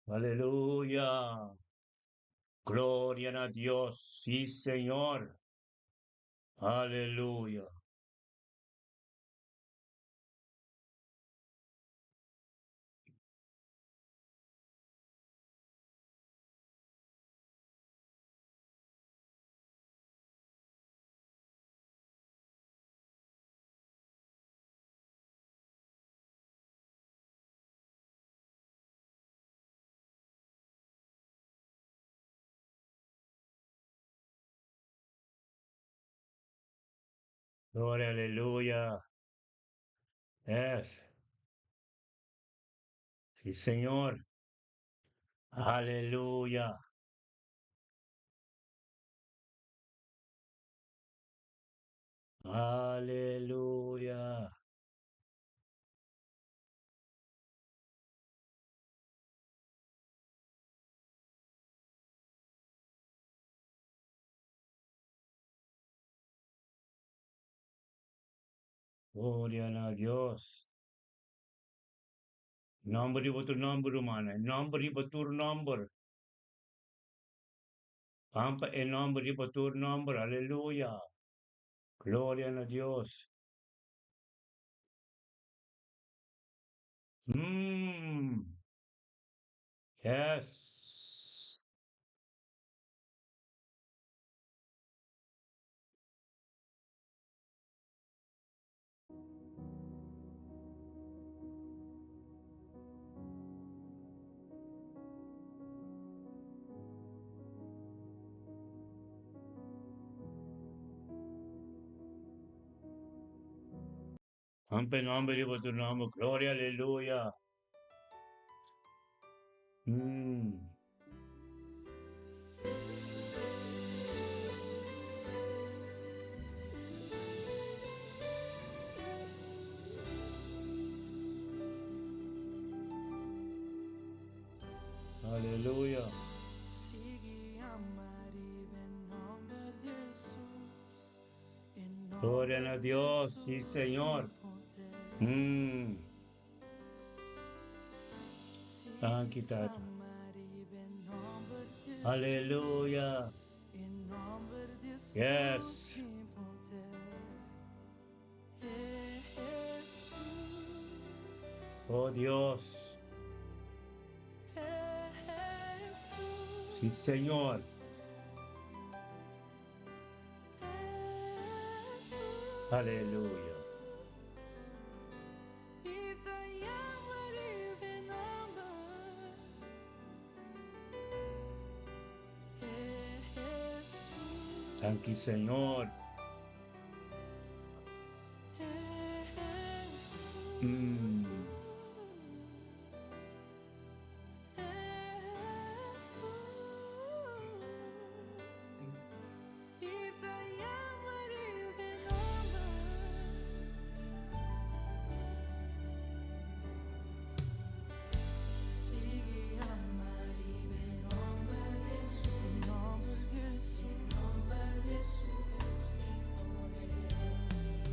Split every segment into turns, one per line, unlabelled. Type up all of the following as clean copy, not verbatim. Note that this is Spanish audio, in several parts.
Aleluya. Gloria a Dios. Sí, Señor. Aleluya. Gloria, aleluya. Es. Sí, Señor. Aleluya. Aleluya. Gloria a Dios. Number betul number mana? Number betul number. Pampa e number betul number. Aleluya. Gloria a Dios. Yes. Pampa e number betul number. Gloria, aleluya. Aleluya. Gloria a Dios, sí, Señor. Thank you, Tata. Aleluya. Yes. Oh Dios. Sí, Señor. Aleluya. Thank you, Señor.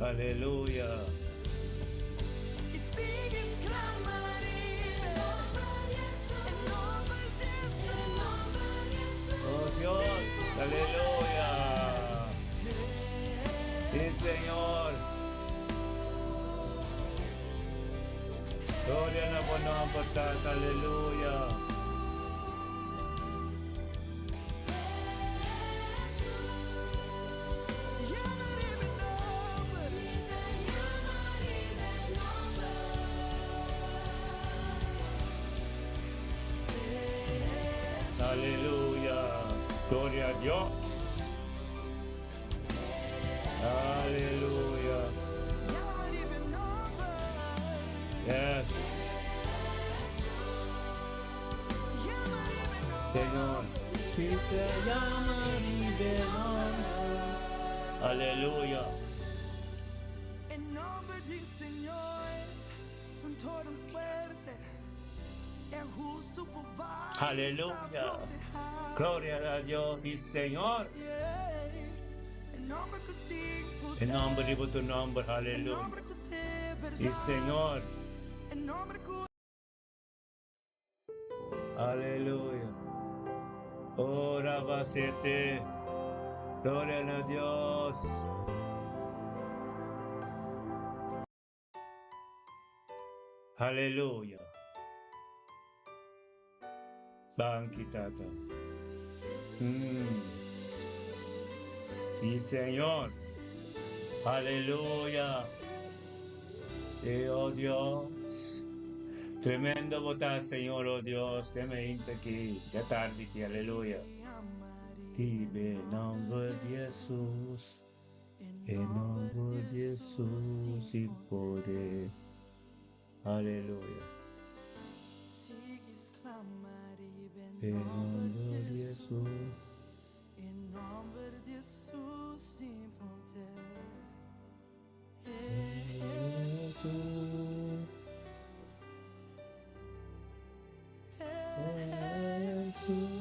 Aleluya. Oh Dios. Aleluya. Sí, Señor. Gloria a la buena. Aleluya. Aleluya. Gloria a Dios. Aleluya. Yes. Señor. Si te llama de nombre. Aleluya.
En nombre del Señor, con todo fuerte, el justo por
Aleluya. Gloria a Dios y Señor. En nombre de tu nombre. Aleluya. Sí, Señor. Aleluya. Ora basete. Gloria a Dios. Aleluya. Banchi Tata. Sí, Señor. Aleluya. Oh Dios. Tremendo votar, Señor, oh Dios. Deme inte aquí. Ya tarde, aleluya. Tibe nombre de Jesús. En nombre de Jesús sin poder. Aleluya. En nombre de Jesús.
En nombre de Jesús sin poder.
Jesús.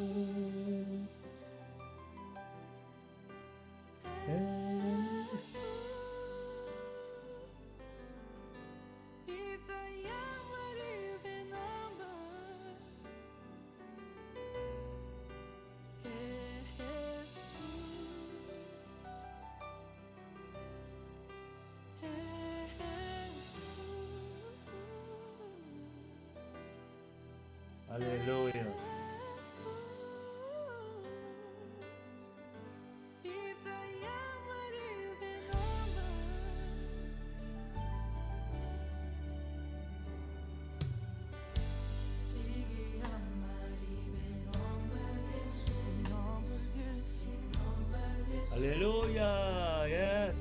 Aleluya. Aleluya. Yes.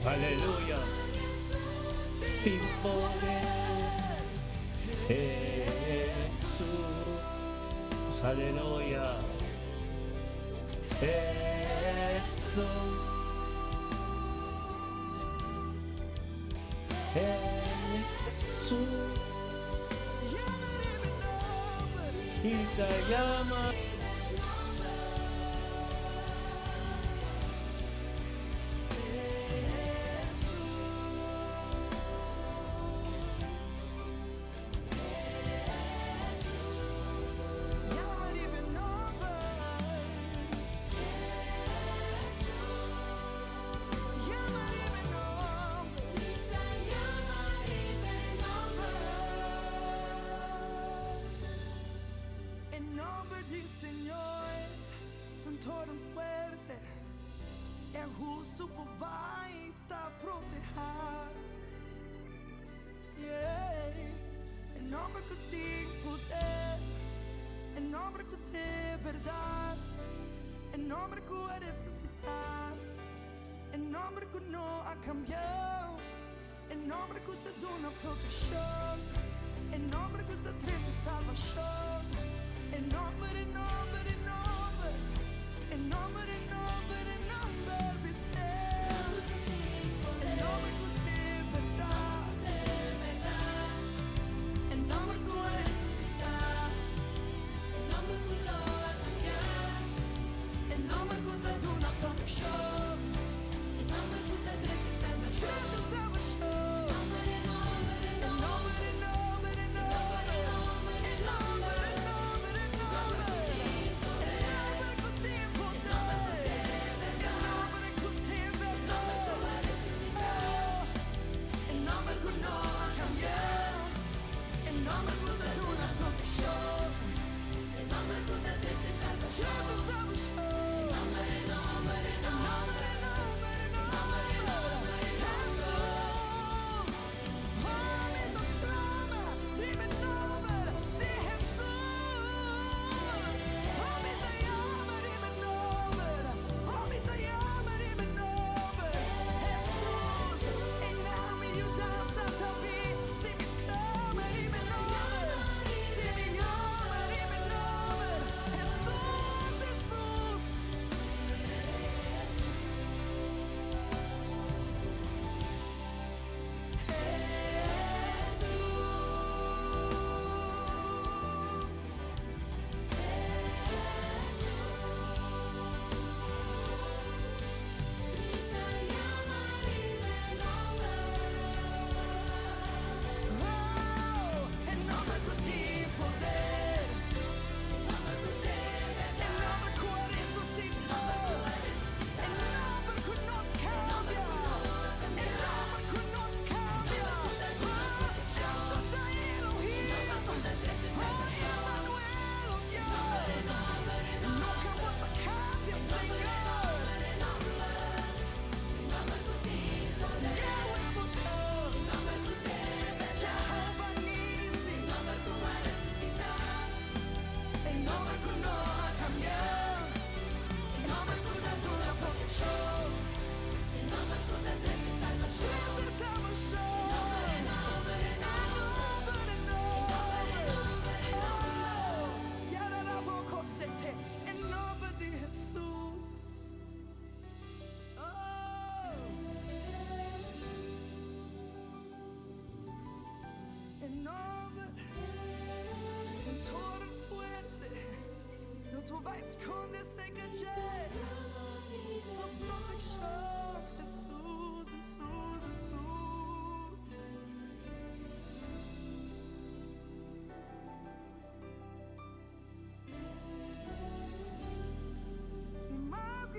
Aleluya. Sin poder. Jesús. Aleluya. Jesús. Jesús. Y te llama.
En nombre del Señor, tan todo fuerte, é justo por vai te proteger. Yeah. En nombre que tem poder, en nombre que tem verdade, en nombre que é ressuscitar, en nombre que não ha cambiado, en nombre que te dona proteção, en nombre que te trae salvação. En nombre, en nombre, en nombre, en nombre, en nombre, en nombre, en nombre que te verdad, en nombre que va a resucitar, en nombre que no va a cambiar, en nombre que te da una protección, en nombre que te trae salvación, en nombre, en nombre, en nombre, en nombre, en nombre.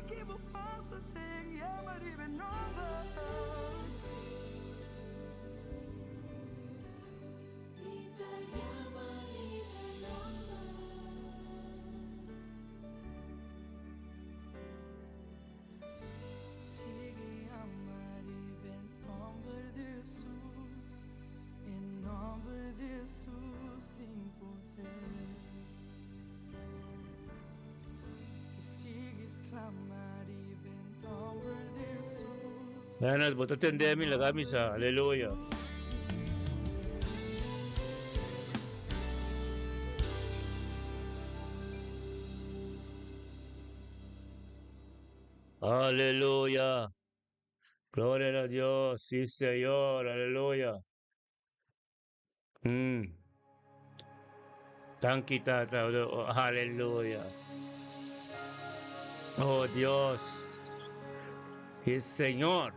give up once a thing, yeah, but even others. Sigue amar even nombre de Jesús, en nombre de Jesús sin poder. Y sigues clamar even nombre de Jesús.
Sana buta tendemi la camisa. Aleluya. Aleluya. Gloria a Dios. Sí, Señor. Aleluya. Thank you, Tata. Oh, aleluya. Oh, Dios. Sí, Señor.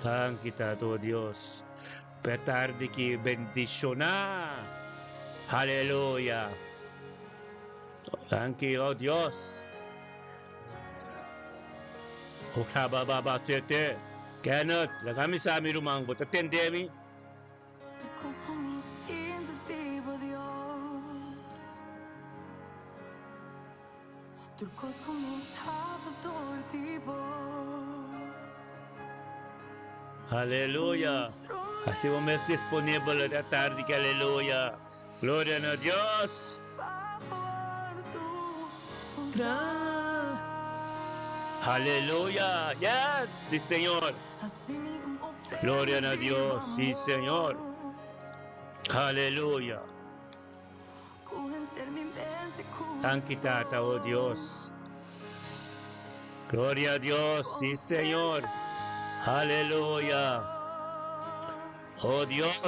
Thank you, Tata, oh Dios. Petardi ki bendiciona. Aleluya. Thank you, oh Dios. Oh, baba, tete. Kenneth, la kami sa amin rumang buta tendemi.
Because conmigo Dios. Turcos comentado tipo.
Aleluya. Así vamos disponible esta tarde. Que aleluya. Gloria a Dios. Aleluya. Yes. Sí, Señor. Gloria a Dios. Sí, Señor. Aleluya. Thank you, Tata, oh Dios. Gloria a Dios. Sí, Señor. Aleluya. Oh Dios.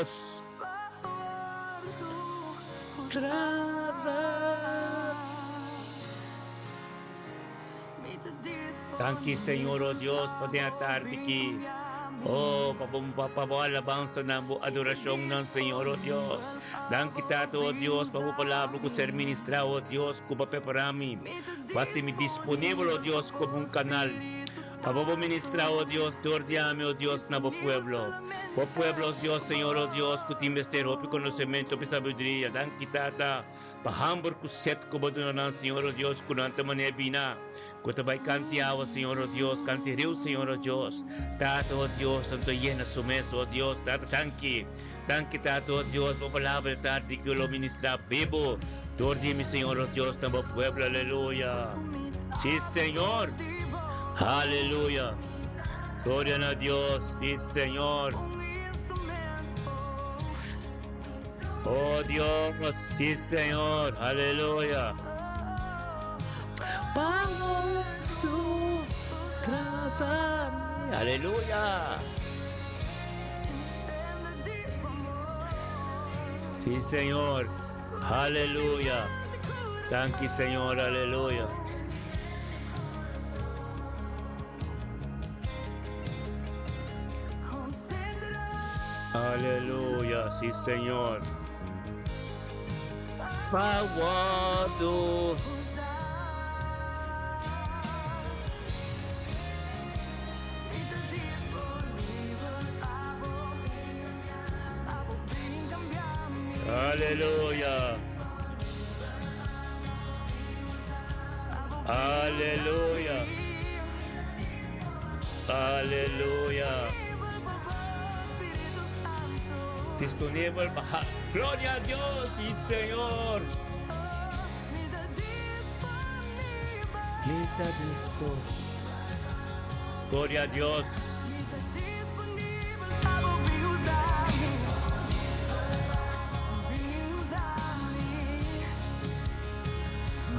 Thank you, Señor, oh Dios, por esta tarde aquí. Oh, alabanza ng adorasyon ng Señor, oh Dios. Thank you, Tato, oh Dios, palabra ko ser ministra, oh Dios, ko papeparami. Basta mi disponible, oh Dios, como un canal. Ministra, oh Dios, tordiame, oh Dios, na pueblo. Oh pueblo, oh Dios, Señor, oh Dios, que te invester, oh conocimiento, oh sabiduría. Thank you, Tata. Pahambor ko set ko ba doon ng Señor, oh Dios, kunanta manebina. Kutabay kanti awa, Señor, oh Dios, kanti rio, Señor, oh Dios. Tato, oh Dios, santo llena su mesa, oh Dios, Tato, thank you. Thank you, Tato, oh Dios, por palabra de tarde que lo ministra vivo. Tordi mi Señor, oh Dios, na pueblo, aleluya. Sí, Señor. Aleluya. Gloria a Dios. Sí, Señor. Oh Dios. Sí, Señor. Aleluya. Vamos tu casa. Aleluya. Sí, Señor. Aleluya. Thank you, Señor. Aleluya. Aleluya, sí, Señor. Pawado. Aleluya. Aleluya. Aleluya. Disponible para... Gloria a Dios, sí, Señor. Gloria a Dios.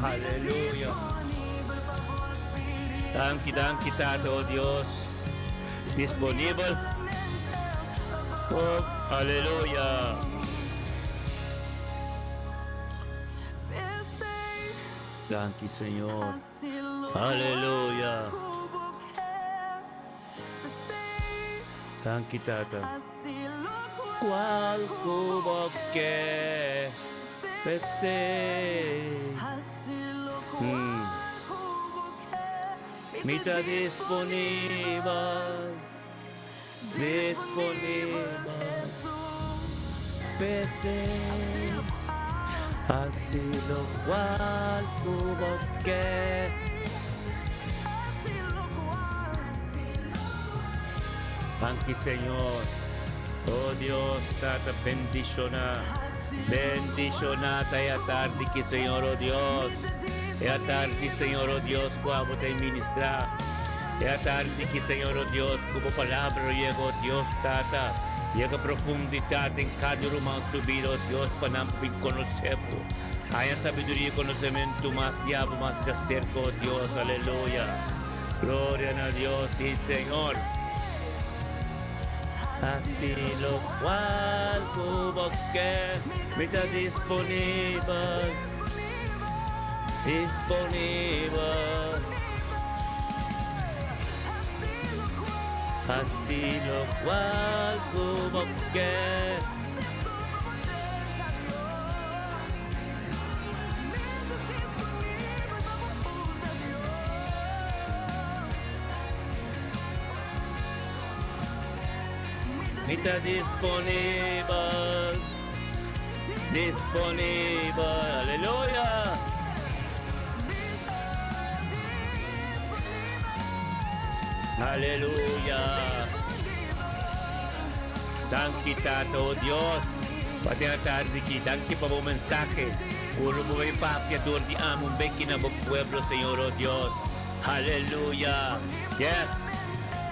Aleluya. Thank you, Tato, Dios. Disponible. Oh, aleluya. Thank you, Señor. Aleluya. Thank you, Tata. ¿Cuál cubo que Pese. Mita disponible. Pese. Así lo cual tuvo que. Anche Señor, oh Dios, Tata, bendiciona e a tarde que Señor, oh Dios, e a tarde, Señor, oh Dios, como te ministrar, e a tarde que Señor, oh Dios, como palabra llega, oh Dios, Tata, llega profundidad en cada rumán subido, oh Dios, para namping conocemos, haya sabiduría y conocimiento más diabo, más de cerca, oh Dios, aleluya, gloria a Dios, sí, Señor. Así lo cual tuvo que está disponible. Así lo cual tuvo que. Está disponible, aleluya. Aleluya. Thank you, Tato, Dios. Pati na tarde que thank you pa mo mensaje. Uno mo may papiador di among beki na mo pueblo, Señor, oh Dios. Aleluya. Yes.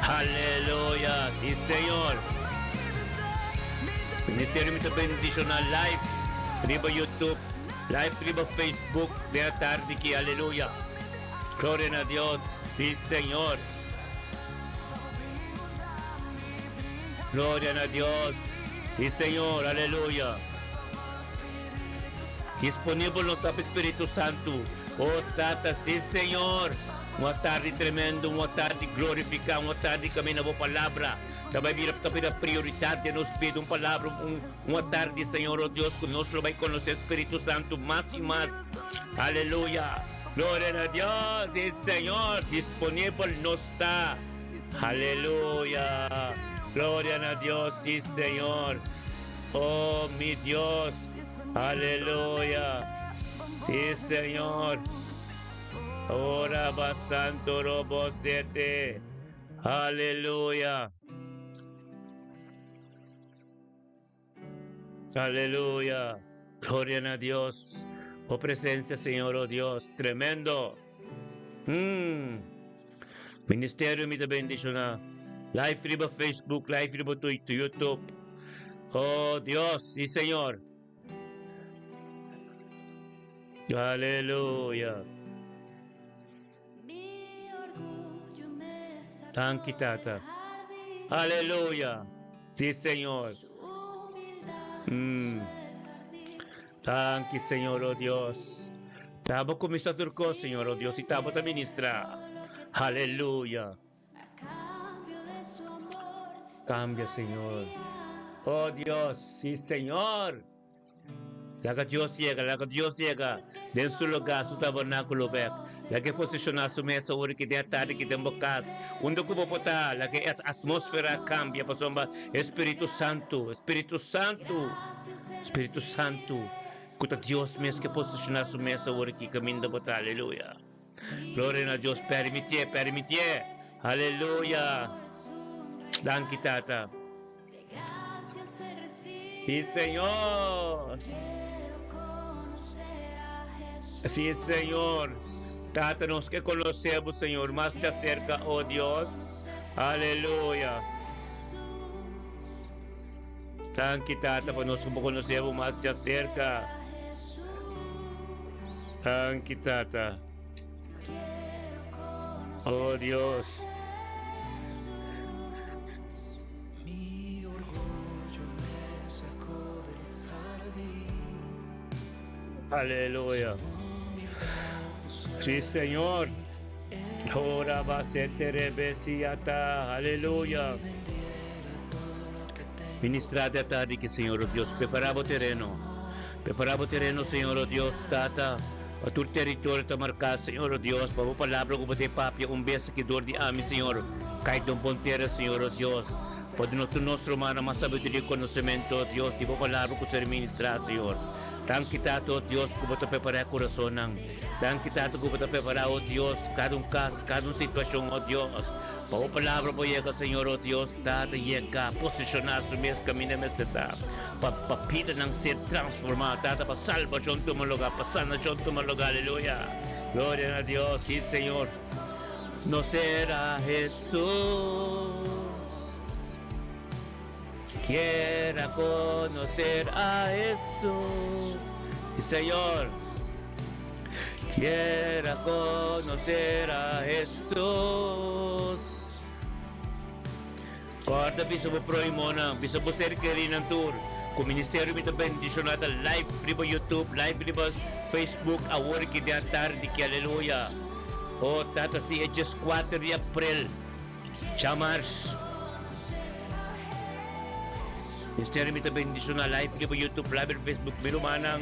Aleluya. Sí, Señor. Ministerio Mita Bendicional Live, riba YouTube, live riba Facebook, de la tarde que aleluya. Gloria a Dios, sí Señor. Gloria a Dios, sí Señor, aleluya. Disponible no sabe Espíritu Santo, oh Tata, sí Señor. Uma tarde tremendo, uma tarde glorificar, uma tarde caminhar a palavra. Também vira a prioridade nos pede uma palavra, uma tarde, Senhor, oh Deus, conosco vai conhecer o Espírito Santo mais e mais. Aleluia. Glória a Deus, e Senhor, disponível não está. Aleluia. Glória a Deus, e Senhor. Oh, meu Deus. Aleluia. Sí, Senhor. Ora va santo robo siete. Aleluya. Aleluya. Gloria a Dios. Oh presencia, Señor, oh Dios. Tremendo. Ministerio Mita Bendicional. Live riba Facebook, live riba YouTube. Oh Dios, sí, Señor. Aleluya. Thank you, Tata. Aleluya. Sí, Señor. Thank you, Señor, oh Dios. Tabo começar a turco, Señor, oh Dios, y tabo a ministrar. Aleluya. Cambia, Señor. Oh Dios, sí, Señor. La que Dios llega en su lugar, su tabernáculo, la que posiciona su mesa, ahora que de tarde, que de bocas, un documento, la que atmósfera cambia, pasomba, Espíritu Santo, Espíritu Santo, Espíritu Santo, que Dios mesmo que posiciona su mesa, ahora que camina botar, aleluya. Gloria a Dios, permitir, aleluya. Thank you, Tata. Sí, Señor. Sí, Señor. Trátanos que conocemos, Señor, más te acerca, oh Dios. Aleluya. Thank you, Tata, pues nos conocemos más te acerca. Thank you, Tata. Oh Dios. Aleluya. Sí, Señor. Ahora va a ser terebesiata. Aleluya. Ministrate a tarde que, Señor Dios, preparaba o terreno. Preparamos terreno, Señor, oh Dios, Tata. A tu território está marcado, Senhor, oh Deus, para a palavra que você papia vez que dor de ami, Senhor. Cai de bom terra, Senhor, oh Deus. Pode nosso humano, mas sabedoria e conhecimento, oh Deus, tipo a palavra que você ministrar, Senhor. Dan kita to, oh Deus, que você preparar o coração, dan kita to, que você preparar, oh Deus, cada caso, cada situação, oh Deus. Para a palavra po yeka, Senhor, oh Deus, Tata, yeka, posicionar su mes caminho nesta etapa. Papita ng ser transformado, Tata, para salvación tu lugar, para sanación tu lugar, aleluya. Gloria a Dios, sí, Señor. No será Jesús. Quiera conocer a Jesús. Sí, Señor. Quiera conocer a Jesús. Corta bisa mo pro mona, bisa mo ser keri ng tour. Kung ministeryo mito bendisyon natin live riba YouTube, live riba Facebook, award kini tarde ki haleluya. O tata si Edges 4 de April. Chamars. Ministeryo mito bendisyon na live riba YouTube, live Facebook, milumanang.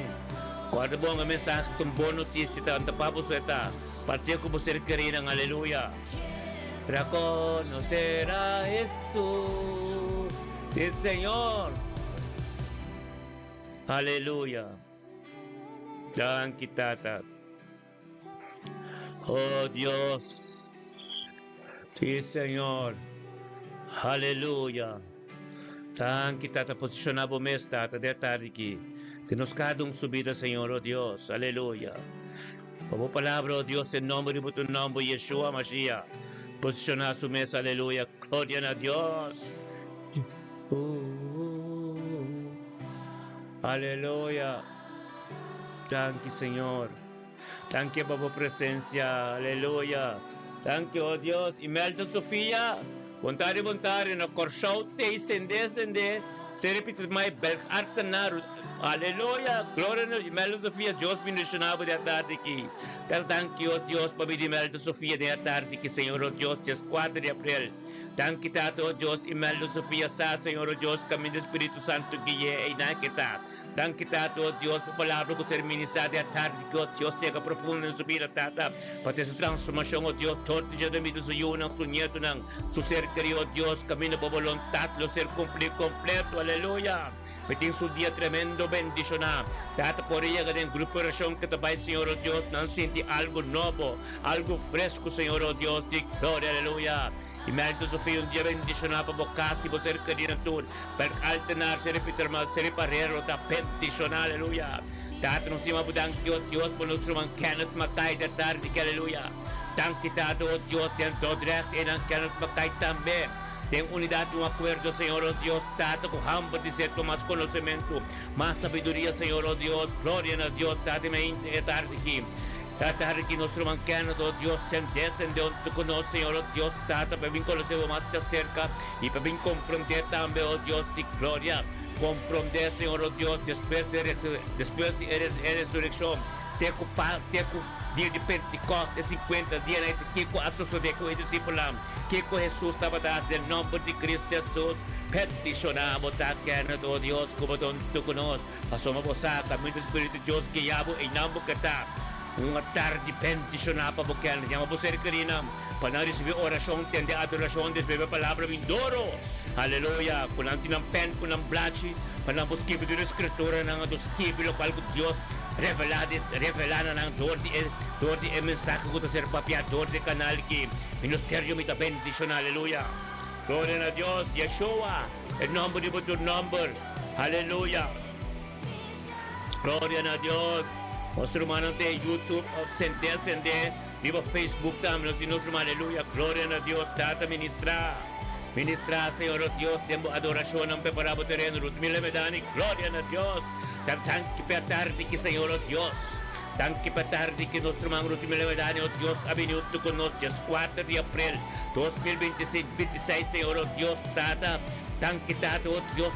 Kuwada mo ang mensahe itong bonus ita, ang tapapos ita. Partiyo ko mo ser keri ng haleluya. Reconocer a Jesús, sí, Señor. Aleluya. Dan kita, Tata. Oh Dios. Sí, Señor. Aleluya. Dan kita, Tata, posicionado mes, Tata, de tariki. Tienes cada subida, Señor, oh Dios. Aleluya. Como palabra, oh Dios, en nombre de tu nombre, Yeshua Mashiach. Posicionar su mesa, aleluya, gloria a Dios. Aleluya. Thank you, Señor. Thank you por tu presencia, aleluya. Thank you, oh Dios. Imelda Sofía, montare, no corsote, sende, se repite mai bel artenar. Aleluya, gloria a Imelda Sofía, Dios bendicionado de tarde aquí. Thank you, oh Dios, para mi Imelda Sofía de tarde aquí, Señor, oh Dios, es 4 de abril. Thank you, Tato, oh Dios, Imelda Sofía sa, Señor, oh Dios, camino del Espíritu Santo guíe y na kita. Thank you, Tato, oh Dios, por palabra que se ministra de tarde aquí, oh Dios, llega profundo en su vida, Tata, para esa transformación, oh Dios, todo ya de mi suyo, su nieto, su ser querido, oh Dios, camino por voluntad, lo ser completo, aleluya. Peting su día tremendo bendición. Tata por ella que en grupo de oración que te va, Señor, oh Dios, no siente algo nuevo, algo fresco, Señor, oh Dios, di gloria, aleluya. Y me alto Sofía un día bendición para bocas y por ser querido tú, para alternar, ser repetir, ser parero, da bendición, aleluya. Tata nos sima budang Dios por nuestro man Kenneth Matay de tarde, aleluya. Thank you, Tata, oh Dios, ten todo direct en Kenneth Matay también. Ten unidad, un acuerdo, Señor, oh Dios, Tata, con hambre de cierto más conocimiento, más sabiduría, Señor, oh Dios, gloria a Dios, Tata, me tarde aquí. Tata, aquí nuestro mancano, oh Dios, descende con nosotros, Señor, oh Dios, Tata, para bien conocer más de cerca y para bien comprender también, oh Dios, de gloria, comprender, Señor, oh Dios, después de resurrección, teco dia de Pentecostes, 50 dias, que com a sociedade com os discípulos, que com Jesus estava dado, em nome de Cristo Jesus, peticionamos a quem do Deus, como tu conosco, passamos a caminho do Espírito de Deus, que yabo em nome que está, uma tarde peticionar para porque ela por ser querida, para receber oração, tende adoração, receber a palavra vindouro, aleluia, com a pen, com a blachi, para não escrever a escritura, não escrever o qual Deus revelada ng door di mensaje ko to ser papia door di canal ki ministerio mita bendición, aleluya, gloria a Dios, Yeshua, el nombre de tu nombre, aleluya, gloria a Dios. Nuestro hermano de YouTube, sende, vivo Facebook también, nuestro hermano, aleluya, gloria a Dios, Tata ministra, Señor, oh Dios, tengo adoración, ang preparado terreno, Ruth Milemedani, gloria a Dios. Tanto per tarde que Señor, oh Dios, tanto per tarde que nuestro hermano Ruth Milemedani, oh Dios, ha venido con nosotros, 4 de abril 2026, Señor, oh Dios, Tata, tanto Tata, oh Dios,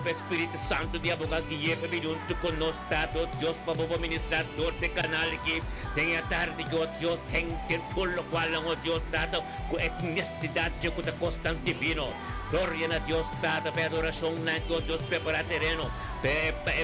Espíritu Santo de abogado que lleva venido con nosotros, Tata, oh Dios, para ministrar todo este canal que tenga tarde, oh Dios, tenga por lo cual, oh Dios, Tata, con necesidad de que te constante divino. Gloria a Dios, Tata, para adoración, oh Dios, prepara terreno,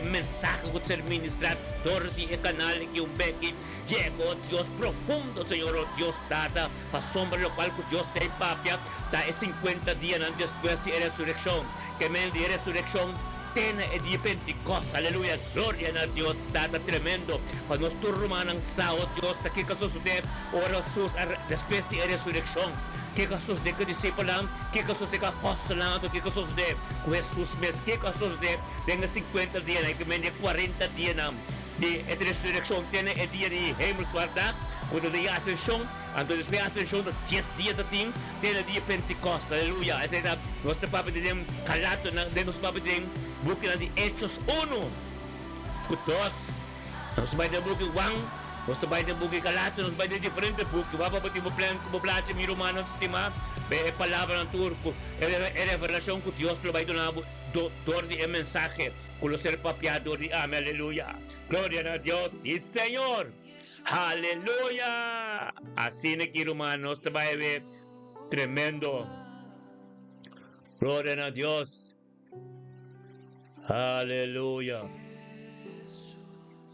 mensaje que ser ministrador de canal que un bequi llegó Dios profundo, Señor, oh Dios, dada, a sombra lo cual Dios te papia, da 50 días después de la resurrección, que me de la resurrección tiene el día Pentecostés, aleluya, gloria a Dios, dada tremendo, cuando nos turman en sao, Dios, ¿qué caso sucede? Ahora sus después de la resurrección, ¿qué casos de que discípulos, qué casos de que apostolado, qué casos de Jesús mes, qué casos de 50 días, que me de 40 días de resurrección, tiene el día de Himmelfahrt, cuando de ascensión, entonces de ascensión de 10 días de tiene el día Pentecostés, aleluya, ese era nuestro papá de calato, de nuestro papá de búsqueda de Hechos 1, 2, nos va de búsqueda 1, nos vai de buki Galatas, nos vai de diferentes buki. Wapa pati mo plan como plache mi romano sistema, be palavra ng turco. É revelação com Deus pelo vai donar dor de mensaje, com o ser papiado de amém, aleluia. Glória a Deus, e Senhor. Aleluia. Assim aqui romanos vai ver tremendo. Glória a Deus. Aleluia.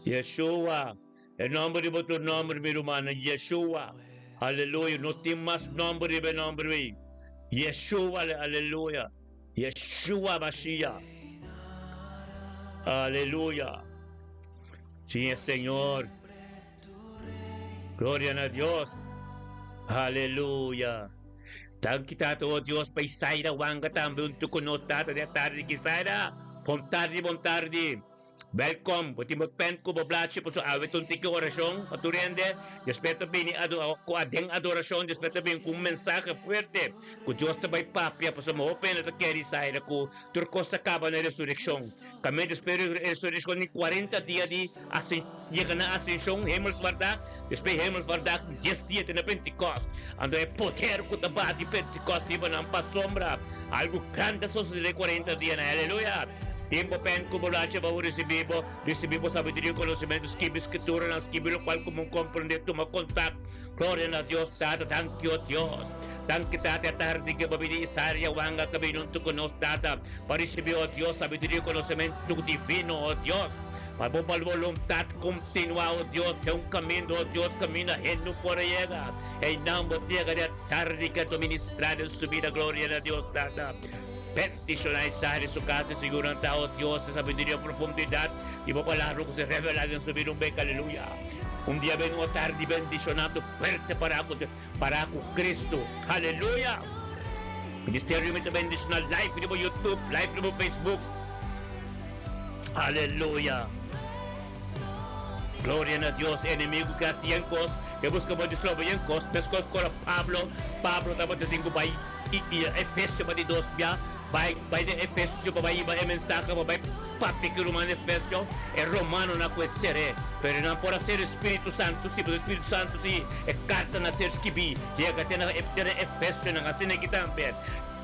Yeshua. El nombre de tu nombre, mi hermano, Yeshua. Aleluya. No tiene más nombre, mi nombre. Yeshua, aleluya. Yeshua Mashiach. Aleluya. Sí, Señor. Gloria a Dios. Aleluya. Tan kita to Dios pa isaira wanga tambun tu kuno tata de tarde kisaira. Bon tarde. Welcome, pati magpen ko bablache po sa awit unti ko orasyon, paturiende, despeto bini ko adeng adorasyon, despeto bini kung mensaje fuerte, ko Diyos na bay papya po sa maopen at keri sa ira ko, turko sa kaba na resurreksyon. Kami despeto resurreksyon ni 40 dia di llega na ascensión, Himmelfahrt, después Himmelfahrt, 10 días de Pentecost, ando é poder ko taba di Pentecost, iba ng pasombra, algo grande sos de 40 días na, aleluya. Tiempo pen kumulache ba recibibo sabiduría y conocimiento, escribe escritura, escribe lo cual como comprender, toma contacto. Gloria a Dios, tata, thank you Dios. Thank you tata, tarde que babidi isaria wanga kabinun tu konos tata. Para recibir, oh Dios, sabiduría y conocimiento divino, oh Dios. Para por voluntad continua, oh Dios, de un camino, oh Dios, camina en no por llegar. En nombre de tarde que tu ministrar en su vida, gloria a Dios, tata. Peticionar en su casa, seguridad, oh Dios, sabiduría, profundidad, y palabra que se revela en su vida, un beca, aleluya. Un día vengo tarde bendicionando fuerte para Cristo, aleluya. Ministerio de bendicional, live de YouTube, live de Facebook, aleluya. Gloria a Dios, enemigo que hacían cosas, que buscamos destruir cosas, pescos con Pablo estaba diciendo, y Efesios de 2 ya. Vai de Efésio, vai mensaje, vai papi que romano Efésio, é romano na coesere, pero não pode ser Espírito Santo, se o Espírito Santo se é carta na ser esquibi, chega até na Efésio na assim que também.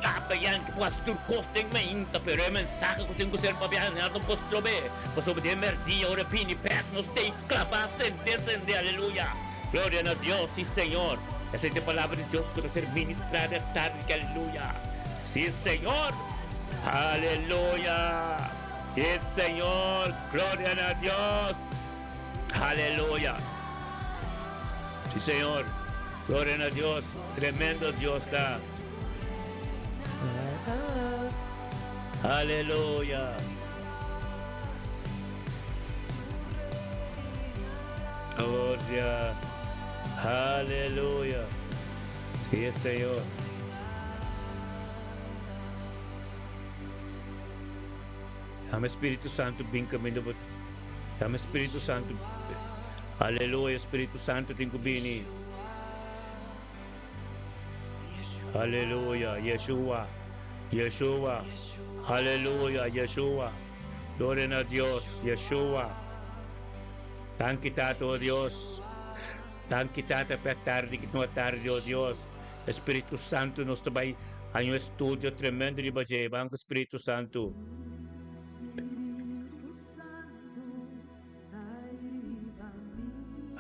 Tapa yan que pastor costing me inta, pero é mensaje que tenho que ser papiado, não posso trober, posso obter merdia, ora pini, pet, nos tem clavar, descender, aleluia. Glória a Deus, sim Senhor. Essa é a palavra de Deus que deve ser ministrada tarde, aleluia. Sí, Señor. Aleluya. Sí, Señor. Gloria a Dios. Aleluya. Sí, Señor. Gloria a Dios. Tremendo Dios está. Aleluya. Gloria. Aleluya. Sí, Señor. Dame Espíritu Santo, vem caminho. Dame Espíritu Santo. Aleluia, Espíritu Santo, tem que vir. Aleluia, Yeshua. Yeshua. Aleluia, Yeshua. Glória a Deus, Yeshua. Thank you, oh Deus. Thank you, per tarde, que não tarde, oh Deus. Espíritu Santo, nos trabalha em um estúdio tremendo de Bajé, Banco Espíritu Santo.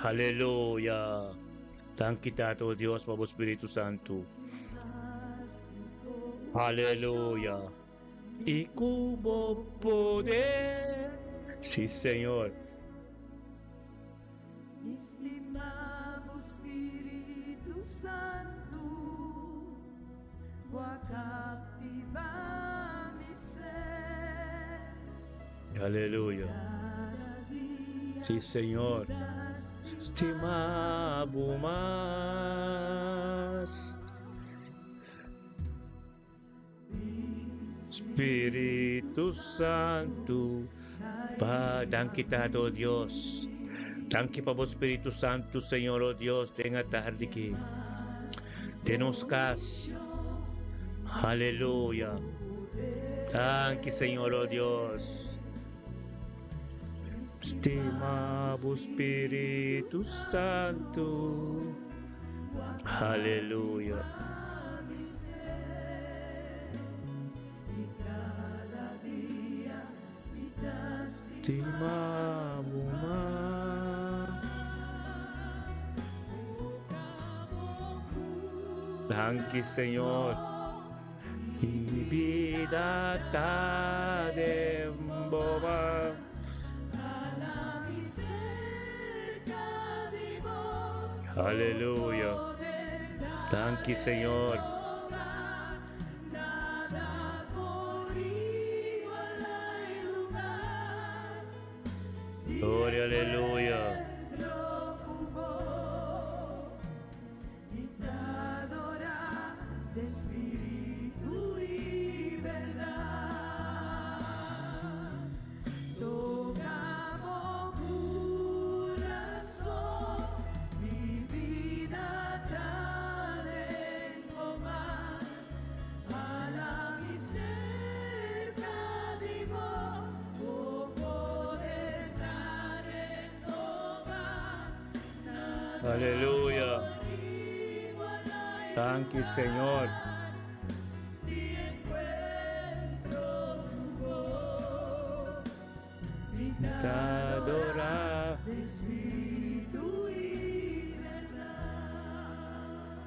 Aleluya. Thank you, oh Dios, por Espíritu Santo. Aleluya. Y como poder Sí, Señor.
Mi estimado Espíritu Santo, voy a captivar mi ser.
Aleluya.
Cada día
Sí, Señor. Estimado más. Espíritu Santo, Padang kita, oh Dios. Thank you, Papa Espíritu Santo, Señor, oh Dios, tenga tarde que denos cas. Aleluya. Thank you, Señor, oh Dios. Estimado Espíritu Santo. Aleluya. Estimado más. Thank you, Señor. Mi vida está de boba. Aleluya. Thank you, Señor. Gloria, aleluya.
Espíritu y verdad, tocamos corazón, mi vida tengo más, a la mi cerca de vos, oh, poder dar.
Aleluya. Thank you, Señor. Te adorar.
Espíritu y verdad.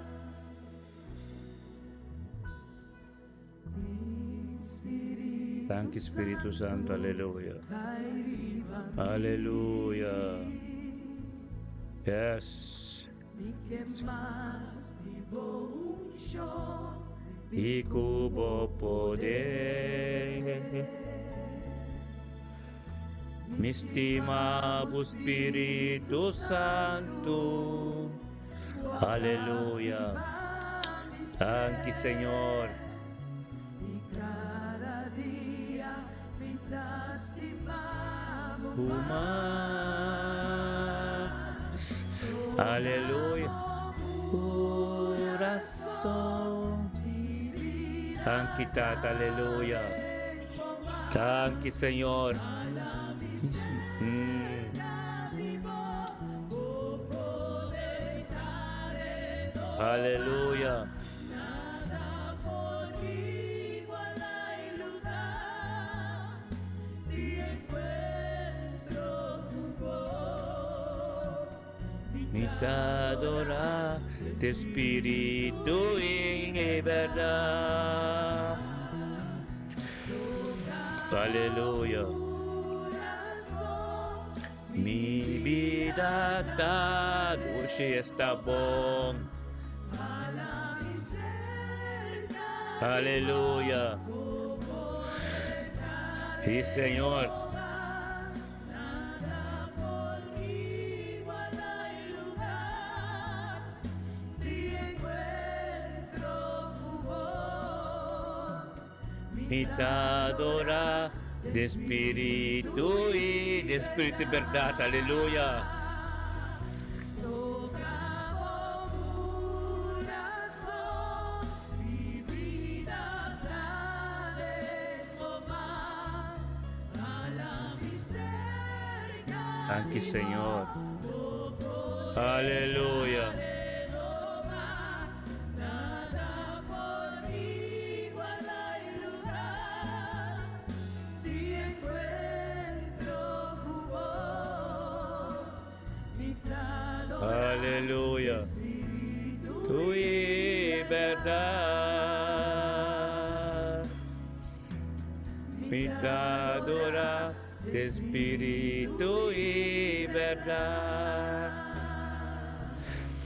Thank you, Espíritu Santo. Aleluya. Aleluya. Yes.
Mi que más vivo un show,
Y cubo poder. Mi estimado Espíritu Santo. Aleluya. Thank you, Señor.
y cada día me lastimamos
Más. Aleluya. Corazón. Thank you, Tata. Aleluya. Thank you, Señor. Aleluya. Mi te adorar de espíritu y verdad. Aleluya. Mi vida está dulce, está bon. Aleluya. Sí, Señor. Mi te adora de espíritu y verdad. Aleluya. Thank you, Señor. Aleluya. Aleluya. Tu y verdad. Mi te adora de Espíritu y verdad.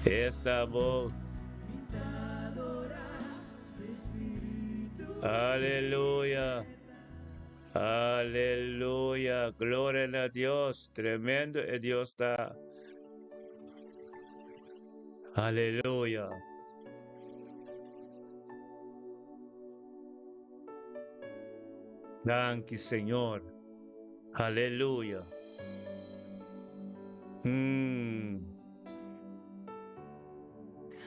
Estamos. Aleluya. Aleluya. Gloria a Dios. Tremendo es Dios está. Aleluya. Thank you, Señor. Aleluya.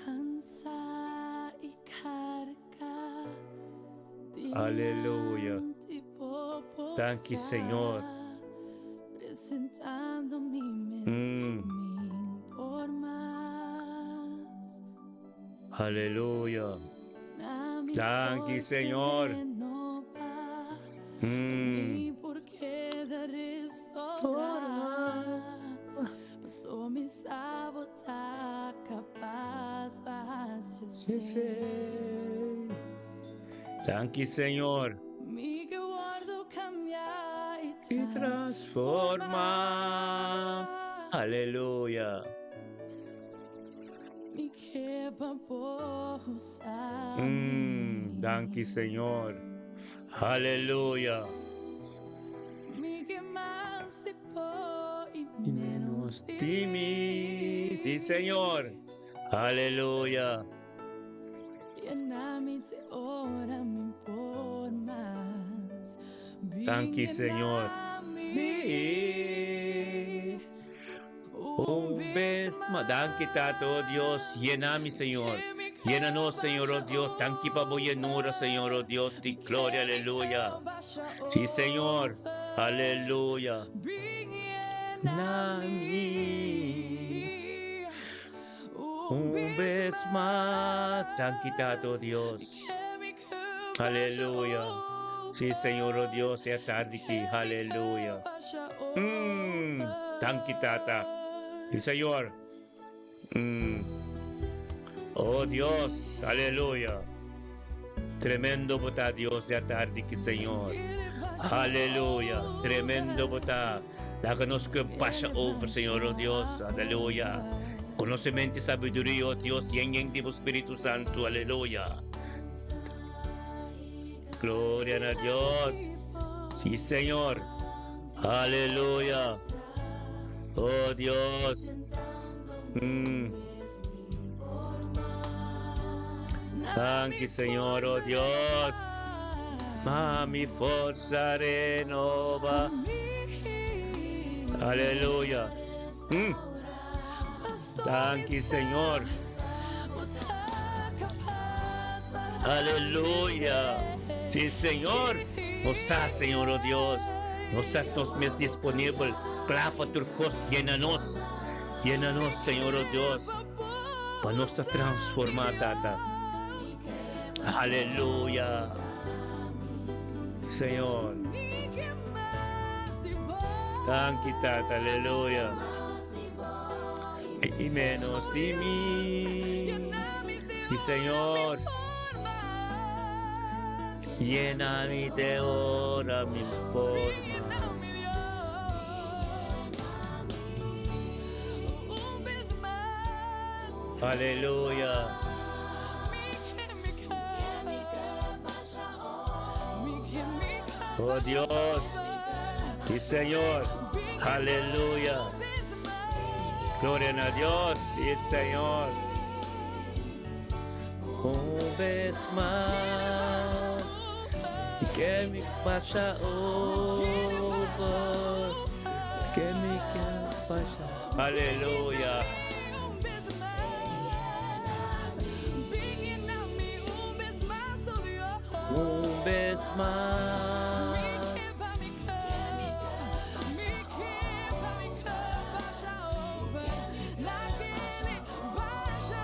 Cansa y carga.
Aleluya. Thank you, Señor.
Presentando mi mente por más.
Aleluya. Thank you, Señor.
¿Por qué de restaurar? Pasó mi sabota capaz vas a ser.
Thank you, Señor.
Mi que guardo cambia
Y
y
transforma. Aleluya.
Mi que babosa.
Thank you, Señor. Aleluya.
Mi que más tipo y
Y
menos
menos
de mí.
Sí, Señor. Aleluya.
Lléname de hora me por más.
Thank you, Señor. Un vez más, dan quitado, Dios, llena mi Señor. Llénanos, Señor, oh Dios, tan que para llenura, Señor, oh Dios, ti gloria, aleluya. Sí, Señor, aleluya. Nami, un vez más, tan quitado, Dios. Aleluya. Sí, Señor, oh Dios, sea tarde aquí, aleluya. Tan quitata. Sí, Señor. Oh Dios, aleluya. Tremendo bota Dios de tarde que Señor. Aleluya. Tremendo bota. La que nos pasa over, Señor, oh Dios. Aleluya. Conocimiento y sabiduría, oh Dios. Y en Dios Espíritu Santo. Aleluya. Gloria a Dios. Sí, Señor. Aleluya. Oh Dios. Thank you, Señor, oh Dios. Mi fuerza renova. Aleluya. Thank you, Señor. Aleluya. Sí, Señor. Nos está, Señor, oh Dios. Nos estás mes disponible. Clapa turcos, llénanos. Llénanos, Señor, oh Dios. Para nos transformar, Tata. Aleluya. Señor. Thank you, Tata. Aleluya. Y menos de mí. Sí, Señor. Lléname de ahora mi forma. Aleluya. Oh Dios. Sí, Señor. Aleluya. Gloria a Dios. Sí, Señor. Una vez más. Que me pasa over. Que me pasa. Aleluya. Un vez más.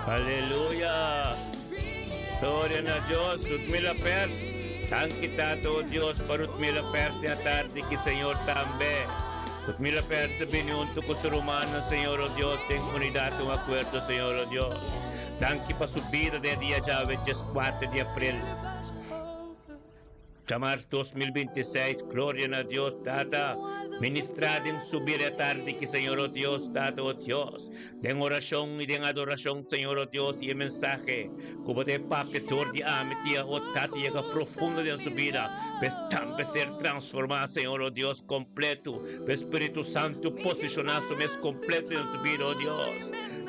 Aleluya. Gloria a Dios. Tutmila pers. Tan kita to Dios parutmila pers na tarde que Señor también. Tutmila pers binunto ko sa Romano, Señor oh Dios. Ten comunidad un acuerdo, Señor oh Dios. Tan que pa subida de dia Jave, just 4 de abril. Sa March 2026, gloria na Diyos, Tata. Ministra din subir a tarde que Señor o Dios, Tata o Dios. Den oración y den adoración, Señor o Dios, y el mensaje. Como de paquetor de amitia o Tata llega profundo de su vida. Ves tan ser transformado, Señor o Dios, completo. Ves Espíritu Santo posicionar su mes completo en su vida, oh Dios.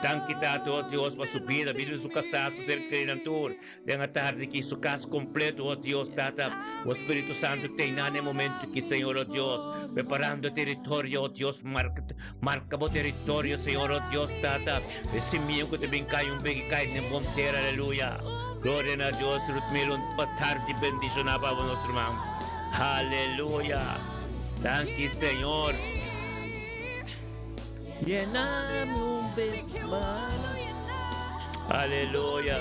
Dan kita oh Dios para su vida, vida su casa, su ser criatura. Den a tarde que su casa completo, oh Dios, Tata. O Espíritu Santo tenga en el momento que, Señor oh Dios, preparando territorio, oh Dios, marca o territorio, Señor oh Dios, Tata. Ese mío que te venga un cae en montera, aleluya. Gloria a Dios, Rutmilo, para tarde bendición a nuestro hermano. Aleluya. Thank you, Señor. Llename un vez más. Aleluya.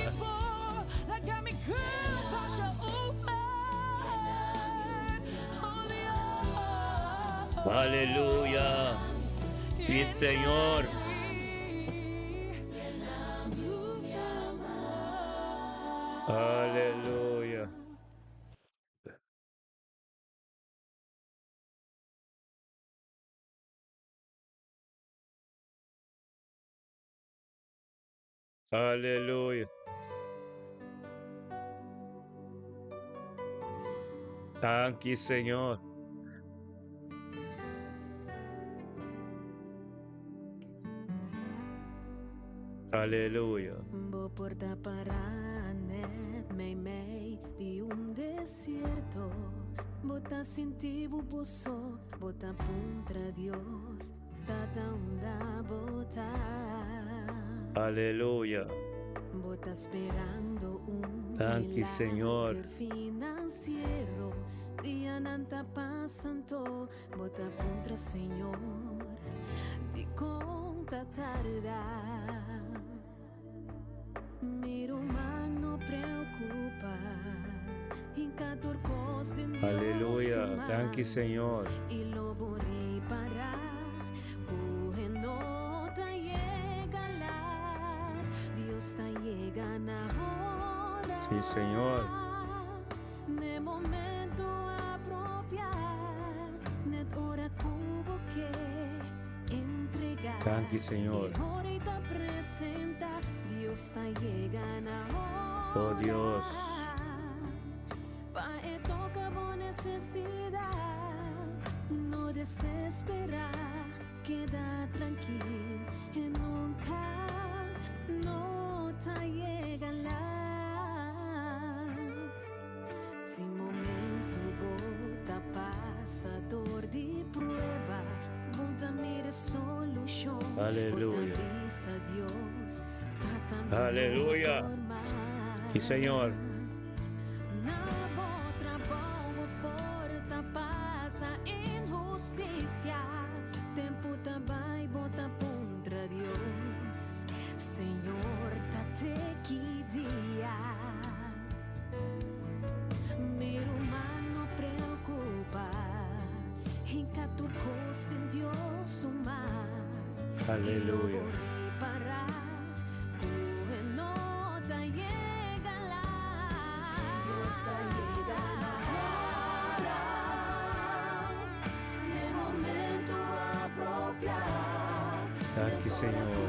Aleluya. Sí, Señor. Aleluya. Aleluya. Thank you, Señor. Aleluya.
Porta paranet, may di desierto. Bota sin ti buboso, bota contra Dios, tata unda bota.
Aleluya.
Bota esperando un
Thank you, Señor.
milagro financiero. Día nanta pasanto, bota contra Señor, di conta tarda. Miro man no preocupa.
Aleluya. Thank you, Señor.
Y lo borri para no te llega la Dios te llega ahora.
Sí, Señor.
Ne momento apropiado, ne hora cubo que entregar.
Thank you, Señor.
Y ahorita presenta Dios te llega ahora.
Oh Dios.
Pa toca bo necesidad, no desespera, queda tranquilo, que nunca no te llega la. Si momento bota pasador de prueba, bota mire solución.
Aleluya.
Bota visa Dios,
Aleluya. Sí, Señor.
Tempo também bota contra Deus, Senhor, tá te que dia. Miro mano preocupa, em catur costa em Deus uma.
Aleluya.
Para correr nota llega lá, Deus tá llegando.
Thank you, Señor.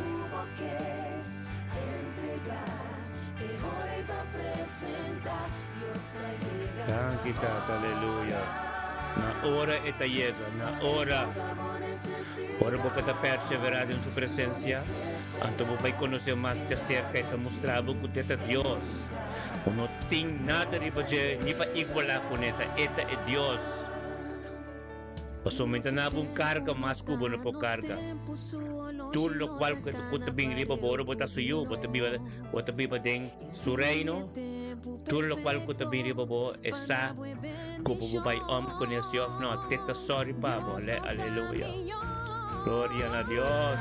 Thank you, Tata. Aleluya. Na hora esta llega, na hora. Ora po kita perseverar en su presencia. Anto po pa'y conocer más de cerca y te mostraba que usted es Dios. No tiene nada ni pa igualar con esta. Esta es Dios. Pasumenta na bung carga, mas kubo na po carga. Todo lo cual que te bingri pa boro bota suyo, bota biba ding su reino. Todo lo cual que te bingri pa bo esa kubo bay hombre con el Dios no teta sorry pa bo. Aleluya. Gloria a Dios.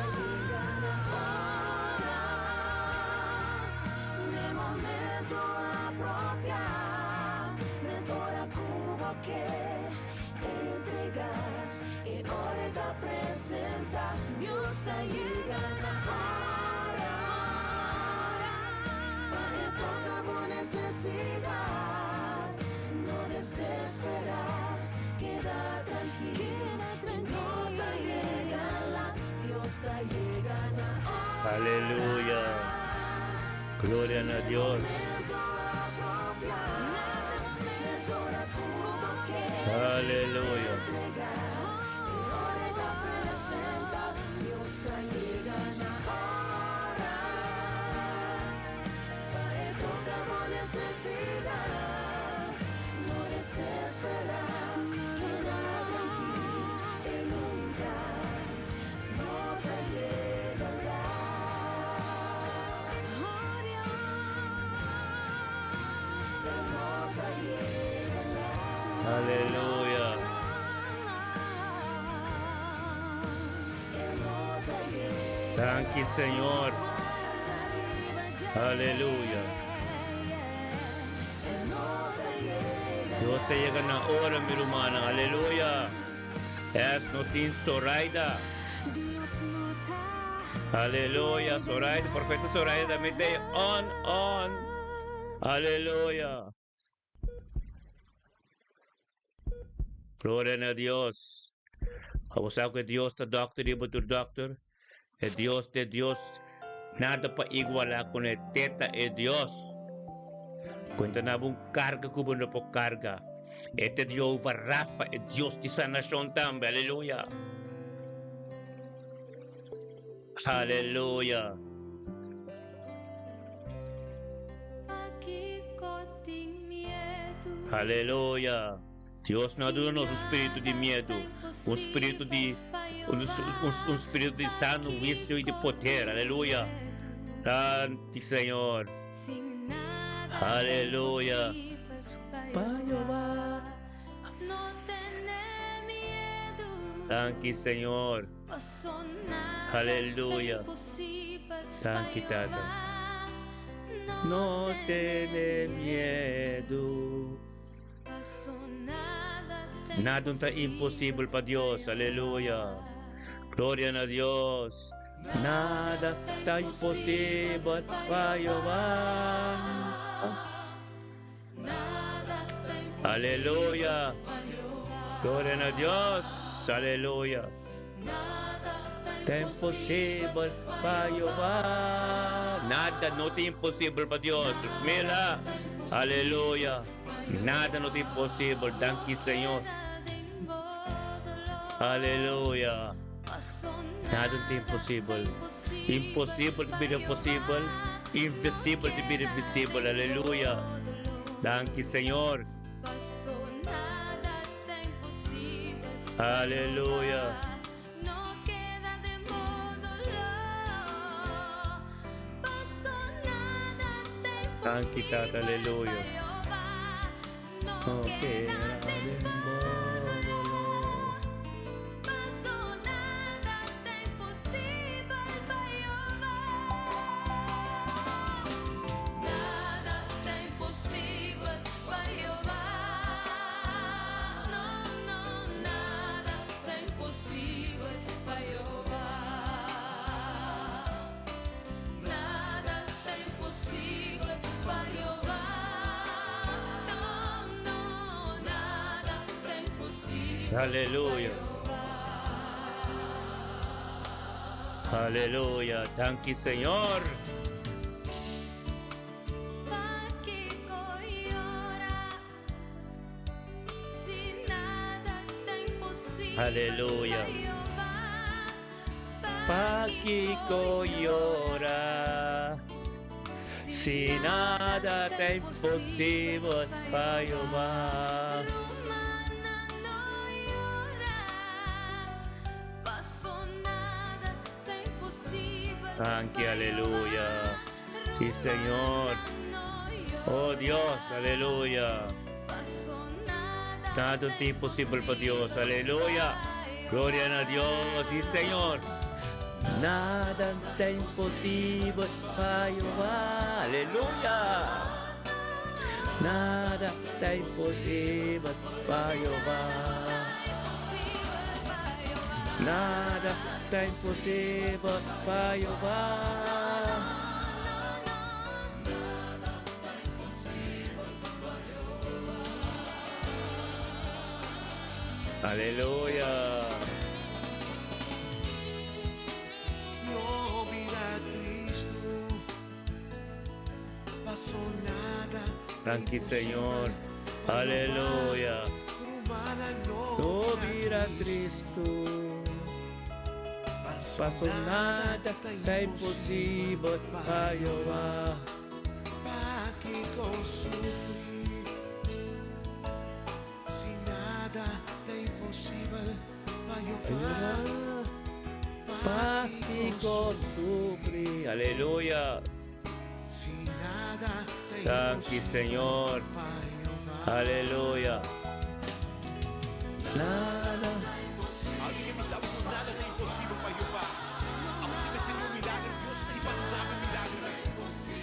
Dios está llegando ahora. Para toca por necesidad, no desesperar, queda tranquila, no te llegará, Dios te llegará.
Aleluya. Gloria a Dios. Aleluya. Aleluya. Thank you, Señor. Aleluya. Dios te llega na hora, mi hermana. Aleluya. Es notin Zoraida. Aleluya. Zoraida, profeta Zoraida, midday on. Aleluya. Gloria a Dios. Kausap ko Diyos na doctor, iba to doctor. Diyos de Diyos. Nada pa iguala ko na teta Diyos. Kwenta na mong karga ko na po karga. Ete Jehovah Rafa, Diyos di sa nasyon tambe. Hallelujah. Hallelujah. Hallelujah. Dios não adorou o espírito de medo, um espírito de espírito de sano, vício e de poder. Aleluia. Santo Senhor. Aleluia. Pai Jeová. Santo Senhor. Aleluia. Santo Tata. Não tenha medo. Nada está impossível para Dios. Aleluya. Gloria a Dios. Nada está imposible para Jehová. Aleluya. Gloria a Dios. Aleluya. Está imposible para Jehová. Nada no está imposible para Dios. Mira. Aleluya. Nada no es imposible. Thank you, Señor. Aleluya. Nada es imposible. Impossible to be the possible. Invisible to be the visible. Aleluya. Thank you, Señor. Aleluya. Thank you, Tata. Aleluya. Okay. Aleluya. Aleluya. Thank you, Señor. Aleluya. Pakiko llora. Si nada te imposible para Jehová. Thank you, aleluya. Sí, Señor. Oh Dios, aleluya. Nada es imposible para Dios, aleluya. Gloria a Dios, sí, Señor. Nada es imposible para Jehová, aleluya. Nada es imposible para Jehová. Nada está imposible para Jehová. Aleluya.
No mira a Cristo, pasó nada.
Thank you, Señor. Aleluya. No mira a Cristo. Pasó nada, está imposible para Jehová.
Aqui com sufrir, se nada é impossível para Jeová.
Paz y costumbre. Aleluya.
Se nada é
Thank you, Señor.
para Jeová.
Aleluya. Nada.
Alguém que me sabe que nada é impossível para Jeová. Alguém que seria um milagre, Deus tem para dar um milagre.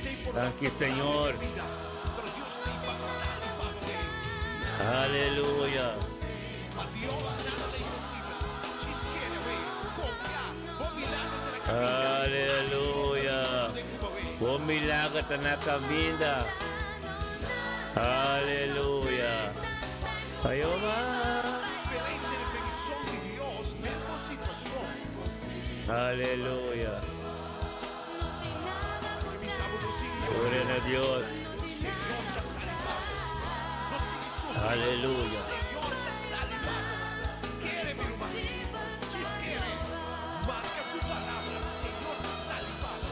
Tem por
Thank you, Señor.
vida, para Deus tem passado e para ver.
Aleluya.
A Deus nada é impossível. Diz que ele vai confiar. O milagre da caminhada.
Aleluya. Buen milagro está na caminda. Aleluya. Jehová.
Esperar a intervenção de Deus nessa situação.
Aleluya.
Porque me sabe do Senhor.
Gloria a Dios.
O Senhor está salvado. Não se isso.
Aleluya.
O Senhor está salvado. Quere, meu irmão. Diz quere. Marca sua palavra. O Senhor está salvado.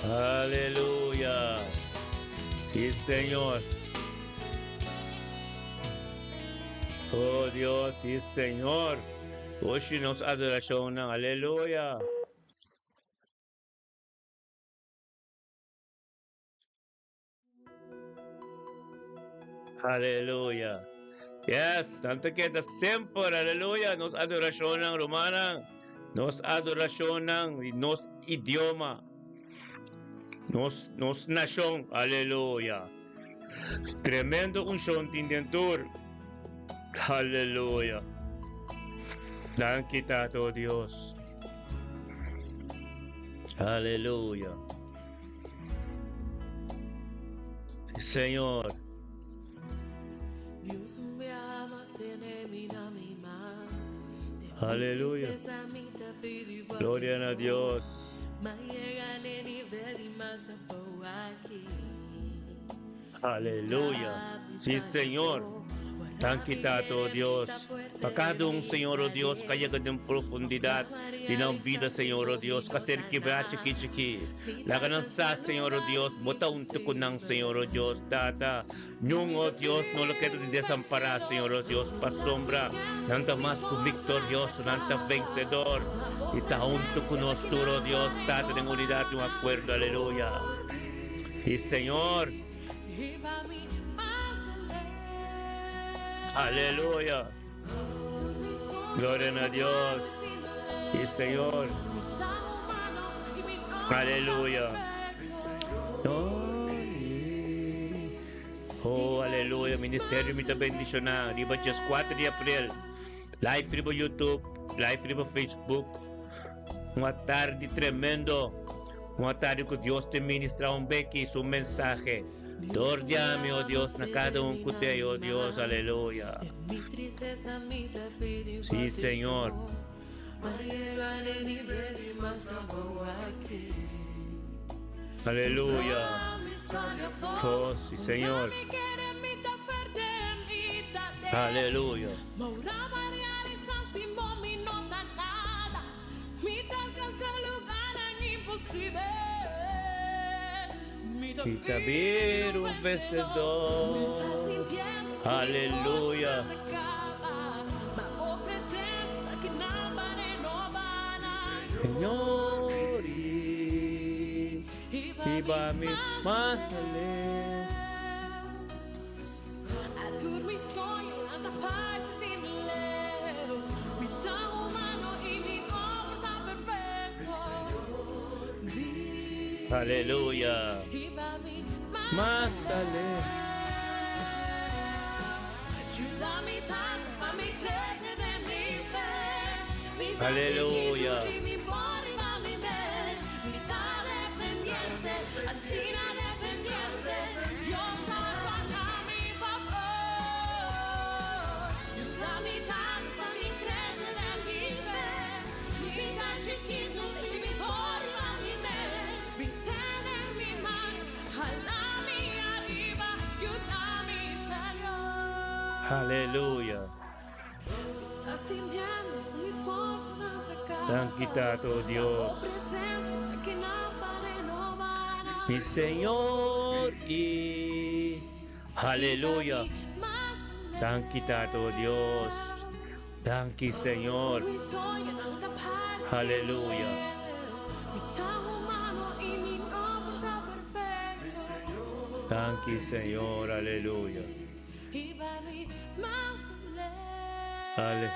Aleluya. Sí, Señor. Oh Dios, sí, Señor. Hoje nos adoração ng Aleluya. Aleluya. Yes, tanto kita sempre, aleluya, nos adorasyon ng Romana, nos adorasyon ng nos idioma, nos nasyong, aleluya. Tremendo unción tindentur, aleluya. Dan kita to Dios. Aleluya. Señor.
Dios me amas, tiene mi mano.
Aleluya. Gloria a Dios. Aleluya. Sí, Señor. Tan kita to Dios. Pagkadong Señor o Dios, kaya ganang profundidad din ang vida, Señor o Dios. Kasi kibra chiki-chiki. Laga ng sa, Señor o Dios. Bota unto ko ng Señor o Dios. Data. Nyong o Dios, no lo que te desampara, Señor o Dios. Pasombra. Nanta mas ku victorioso, nanta vencedor. Itaunto ko nos turo, Dios. Data ng unidad yung acuerdo. Aleluya. Y Señor. Aleluya. Gloria a Dios. Y Señor. Aleluya. Oh, aleluya. Ministerio mita bendición na. Riba just 4 de April. Live riba YouTube. Live riba Facebook. Uma tarde tremendo. Uma tarde que Dios te ministra un bequi su mensaje. Dordiame, oh Dios, na cada un cute, oh Dios, aleluya. Sí, Señor. Aleluya. Oh, sí, Señor. Aleluya. Y también un vencedor. Aleluya. Señor, iba mi más além. Aleluya. Más além. Aleluya. Aleluya.
Estás sintiendo mi fuerza en atacar.
Dan kita, oh Dios.
Tu presencia que nada renovará.
Mi Señor y aleluya.
Más
Dan kita, oh Dios. Danki Señor.
mi sueño en la paz.
Aleluya.
Mi tan humano y mi nombre está perfecto.
Danki Señor. Aleluya.
Y para mí más lejos.
Ale.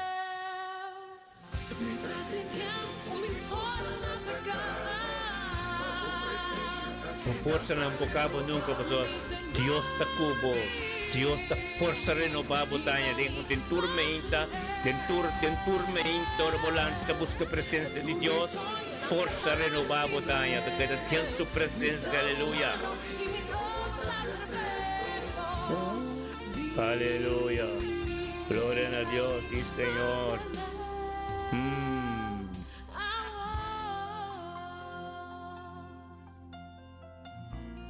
Estás sintiendo mi fuerza en atacar.
Ang forza ng bukabo nunca pasó. Dios ta kubo. Dios ta forza renovabo tayo. Den tormenta. Den tormento. Volante busca presencia de Dios. Forza renovabo tayo. Porque Dios su presencia. Aleluya.
Y mi nombre está perfecto.
Aleluya. Gloria a Dios y Señor.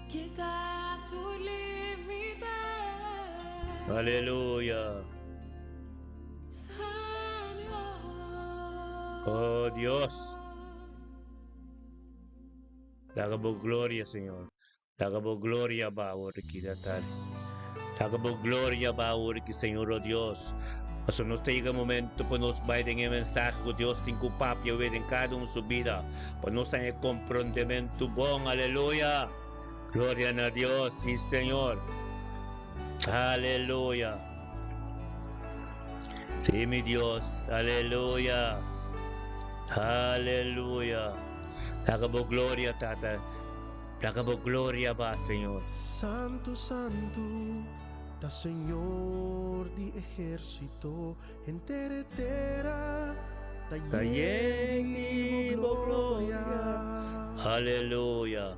Quita tu límite,
Aleluya.
Señor.
Oh Dios. Dagabo gloria, Señor. Dagabo gloria ba kita tal. Dagabo gloria ba Señor, oh Dios. Paso nos llega momento para nos vayan el mensaje que Dios tiene papia en cada uno su vida. Para nos haya comprendimiento bon. Aleluya. Gloria a Dios, sí Señor. Aleluya. Sí, mi Dios. Aleluya. Aleluya. Dagabo gloria, Tata. Dagabo gloria ba, Señor.
Santo, santo, da Señor di ejército, enteretera,
Tayen
di
mo
gloria.
Aleluya.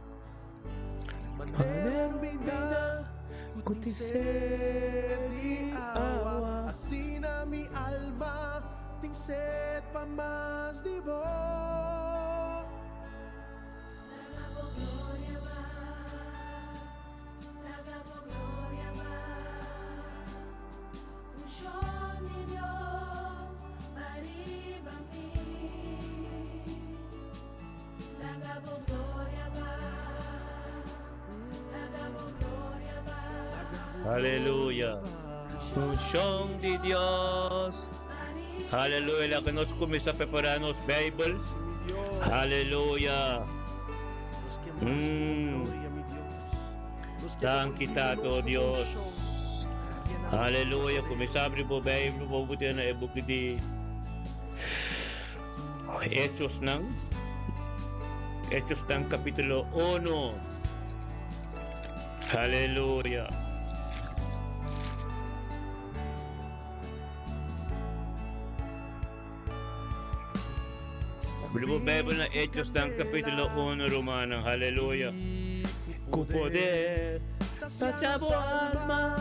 Manera bina, kutised di awa, asina mi alma, tingset pa mas di bo.
Hagamos gloria más. Unción mi Dios, arriba mí. Hagamos gloria más. Hagamos gloria más.
Aleluya. Unción de Dios. Aleluya. La que nos comienza a prepararnos Bible.
Si mi Dios,
Aleluya.
los que más tienen gloria, mi Dios, los que
Dan
contigo
kita,
nos
oh Dios.
conocen, llénanos
Aleluya. Comienza a abrir po Bible. Mabuti na e-book di Hechos ng kapitulo 1. Aleluya. Abri po Bible na Hechos ng kapitulo 1, Romano. Aleluya. Cu poder saciar o alma,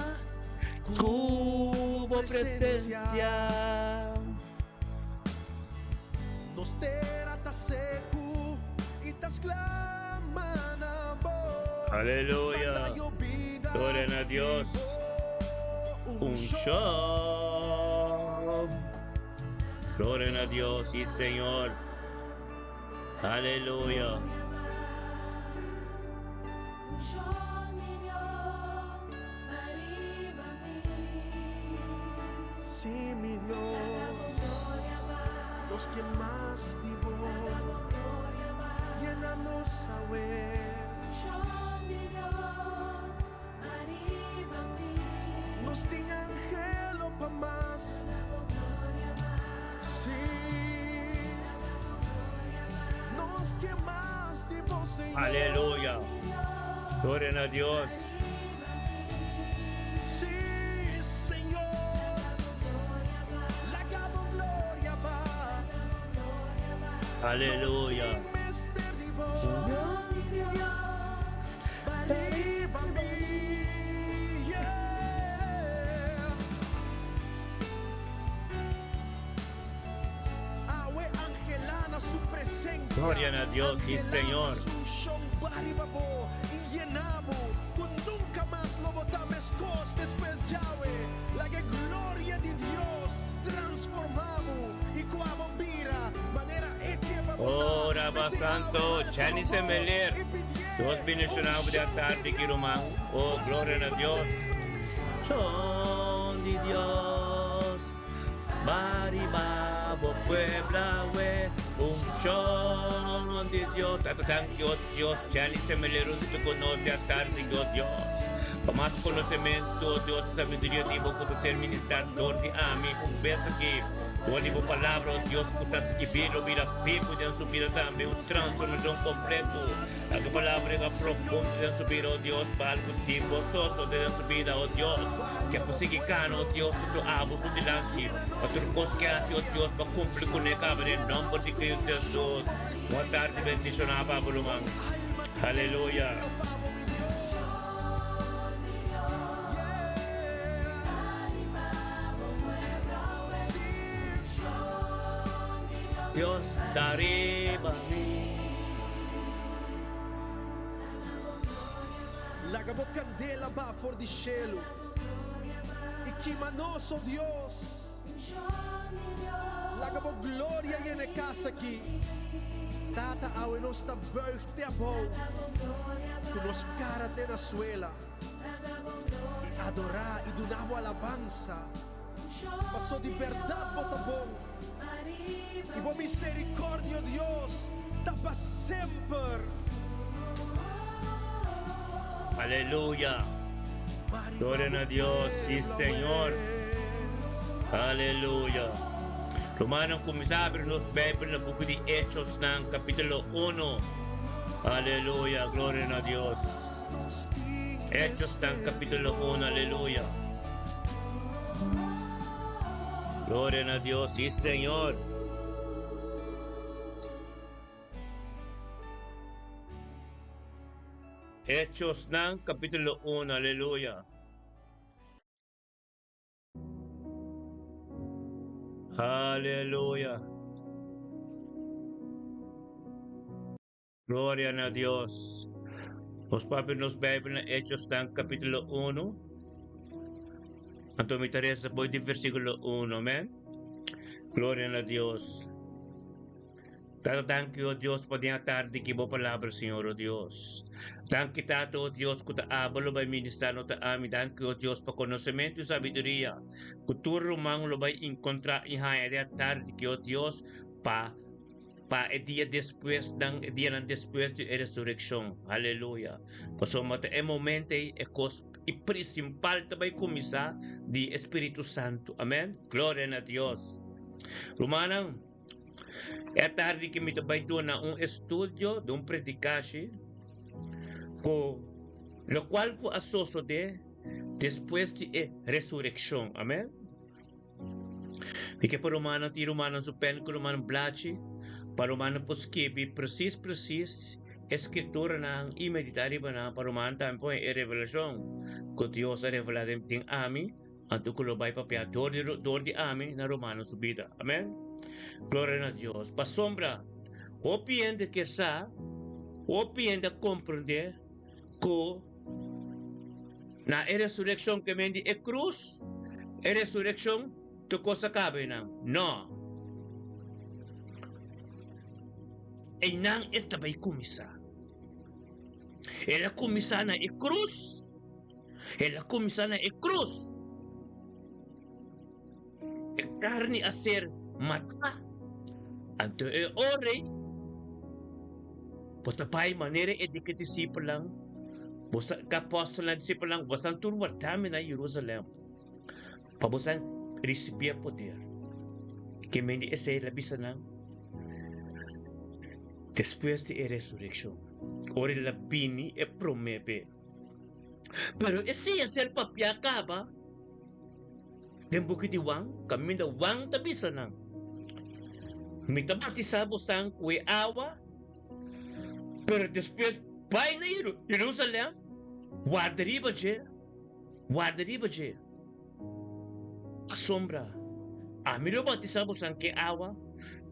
cubo presencia.
Nos terá ta seco y tas clama na voz.
Aleluya.
Patayo vida
Gloria a Dios. Unción. Gloria a Dios, sí Señor. Aleluya.
Unción mi Dios, arriba mí.
Sí, mi Dios,
Gloria más.
los que más divo,
Gloria más.
llénanos a ver.
Unción mi Dios, arriba mí.
Nos di angelo pa más.
Gloria más.
Sí, nos que más divo, Señor.
Aleluya. Gloria a Dios.
Sí, Señor. La gamo gloria va.
Aleluya.
Mister divo.
Mi Dios,
Arriba mí, yeah. Awe angelana su presencia.
Gloria a Dios, sí,
Angelana
Señor.
su unción, baribabo, y llenamos con nunca más lo botamos después Yahweh, la que gloria de Dios transformamos y como bombira, manera
Oh, Raba Santo, Chani Semeler. Dios bendicionado de tarde que román. Oh, gloria a Dios. Son de Dios. Baribabo Puebla, we. Unción de Dios. Tatang Dios, Chani Semeler, un conoce a tarde, Dios. Para más conocimiento, Dios, sabiduría, digo, que ser ministrador de mí, un beso que Donde por palabra, Dios, putas que vino, mira, pico de su vida también, un transformación completo. La palabra es profunda de su vida, oh Dios, para algún tiempo, todo de su vida, oh Dios. Que posiquicano, oh Dios, tu abo, su delante. A tu cosa que hace, oh Dios, para cumplir con el cabre, en nombre de Cristo Jesús. Buena tarde, bendición a Pablo, man. Aleluya. Dios dareba
La gabo candela va for di cielo e chi manoso Dios la gabo gloria yene casa aquí tata awe nosta beugte abo kunos cara te na suela e adorar e donavo alabanza passou de verdade bota bom e bom misericórdia Deus tá para sempre.
Aleluya. Gloria a Dios, sí Señor. Aleluya. Romanos comisabre nos Biblia na buku de Hechos ng kapitulo 1. Aleluya, gloria a Dios. Hechos ng kapitulo 1, aleluya. Gloria a Dios, sí Señor. Hechos ng kapitulo 1, aleluya. Aleluya. Gloria a Dios. Os papi nos Biblia na Hechos ng kapitulo 1. Ang tumitari sa po di versikulo 1, amen? Gloria a Dios. Tato, thank you, oh Dios, por esta tarde que vos palabra, Señor, oh Dios. Thank you, Tato, oh Dios, que te abalo by ministrano ta ami. Thank you, oh Dios, por conocimiento y sabiduría. Que tu rumang lo by encontrar y haya de tarde que, oh Dios, pa el día después del día después de resurrección. Aleluya. Pasó mata el momento y principal também começar de Espírito Santo. Amém? Glória a Deus. Romanang, é tarde que me também doon na estúdio de predicase com lo qual po asoso de después de resurrección. Amém? Porque para Romanang, ti Romanang supen ko Romanang blachi, para Romanang po skibi precis escritura na e meditar ba na para man tampo e revelasyon ko Dios a revelado ting ami anto ko lobay papia dor di ami na Romano subida. Amen. Gloria a Dios. Pa sombra o piende que sa o piende comprender ko na resurrección que mendi cruz resurrección to cosa cabe na no e nang esta bay kumisa. Ela comisana e cruz. Ela comisana e cruz. E carne a ser mata. Anto e ore. Potapay manera e di que discípulo lang. Bosa ka apostol na discípulo lang. Bosan turwar tami na Jerusalem. Pabosan recibia poder. Que mendi ese labisan lang. Después de resurrección. Ora la bini e promete. Pero ese es el papia acaba. Den bukit wang, kami da wang tabi sanang. Mitabati sabo sang kwe awa. Pero después bay na Jerusalem. Guardariba je. Asombra. Ami lo batisabo sang ke awa.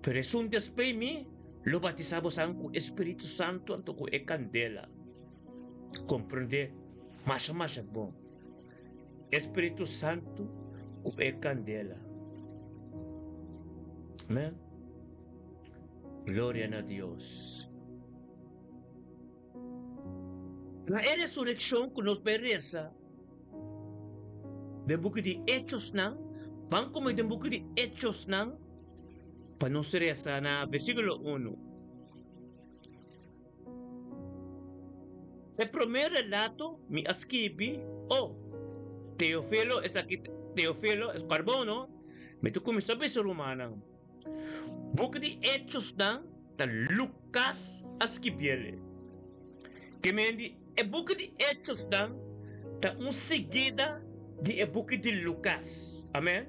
Pero es un después mi. Lo batizamos con Espíritu Santo anto ko e candela. Comprende? Masya bom. Espírito Santo o é candela. Amém? Glória a Deus. Na resurrecção que nos pereza, de book de Hechos não, vamos comer de book de Hechos não, para nos resta na versículo 1. O primeiro relato me escrevi, Teófilo es aquí, Teófilo es Carbono, me tu começou a ver romana. Book de Hechos não, da Lucas escreveu. Que me di, book de Hechos não, da seguida de book de Lucas. Amém?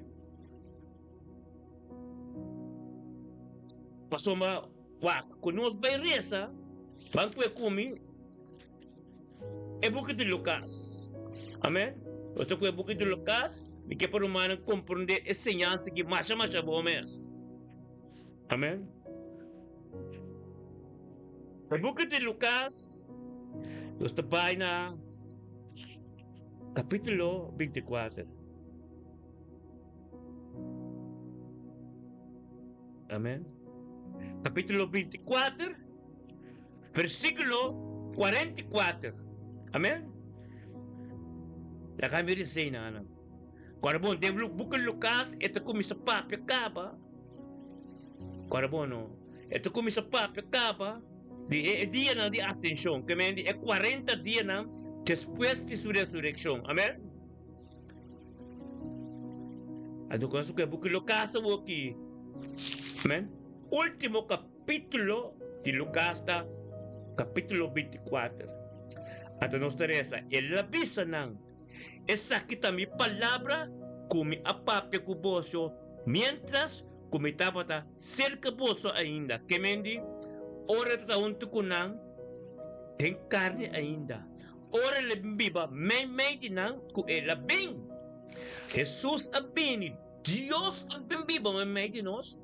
Passou uma, quando nós vai reza, vamos comer book de Lucas. Amém? Você com book de Lucas, me quer para o humano compreender a semelhança que mais bom mesmo. Amém? O book de Lucas, nós estamos na capítulo 24. Amém? Capítulo 24, versículo 44. Amém? La kami rin sa inanam. Kung de bukan Lucas, ito kumi sa papya kaba. Kung ito kumi sa papya kaba, dia na di ascensión, que me di 40 días na después de su resurrección. Amén. Ano ko sa bukan Lucas aquí. Amén. Último capítulo de Lucas, capítulo 24. Ato nos Teresa, el avisa nang esa kita mi palabra kumi apapya kuboso mientras kumitaba ta cerca boso ainda. Que mendi ora ta unto kunang ten carne ainda. Ora le biba may dinang ku elabing. Jesus abini, Dios abimbiba may dinos.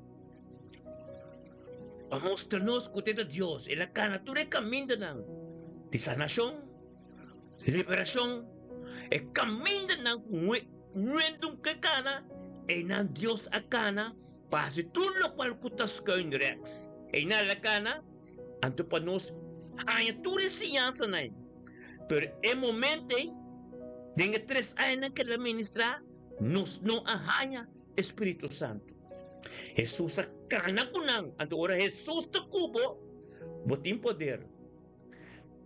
Vamos kuteta Dios, el cana ture caminda nang de sanación, liberación. E caminda ng nuendong kakana, e nan Dios akana, pasi tulo kwal kutas kain rex. E nalakana, anto panos, hanya turi siyansa na. Pero e momente, denga 3 años que la ministra, nos no ahanya Espíritu Santo. Jesus akana kunang, anto ora Jesus ta kubo, botin poder.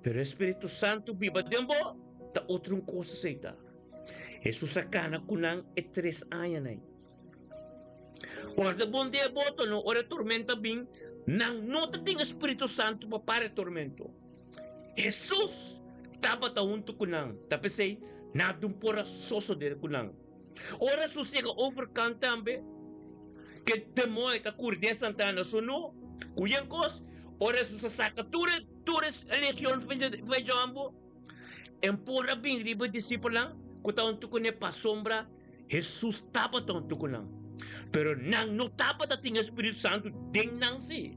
Pero Espíritu Santo biba dembo, ta outra coisa seita. Jesus sacana kunang 3 anos na. Ora bom dia boto no ora tormenta bing nang nota ting Espírito Santo para tormento. Jesus tapa ta unto kunang tapesay nadum pora soso de kunang. Ora susega overkant tambe que temoy ta kurde Santana suno kuyan kos ora susasaka tures legion fejambo. Empora bing riba disipulo lang, kutaon to ko niya pasombra, Jesus tapat on to ko lang. Pero nang no tapat ating Espiritu Santo, ding nang si.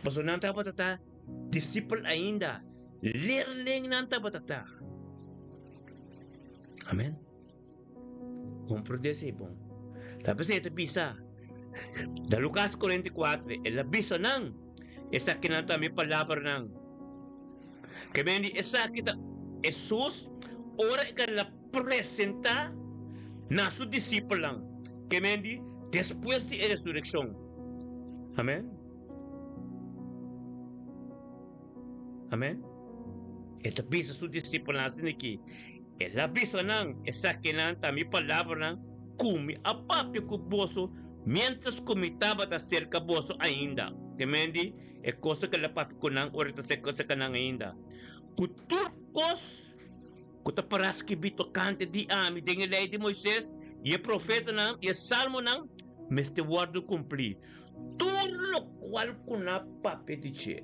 Paso nang tapat ata, disipul ainda, lirling nang tapat ata. Amen. Comprende si bong. Tapos ito bisa, da Lucas 44, el abisa nang, esa kinanta mi palabra nang. Kaya hindi esa kita, Jesus, ora ka la presenta na su discípulo lang. Que me di después de la resurrección. Amén. Amén. Ito bisa su discípulo lang siniki. Ela bisa nang esa kinanta mi palabra nang kumi apapyo kuboso mientras kumitaba ta cerca boso ainda. Que me di e cosa que la papi ko nang ora ta se cosa ka nang ainda. Kuturkos, kutaparaski bito kante di ami, dengue lei de Moisés, e profeta nang, e salmo nang, meste guardo cumpri. Turlo qual kuna pape dice,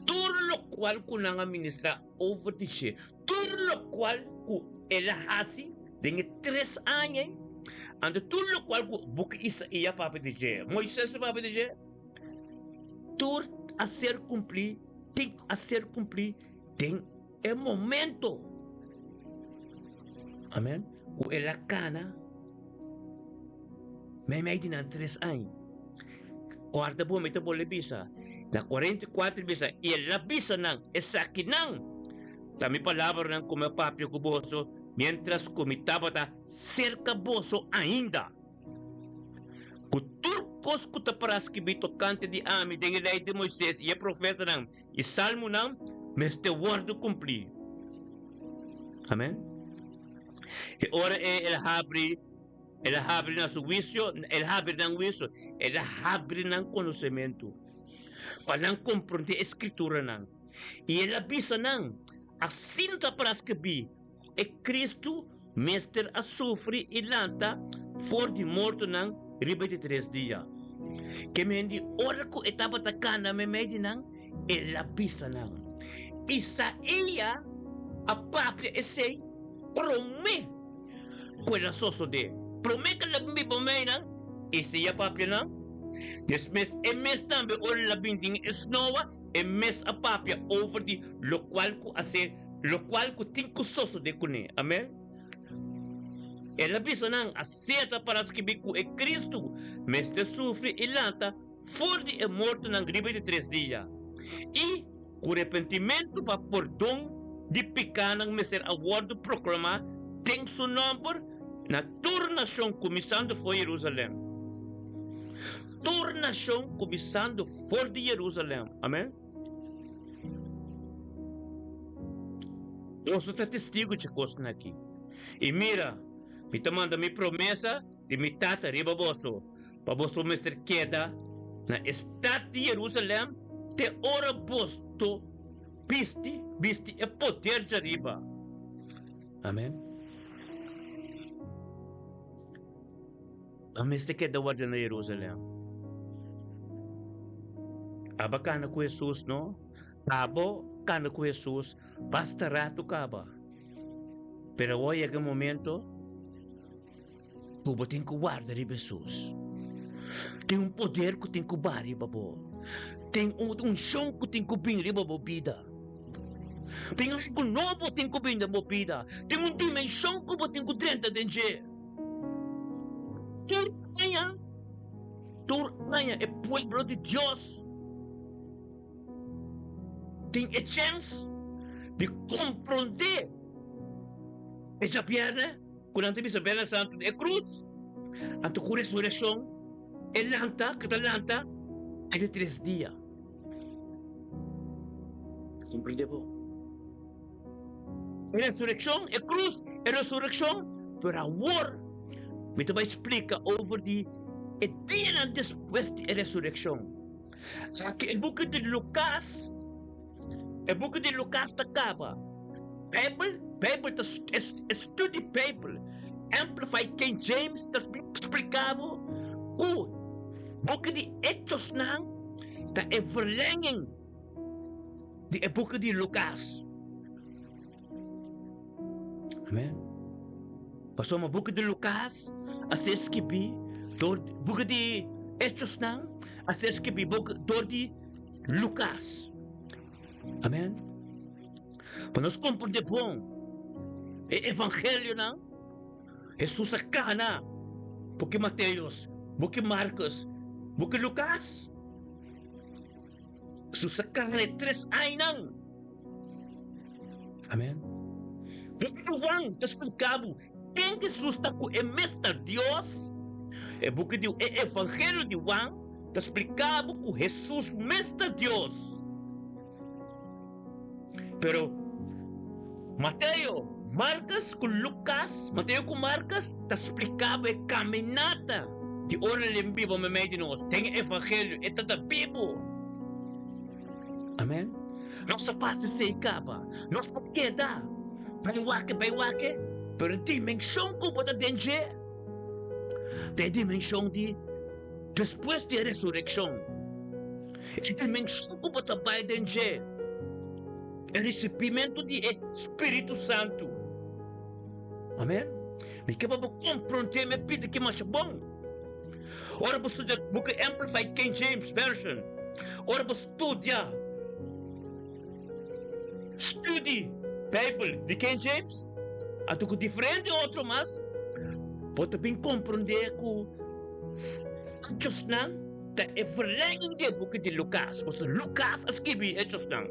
turlo qual kuna ministra over dice, turlo qual ku elahasi, dengue 3 años, ande turlo qual ku buki isa iya pape dice, Moisés pape dice, tur a ser cumplir, tem a ser cumplir, tem é momento. Amém? o ela cana, may din ang 3 anos. Quarta po, may ito bisa. Na 44 bisa, ila bisa nang, esaki nang. Tami palabra ng kumapapyo ko boso, mientras kumitaba ta, cerca boso ainda. Kuturkos kutaparas kibito kante di ami, dengilay de Moises, e profeta nang, isalmo nang, meste word cumplir. Amen? E ora el habri na su juicio, el habri ng juicio, el habri ng conocimiento. Panang comprende escritura nang. E el abisa nang, asinta paras kabi, e Cristo, mester a sufri ilanta, for di morto nang, riba de 3 dias. Que mendi ora ko etapa takana me medi nang, el abisa nang. Isa iya, a papia esay, prome, kuela soso de. Prome ka labing bibamay nang, isi ya papia nang. Yes, mes, emes tambe or labinding esnowa, emes a papia over di, lo cual ko tinko soso de kune. Amen? Ela bisa nang, aseta para skibik ko e Cristo, mes te sufre ilanta, for di e morto nang gribe de 3 dias. E, com arrependimento para perdão de pecar ng meser award proclamar tem seu nome na tornação começando foi Jerusalém. Tornação começando for de Jerusalém. Amém? Eu sou testigo de coisas aqui. E mira, me manda minha promessa de me tata riba boso. Para você meser queda na estado de Jerusalém te ora posto bisti é poder de arriba. Amém? Amém este que da guarda na Jerusalém. Aba kana com Jesus, no? Abo kana com Jesus, basta rato kaba. Pero hoy é o momento, tu tem que guardar Jesus. Tem poder que tem que bari babo. Tem chão que tem que vir riba bobida. Tem algo novo tem que vir da bobida. Tem dimensão que tem que dentro de gente. Turnaya é pueblo de Deus. Tem a chance de compreender essa perna quando antes bisa bela santo é cruz. Anto com ressurreição, Catalanta, é de 3 dias. Compreende po? Resurreição, é cruz, é ressurreição, pero agora, me te vai explicar over the dia depois da ressurreição. Aqui, o book de Lucas acaba. Bible, study Bible, Amplified King James, explicava o book de Hechos nang, da verlenging de book de Lucas. Amen. Pasó mo book de Lucas, as esquibi, book de Hechos nang, as esquibi book de Lucas. Amen. Para nós compreender bom, o Evangelho não, Jesus a cana, porque Mateus, porque Marcos, porque Lucas, Jesus a cana 3 anos não. Amen. Porque Juan, está explicado, quem Jesus está com o mestre Deus, é porque o Evangelho de Juan, está explicado com Jesus, mestre Deus. Pero Mateo, Marcos com Lucas, Mateo com Marcos, está explicado a caminhada de hora em vivo me meio de nós. Tem evangelho, é toda vivo. Amém? Nossa parte se acaba. Nós não queda. Baiwake, pero dimensão que pode atingir. Tem dimensão de depois da ressurreição. É dimensão que pode atingir. É recebimento de Espírito Santo. Amém? Me quer para compreender, me pede que mais bom. Ora você estudar book Amplified King James Version. Ora você estudar. Study Bible de King James. Ato ko diferente outro mas, pode bem compreender que Hechos nang ta e verlenging de boek de Lucas. Was Lucas escrevi Hechos nang.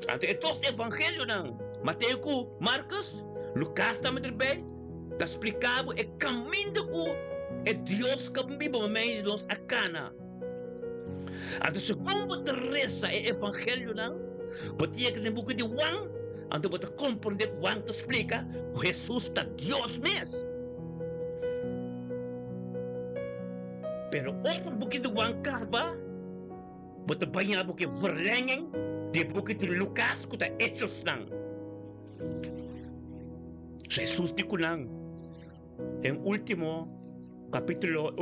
Ato etos evangelho nang. Mateo ko, Marcos, Lucas também erbij. Ta explicava e caminho ko e Dios kambibo may los akana. Ato segundo Teresa e evangelho nang. Pati que no book de Juan, ando bota compreender Juan te explica, Jesus está Dios mesmo. Pero outro book de Juan Carba, bota banha book verlenging de book de Lucas que está Hechos nang. Jesus di kunang, en último capítulo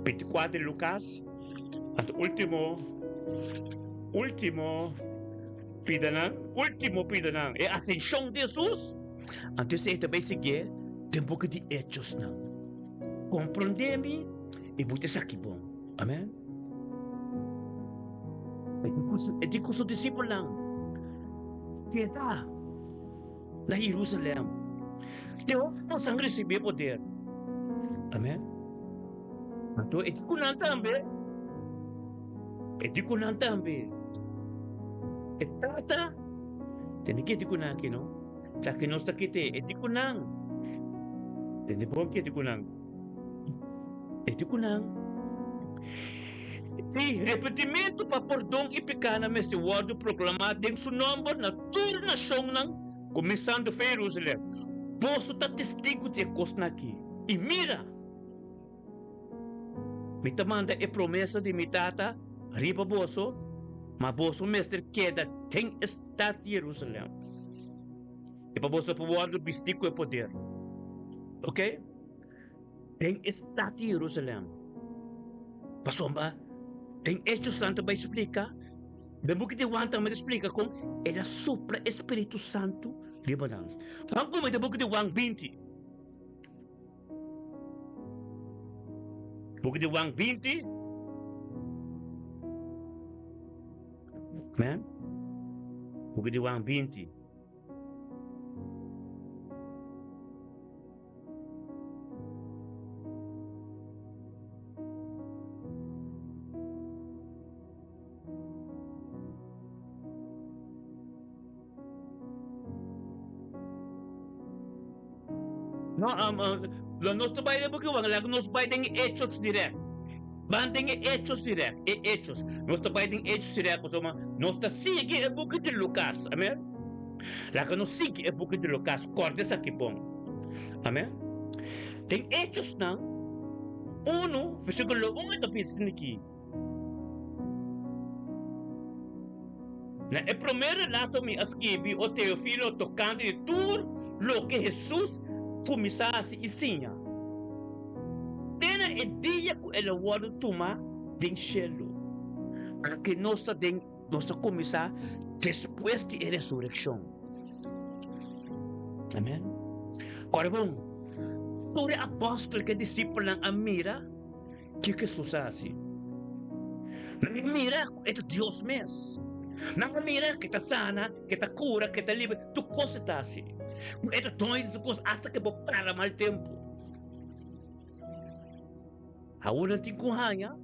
24 de Lucas, at último pidanang, e atenção de Jesus, antes de também seguir, tem book de Hechos nang. Compreende-me e bote aqui bom. Amen? E di ko sa disciple lang. Kita na Jerusalem. Deo, ang sang resibe poder. Amen? Ato, e di ko nantambe. E tata, tinigit ko na kino. Sa kinos na kite, e di ko nang. Tinibog kiti ko nang. E di ko nang. Di repetimento pa perdão e pecana mas de word proclamado em seu nome na toda nação nang começando a Jerusalém. Posso estar testigo de coisa aqui. E mira, me manda a promessa de mi tata, riba boso, mas boso mestre queda tem estar em Jerusalém. E para boso por word bistico e poder. Ok? Tem estar em Jerusalém. Pastor ba? Tem Hechos Santo vai explicar. The book de Juan também explica como ele sopra Espírito Santo libanang. Vamos como the book de Juan 20. Book de Juan 20. Amen? Book de Juan 20. No, nos trabalha porque nos vai tem hechos direct. Banding hechos direct, hechos. Nos trabalha tem hechos direct, porque nos ta sigue o book de Lucas, amen? Laga nos sigue o book de Lucas, cortes aqui bom, amen? Tem hechos na 1, versículo 1 ito pisin aqui. Na e primeiro relato me escrevi o Teofilo tocando de tudo lo que Jesus começasse e sinha. Tena é dia que ele vai tomar de cielo. Porque nós começar depois de ressurreição. Amém? Agora bom, todo apóstolo que discípulo a mira que Jesus assim. Não mira é Deus mesmo. Não mira que está sana, que está cura, que está livre, tu coisa está assim. Ito doon ito kos hasta que para mal tempo. Aula tin kuhanya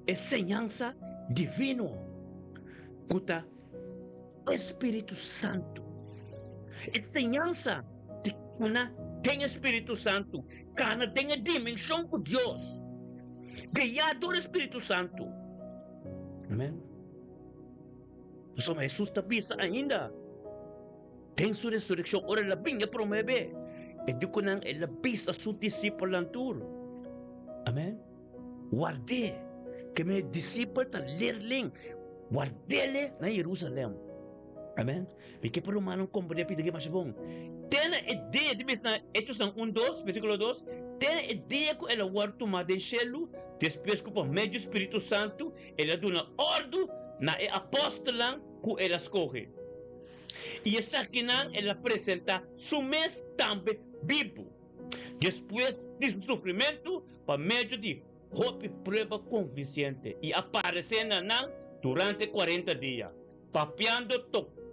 enseñanza divino. Kuta Espírito Santo. Enseñanza de kuna tem Espírito Santo. Kana tem a dimensão com Deus. Criado do Espírito Santo. Amen. So Jesus tabisa ainda. Tem sua ressurreição, ora labing niya promebe. E di ko nang ilabis sa su disciple lang tur. Amen? Warde, que may disciple ta lerling, wardele na Jerusalem. Amen? Porque por manong kombre pidagi masibong. Tena ideia, di bis na Hechos ng 1:2, versículo 2, tena ideia ko ela war tumada em cielo, depois ko pa medio Espírito Santo, ela duna ordo na e apostolang ko ela escoge. E essa aqui ela apresenta su mês também vivo. Depois de sofrimento, por meio de hope prova convincente. E aparecendo durante 40 dias. Papiando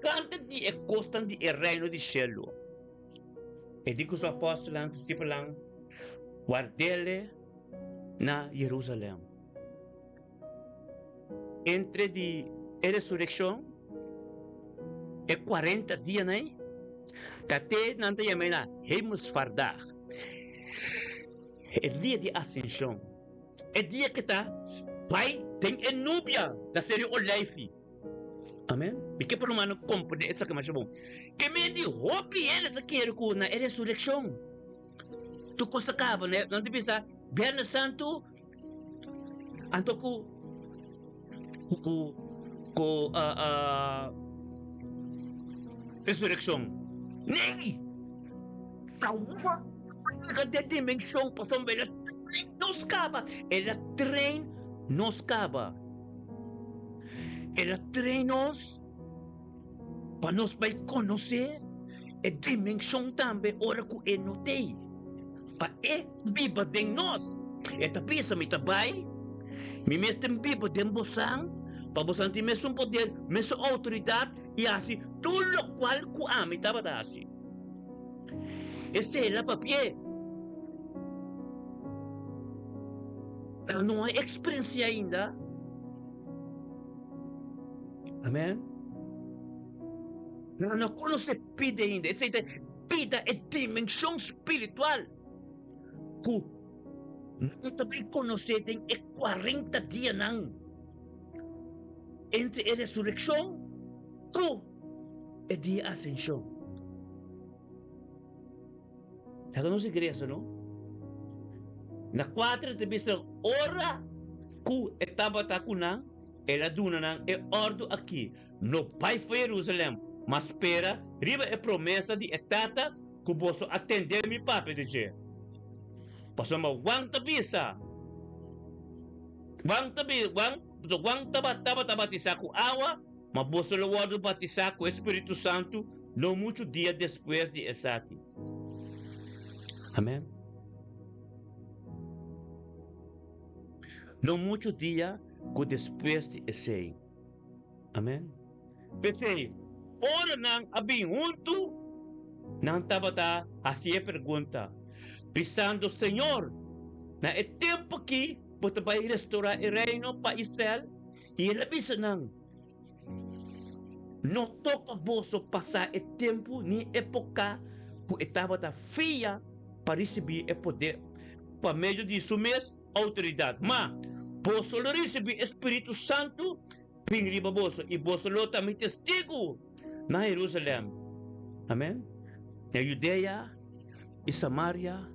canta di e costan di e reino di cielo. E dico sa apostolo ang discipulang, guardele na Jerusalem. Entre di e resurrección, e 40 dias na tate nanta yamena hemelsvaardag. El dia de ascensión. El dia que está pai tem en nubia da série Oleifi. Amen. Porque por humano compreende essa que mais bom. Que me di hopi ele da quero ku na resurrección. Tu cosa acaba, né? Não te pensa, Viernes Santo anto ku resurrección. Nei! Tawa! Cada dimensão passou ela nos acaba. Ela treina nos acaba. Ela treina nos para nos vai conhecer a dimensão também ora que é notei. Para é viva de nós. Eta pisa mi tabay. Mi mestre viva de bosang. Para bosang ti mesmo poder, mesmo autoridade e assim tudo o qual ku ami tabata assim. Esse é lá papie. Não há experiência ainda. Amém? Não conhece pide ainda. Essa pida é dimensão espiritual. Que não também conhece tem 40 dias não. Entre a ressurreição e a dia ascensão. Já conhece igreja, não? Na 4 te bisa ora ku etaba takuna ela duna nang e ordo aqui no pai foi Jerusalém mas espera riba é promessa de etata que posso atender mi papi de je passama wang tabisa wang taba tisaku awa mas posso lo ordo batisaku Espírito Santo no muito dia depois de esaki. Amém. No muitos dias que depois de esse. Amém? Pensei, ora não abin junto, não estava assim a pergunta. Pensando, Senhor, na é tempo que você vai restaurar o reino para Israel, e ele pensa não. Não toca você passar o tempo, nem época, que estava fia para receber o poder, para meio de isso mesmo, autoridade. Mas, você receber Espírito Santo, pingriba você, e você também testigo na Jerusalém. Amém? Na Judeia e Samaria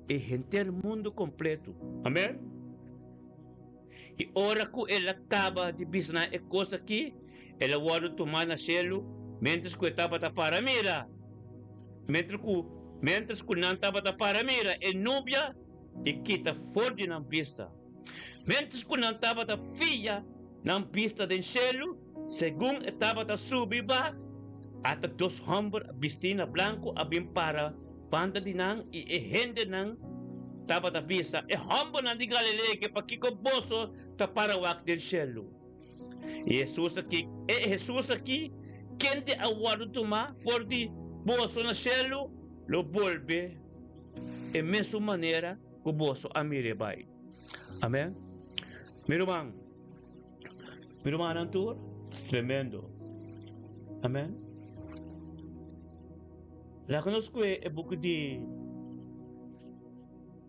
e gente do mundo completo. Amém? E ora que ela acaba de bisnar a coisa aqui, ela vai tomar na celo, mentre que estava para mira. Mentre que não estava para mira, é núbia e quita forte na pista. Mentre que não estava filha na pista do celo, segundo estava subiba, até dos homens vestindo branco abim para banda de nang e gente nang estava da pista. E homem na de Galileia que para que o boso está para o acto do celo. E Jesus aqui, quem te aguardo tomar for de boso na celo, lo volve e mesma maneira que o boso a mire vai. Amém? Meu irmão Antur, tremendo. Amém? Lá conosco é o book de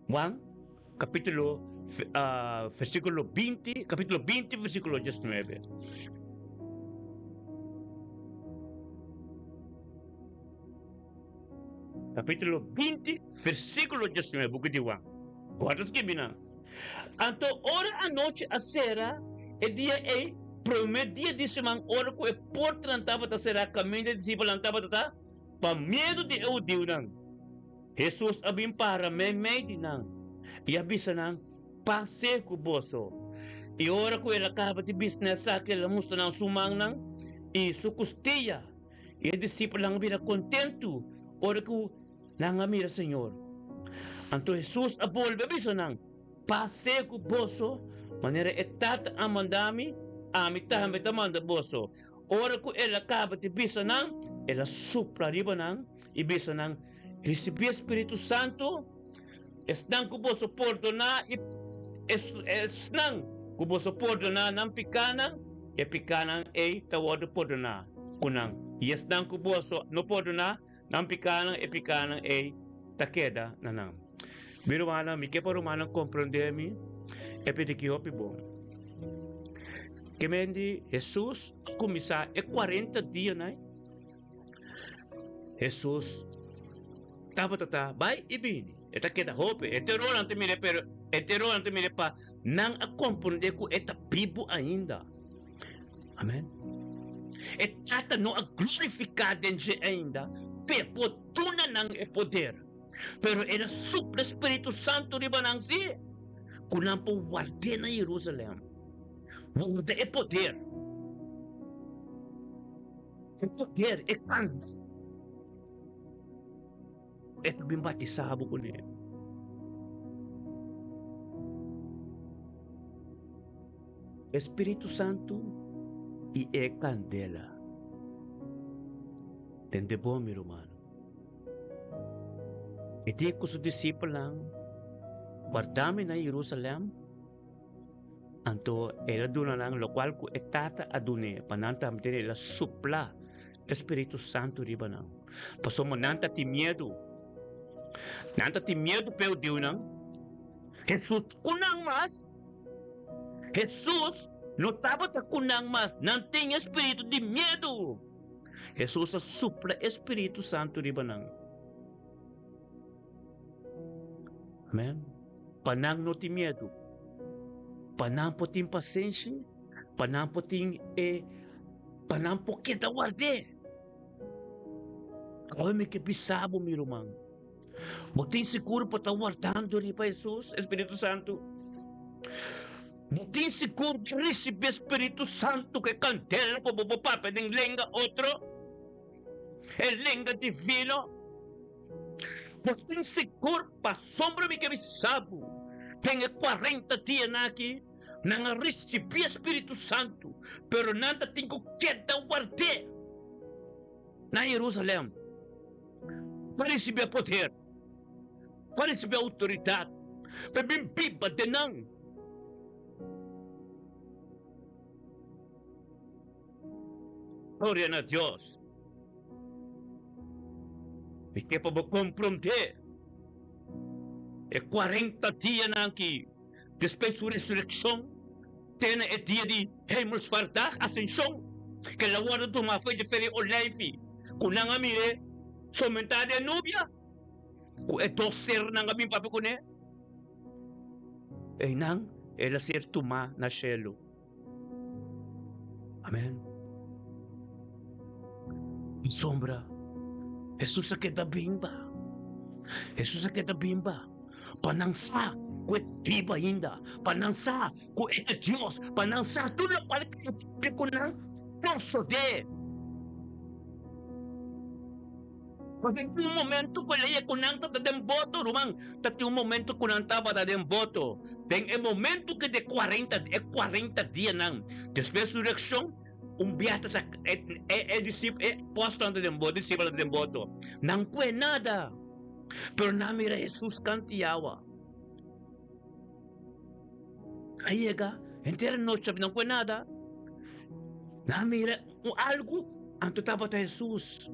Juan, capítulo 20, versículo 19. Capítulo 20, versículo 19, book de Juan. Guardas que binang. Anto ora a noite a sera e dia e primeiro dia de semana ora que é porta antava da sera caminho de discípulo antava da pa medo de eu diu nang. Jesus abim para me de nang. E abisa nang passe ko boso. E ora que ela acaba de business sa que ela musta nang sumang nang e su costia. E discípulo lang vira contento ora que nang amira Senhor. Anto Jesus abolve abisa nang passe ko boso maneira etata amandami ami tambe tamanda boso ora ko ela acaba de bisa nang, ela supra riba nang, ibisa nang, receber Espírito Santo, nang ko boso perdona, nang ko boso perdona nang pikanang, e pikanang e tawado perdona, kunang, nang ko boso no perdona, nang pikanang e pikanang e takeda nanang. Birumana, mi que para humano comprender-me, é pedir que eu bom. Que mendi, Jesus começar é 40 dias, né? Jesus tata, vai e vini. Eta kita hope, etero lang temire, pero etero lang temire pa, nang a compreender ko eta bibo ainda. Amen? E tata no a glorificar denje ainda, pe potuna nang e poder. Pero era supra Espírito Santo riba nang si. Kunang po warde na Jerusalem. Warde é poder. É poder, é canto. É também batizado com ele. Espírito Santo e é candela. Tende bom, meu irmão. E di ko sa disciple lang, guardami na Jerusalem, anto era doon na lang, lo qual ko etata adune, panantam dire la supla, Espiritu Santo riba nang. Paso mananta ti miedo. Nanta ti miedo pero diyo nang, Jesus kunang mas, Jesus no tabat kunang mas, nanting Espiritu di miedo. Jesus sa supla Espiritu Santo riba nang. Amen. Panang no ti miedo. Panang po ting pasensya. Panang po ting panang po kita warde. Kau may kibisabo mi rumang. Buting siguro po tawardando rin pa Jesus, Espiritu Santo. Buting siguro recibe Espiritu Santo kay candela po bubupapa ng lenga otro. El lenga divino. Buting siguro pa sombra mi kibisabo. Tenga 40 dias na aqui. Nang recebi Espírito Santo, pero nada tenho que guardar na Jerusalém para receber poder, para receber autoridade, para me biba de não. Glória a Deus. E que para compreender, é 40 dias aqui. Depois da ressurreição, tem o dia de Hemelsvaartdag, Ascensión, que la guarda de uma foi de ferir o leifi. Kung nga mire, somentade a nubia, kung ito ser nang aming papakune, eh nang, ela ser tuma na cielo. Amen. Sombra, Jesus sa kita bimba. Jesus sa kita bimba. Panangsa, kuetiba ainda, panansa, kueta Deus, panansa, tudo para que kunang posso de. Porque tem momento que ele kunang tá dando voto, rumang, tem momento que kunang tá dando voto. Tem momento que de 40 dias nang, depois da ressurreição, beato sa discípulo, apóstolo tá dando voto, discípulo tá dando voto. Não foi nada. Pero namira Jesus cantiawa. Aí llega, entera noite não foi nada. Namira algo, anto estava Jesus.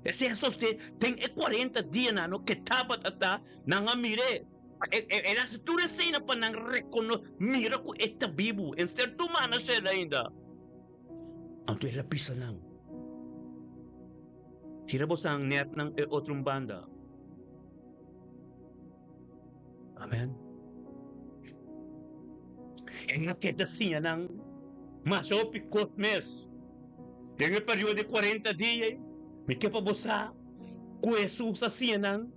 Esse Jesus tem 40 dias na no que estava tata nang amire. Era se tu resina pa nang rekono mira ko eta bibo. En certo mana siya ainda. Anto era pisa lang. Tirabos ang net ng otrong banda. Amen. Ang nakita siya ng masopikos mes. Yung período de 40 dias, may kapabosa, kung Jesus sa siya ng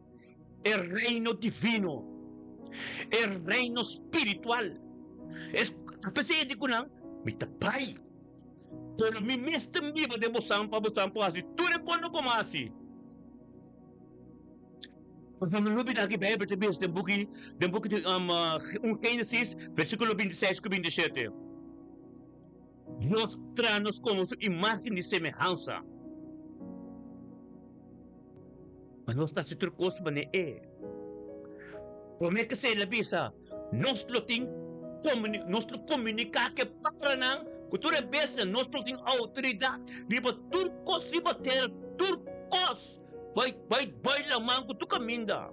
el reino divino, el reino espiritual. Kasi hindi ko nang, may tapay. Pero mi mestem giva de bosampa asi. Ture pono komasi. Mas vamos lubid aqui Bible te bis den buki de Genesis versículo 26 e 27. Dios tranos como su imagen y semejanza. Mas nós está se trocos bane como é que se labisa? Nós lo ting nós lo comunicar que para nang cultura besa nós lo ting autoridade riba turcos riba ter turcos vai lamang ku tu caminda.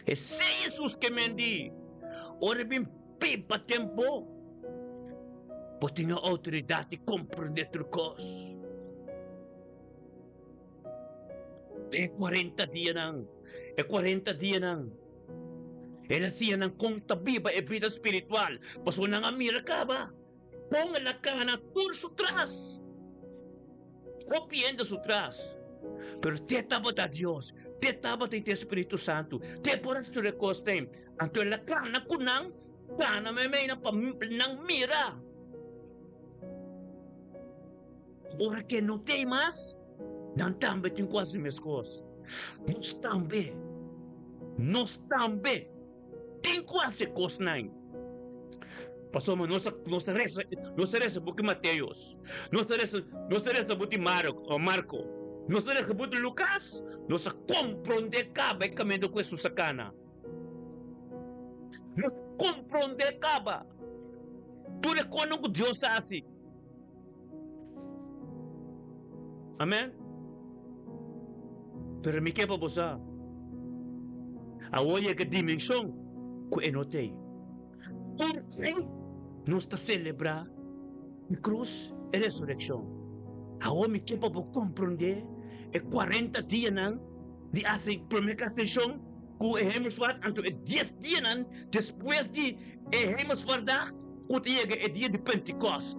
É se Jesus que mendi. Ora bem pipa tempo. Pois tinha autoridade de compreender turcos. É 40 dias nang. É 40 dias nang. Ela siya nang conta viva e vida espiritual. Paso nang amira ka ba? Ponga la cana por su tras. Copiendo su tras. Pero te taba da Dios. Te taba da Espírito Santo. Te por esto recoste. Anto la cana kunang. Cana me nang mira. Ora que não tem mais. Não também tem quase minhas coisas. Nós também. Tem quase coisas não. Passou, mas nossa reza porque Mateus. Nossa reza porque Marco. Nossa reza porque Lucas. Nossa compreender cabe caminho com essa sacana. Nós compreender cabe. Tudo é quando Deus assim. Amém? Pero me quepa bosa. Awoya que dimensão que enotei. Porque nós está celebrar a cruz e a ressurreição. Awoya me quepa por compreender é 40 dias não de assim primeira ascensão que o hemisfério anto é 10 dias não depois de hemisfério da o dia é dia de Pentecostes.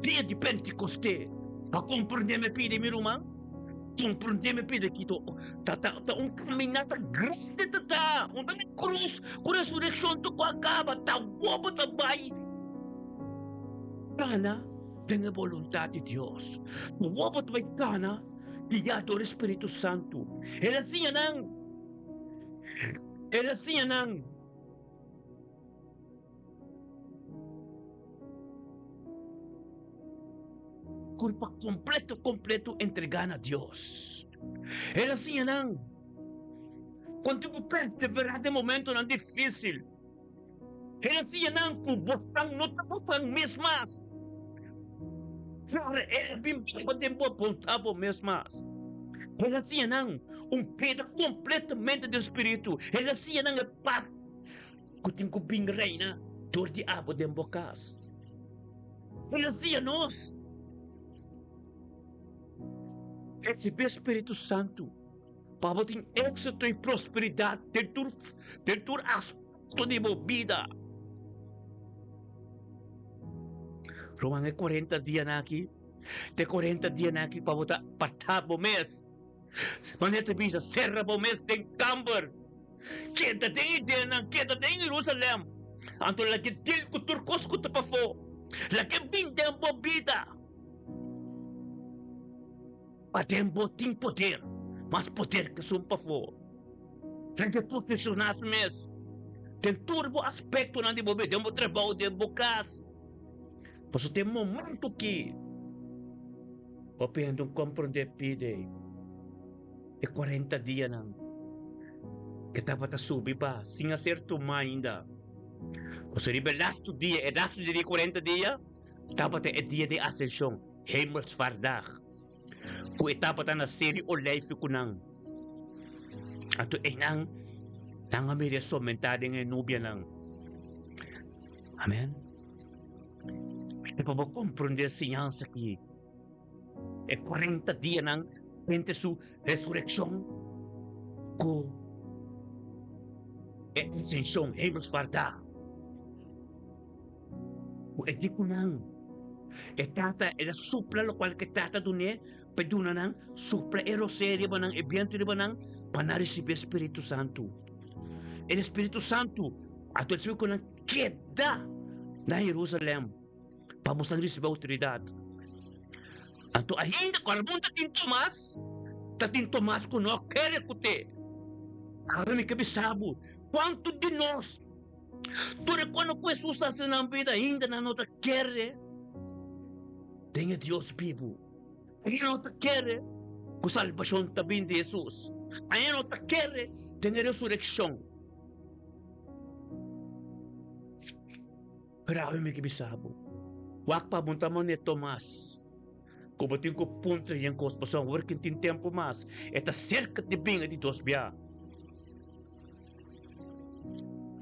Dia de Pentecostes. Para compreender me pide meu irmão. Compreender me pide que tá caminhada grande tá. Cruz, com a ressurreição tu acaba, tá bobo tá vai. Cana dengan vontade de Deus. Bobo tá vai cana ligado ao Espírito Santo. Ela assim não. Culpa completo entregar a Deus. Ela assim não. Quando tu perseverar de momento não difícil. Ela assim não, que não está mesmas. Ela bem tempo apontar mesmas. Ela assim não, pedra completamente do Espírito. Ela assim não é paz. Que tem que bem reina, dor de abo de bocas. Ela assim nós. Esse Espírito Santo, para ter êxito e prosperidade, ter todo aspecto de minha vida. Romang é 40 dias aqui, tem 40 dias aqui para botar partar o mês. Maneta bisa, serra o mês, tem camber. Kita tem ideia, kita tem Jerusalém. Anto lagi til ku turkos ku tapafo. Lagi bindang po vida. Patempo tem poder, mas poder que sumpa for. Lagi profissionais mesmo. Tem turbo aspecto na de bobe, tem trabalho de bocas. Mas tem momento que o pendo compreender pide. É 40 dias não. Que estava a subir pa, sem acerto mais ainda. O seria last dia, é last dia de 40 dias, estava é dia de ascensão, Hemelsvaardag. Kung etapa ta na série o life ko nang. Ato nang amiri somentade ng nubia nang. Amen. Ito pa ba comprender siyansa ki? E 40 dia nang frente su resurreksyon ko. E ascension, Hemelsvaardag. Kung edi ko nang. E tata, e la supla lo qual che tata dunne, peduna nang, supla ero serie ba nang, e bianto di ba nang, panarisibi Espiritu Santo. E l'Espiritu Santo, ato il ko nang, queda na Jerusalem, pamusang risibi autoridad. Ato ainda, karbon tatin Tomas ko no, kere ko te. Karami kabisabo, quanto de nós Tudo quando com Jesus assim na vida ainda não te quer, tenha Deus vivo. Ainda não te quer, com salvação também de Jesus. Ainda não te quer, tenha ressurreição. Pero ako may kibisabo. Wak pa bunta mo ni Tomas. Kung batin ko punta yung kosposong working tin tempo mas. Eta cerca de binga di dos biya.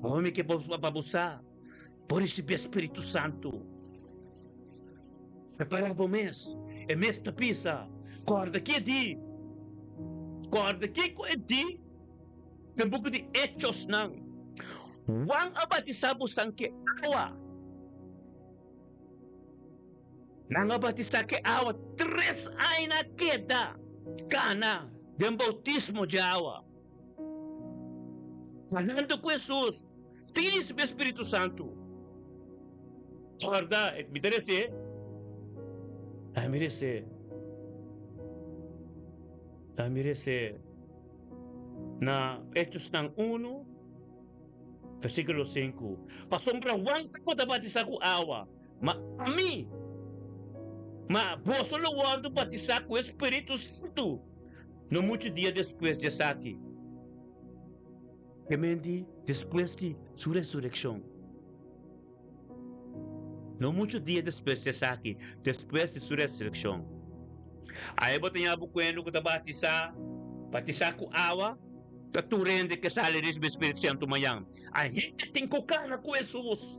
Ako may kipabusa. Por esse Espírito Santo. Prepara o mês. É mês da pisa. Corda aqui di. Corda aqui ko di. Tem buko de hechos nang. Wang abatisabo sangke awa. Nangabatisa que awa 3 ay na queda kana del bautismo de agua. Falando com Jesus, tienes o Espírito Santo. Guarda, me interessa. A merece. A merece. Na Hechos ng 1, versículo 5. Pasombra wang ko da batisa ko awa. Ma ami. Mas vos solo guardo batizar com o Espírito Santo. No muito dia depois de aqui. Temente depois de sua ressurreição. No muito dia depois de aqui. Depois de sua ressurreição. Aí eu tenho a buquendo que batizar com água. Taturende que sale do Espírito Santo manhã. Ainda tem que cana com Jesus.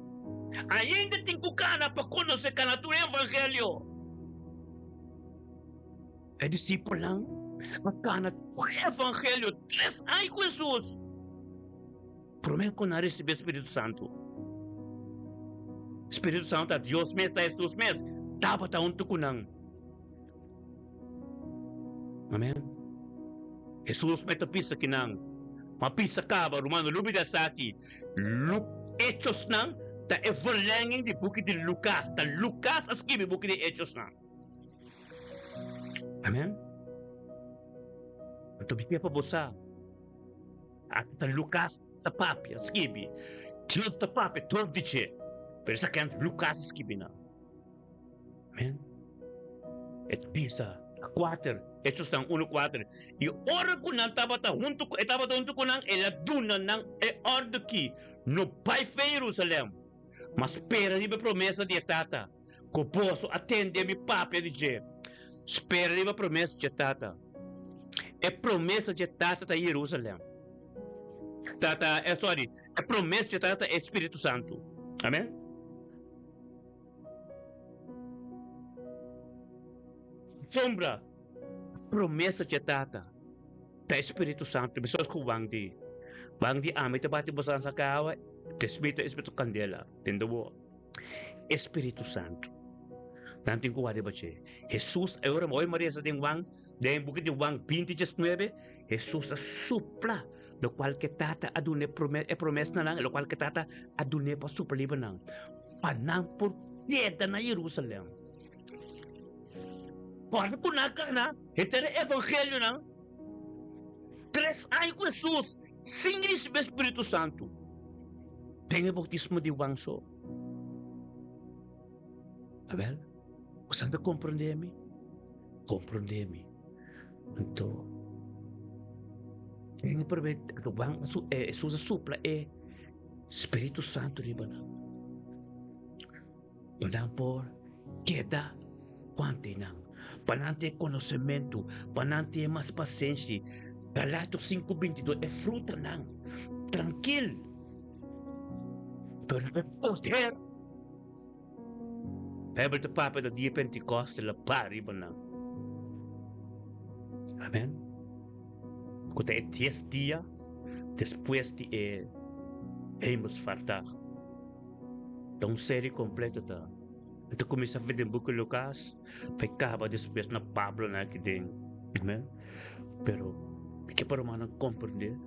Ainda tem que cana para conhecer a natureza do Evangelho. É discípulo lang, magkana o Evangelho 3 ay com Jesus. Prometo ko na receber Espírito Santo. Espírito Santo, Deus mesmo, Jesus mesmo, dapat taunto ko nang. Amen? Jesus may tapisa kinang, mapisa ka ba, Romano, lumida sa akin, Hechos nang, ta everlanging di bukid di Lucas, ta Lucas as kimi bukid di Hechos nang. Amen? Ito bigyan pa bosa. At Lucas ta papia, skibi. Til ta papia, 12 dice. Pero sa kaya Lucas skibi na. Amen? Et bisa, 4, Hechos ng 1:4. I ora ko nang tabata junto ko, tabata junto ko nang eladuna ng ordo ki no pai fe Jerusalem. Mas pera di ba promessa di tata. Ko posso attende mi papia dice. Spera di ba promessa di tata. É promessa de tata da Jerusalém. É promessa de tata é Espírito Santo. Amém? Sombra, promessa de tata da Espírito Santo. Pessoas com bangdi ame te bate bosan sa kawa, te Espírito Candela, tendo bo. Espírito Santo. Nanting kuha ba siya? Jesus, agora mo Maria sa ding wang, dahil bukid yung wang 20:19, Jesus supla, lo cual que tata adune promes na lang, lo cual que tata adune pa supliba nang, panang por pieda na Jerusalem. Para po na ka na, ito na evangelyo nang, 3 anos com Jesus, sem receber Espírito Santo. Tem o bautismo de wangso. Abel? Você anda compreender-me? Compreender-me. Então, tem para ver que o banco Jesus supla é Espírito Santo de bana. Padang por queda quante nang. Panante conhecimento, panante mais paciência. Galatos 5:22 é fruta nang. Tranquilo. Pero é poder. Bible to Papa do dia Pentecoste la pari ba na. Amen. Kota é 10 dias depois de heimelsvaartdag. Então série completa ta. Ito começa a ver em buco Lucas, vai acaba depois na Pablo na que tem. Amen. Pero que para man compreender.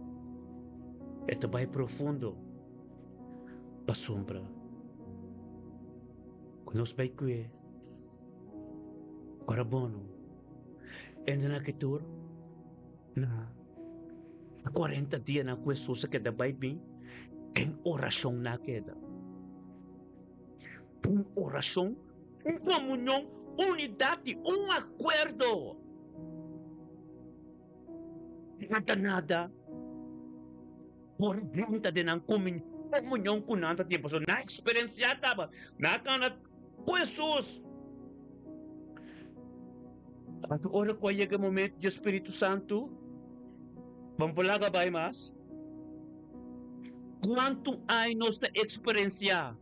Ito vai profundo. Pasombra. Conosco vai que Carabono. Ainda na kitur na 40 dias na Jesus que da vai bem tem oração na queda. Uma oração, uma comunhão, unidade, um acordo. Nada. Por dentro de nang comunhão com nada tempo. So, na experiência tava. Na kanat com Jesus. At ora ko yung momento de Espírito Santo. Pampulaga ba mas? Quanto ay nossa experiência?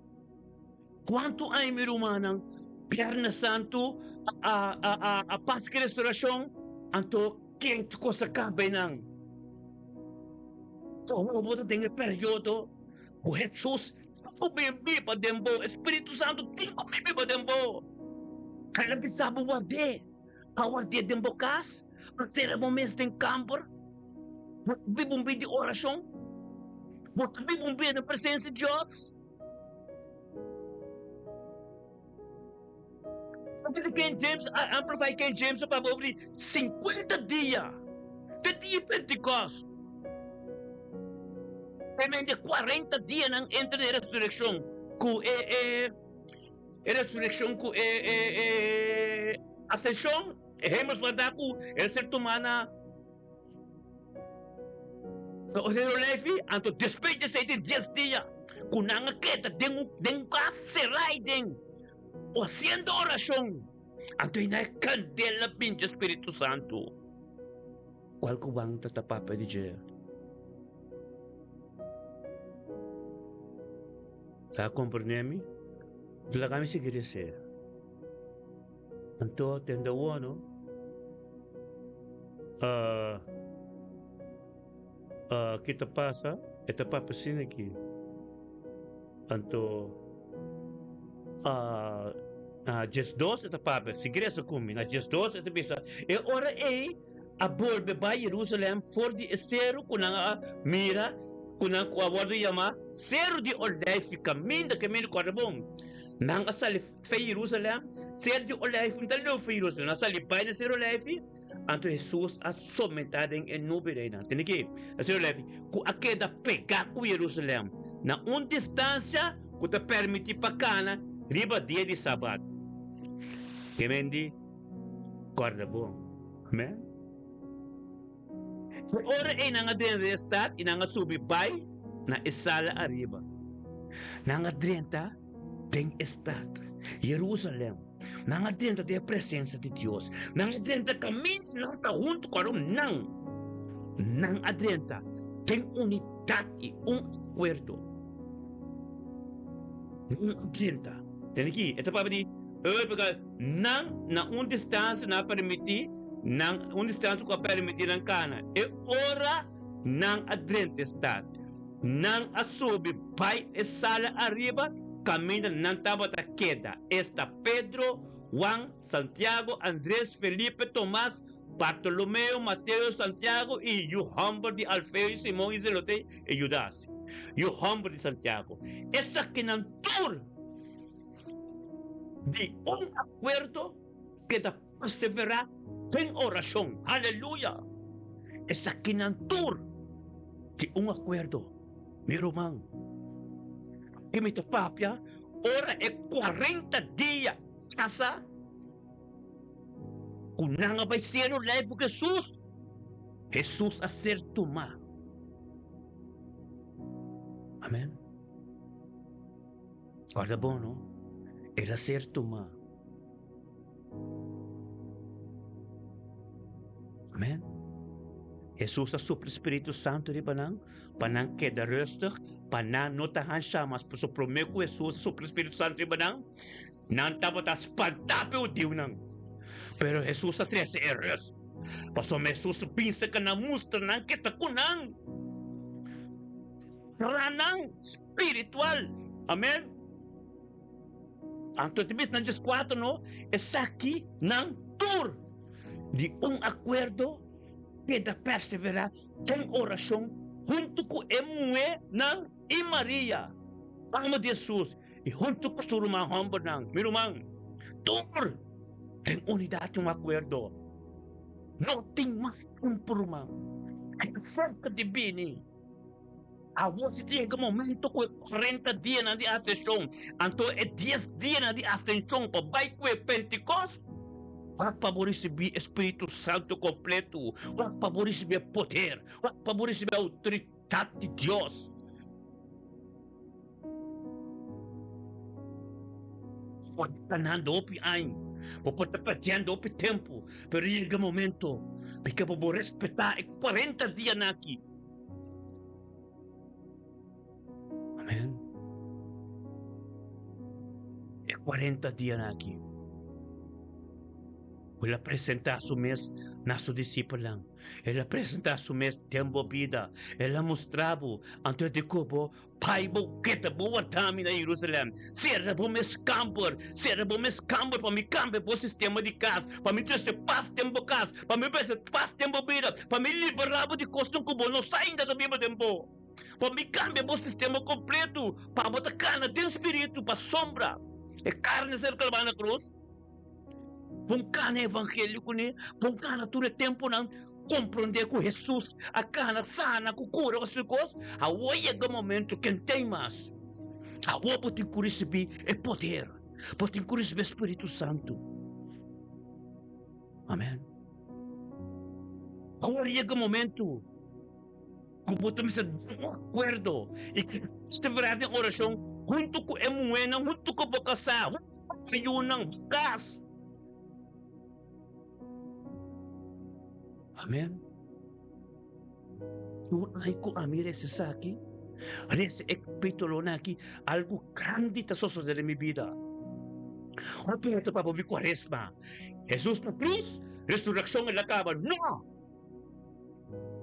Quanto ay mirumanang Pierna Santo a paz que restauração anto quente ko sa kabay ng so mo tem período o Jesus o bimbi pa dembo Espírito Santo tem o bimbi pa dembo kaya bisabo warde a warde dembo kas ter momentos tem campo bibumbi de oração bibumbi da presença de Deus. King James, Amplified King James, para over 50 dias. De dia Pentecost. Também de 40 dias não entra na ressurreição. Com ressurreição com ascensão. Hemos verdade com el ser humano. O zero life, anto despeje se de 10 dias. Com nanga queda, den ka serai den. O haciendo oración, anto na candela pinche Espíritu Santo. Qual ko bang tatapapa di Dieu? Sa compreende-me? Dila kami siguro siya. Anto tendawo no? Kita pasa, ita papasin aqui. Anto just dos ita papa, sigre sa kumi, na just dos ita bisa. E ora a borbe ba Jerusalem for di esero kunang mira, kunang kuawado yama, zero di olive caminho ko rabong. Nang asali fe Jerusalem, zero di olive, talo fe Jerusalem, asali bay na zero olive, anto Jesus a somentado en nube na. Tiniki, zero olive, ku akeda pega ku Jerusalem, na distância, ku ta permiti pakana, riba dia di sabat. Kemendi, guarda bom. Amen? Ora nanga dren restat, nanga subi bay, na isala arriba. Nanga drenta, tem estat. Jerusalem. Nanga drenta tem a presença de Deus. Nanga drenta caminho, não está junto com não. Nang adrenta, tem unidade e acordo. Nang adrenta. Tem aqui, essa palavra de não na distância na permitir, não distância que permitir na cana. E ora não adrente está. Não assobe pai e sala arriba, caminha não estava da queda. Está Pedro, Juan, Santiago, Andrés, Felipe, Tomás, Bartolomeu, Mateo, Santiago e João de Alfeu, Simão e Zelote e Judas. João de Santiago. Essa que não tur de acordo que da perseverar tem oração. Aleluia. Essa que não tur de acordo. Meu irmão. E me papia, ora é 40 dias. Casa. Kung nga ba'y sino life o Jesus? Jesus a ser tuma. Amen. Guarda bom, no? Era ser tuma. Amen. Jesus a super Espírito Santo de panang queda rustig, panang notahan siya, mas po suprome ko Jesus a super Espírito Santo de nang dapat as pagtapi o diw nang. Pero Jesus sa 13 erros. Paso Jesus pinsa ka na mustra nang kita kunang. Ranang spiritual. Amen. Ang tutibis ng Diyos 4, no? Esaki ng tur. Di acuerdo que da persevera tem oração junto com emue ng Maria. Ama de Jesus. E junto com o irmão Humber nang. Meu irmão. Tur. Tem unidade um acordo. Não tem mais um por irmão. É cerca de bini. Agora se tem momento com 40 dias na de ascensão, então é 10 dias na de ascensão, para vai com o Pentecostes. Para receber Espírito Santo completo, para receber poder, para receber autoridade de Deus. Pode estar andando opi ain, pode estar perdendo opi tempo, pero chega momento, porque para respeitar 40 dias aqui. Amém. É 40 dias aqui. Ele apresentar su mês na sua discípula. Ele apresentar su mês tempo vida. Ele mostrava ante de cubo pai boqueta boa tami na Jerusalém. Será bom mês camper, será bom mês camper para me camper para o sistema de casa, para me trazer paz tempo casa, para me trazer paz tempo vida, para me liberar de costume cubo não saindo do mesmo tempo. Para me cambiar o sistema completo, para botar carne de espírito para sombra. É carne ser clavada na cruz. Pungkana evangélico ne, pungkana tudo tempo não compreender com Jesus, a cana sana, com cura as coisas, a hoje é o momento que tem mais. A hoje pode receber é poder, pode receber Espírito Santo. Amém. Agora é o momento, como estamos de acordo, e que estiver em oração, junto com a moeda, junto com a boca sa, junto com a gás. Amém. Tunay ko amir esse aqui, esse capítulo na aqui, algo grande está sucedendo na minha vida. O Pedro para ouvir quaresma, Jesus na cruz, ressurreição ele acaba. Não!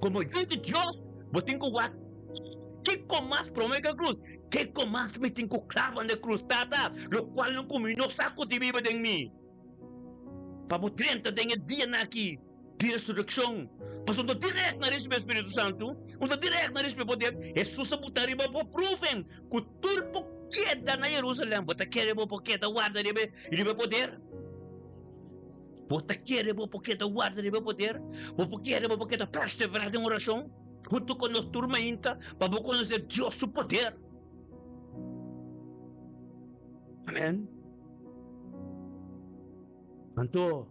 Como eu de Deus, eu tenho que com mais promete a cruz, que com mais me tenho que clavar na cruz, tata, lo qual não combinou saco de vida em mim. Para o 30 tem dia na aqui. De ressurreição, passando direto na receber o Espírito Santo, direto na receber o poder, Jesus botar riba para proven, que tudo queda na Jerusalém, bota querer porque da guarda riba poder, bota querer porque da guarda riba poder, bota querer porque da perseverar em oração, junto com nós turma inta, para conhecer Deus o poder. Amém. Então,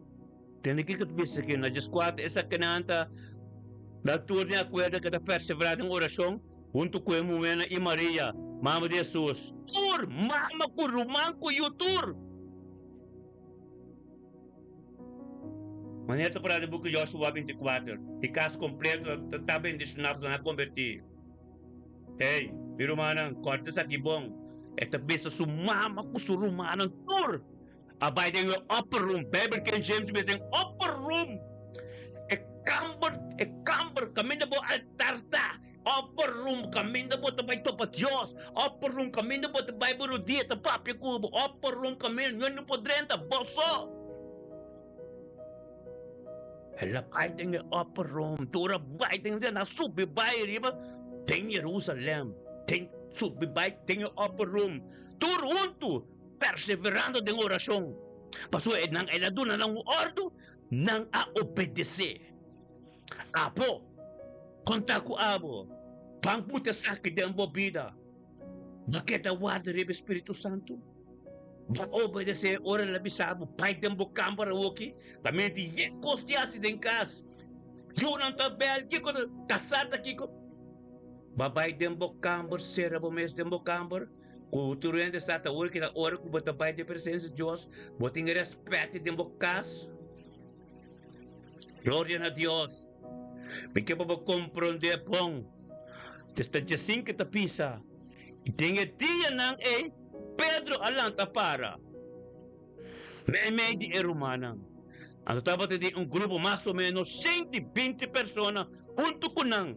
tem que dizer que na desquadra essa cananta da turma acorda que da perseverar em oração junto com a Moena e Maria, mama de Jesus. Tur, mama com Romão com YouTube. Maneta para o book de Joshua 24. De caso completo, está bem destinado a convertir. Ei, meu irmão, corta isso aqui bom. Esta besta su mama com su Romano tur. Abide in your upper room. Bible King James is in upper room. A camber, caminho po altarta. Upper room, caminho po tabay to pa Diyos. Upper room, caminho po tabay po dia ta papi kubo. Upper room, caminho yun po drenta, boso. Ela abide in your upper room. Tura abide in na subibay, riba. Tem Jerusalem. Tem subibay, tem your upper room. Tur unto. Perseverando em oração. Paso nang eladuna ng ordo, nang a obedecer. Apo, conta ko abo, pangputa sa akin ng bobida. Bakit award rin Espiritu Santo? Ba obedecer, ora labisabo, pai ng bukang para woki, kami di yekos di asi din kas. Yun ang tabel, kiko, kasata kiko. Babay din bukang, sera bumes din bukang, cultura de sata hora que na hora que bota pai de presença de Deus, bota em respeito de bocas. Glória a Deus. Porque para compreender bom, desde assim que ta pisa, e tem dia nang Pedro alanta para. May de romana. Ang tawag de grupo mais ou menos 120 pessoas junto com nang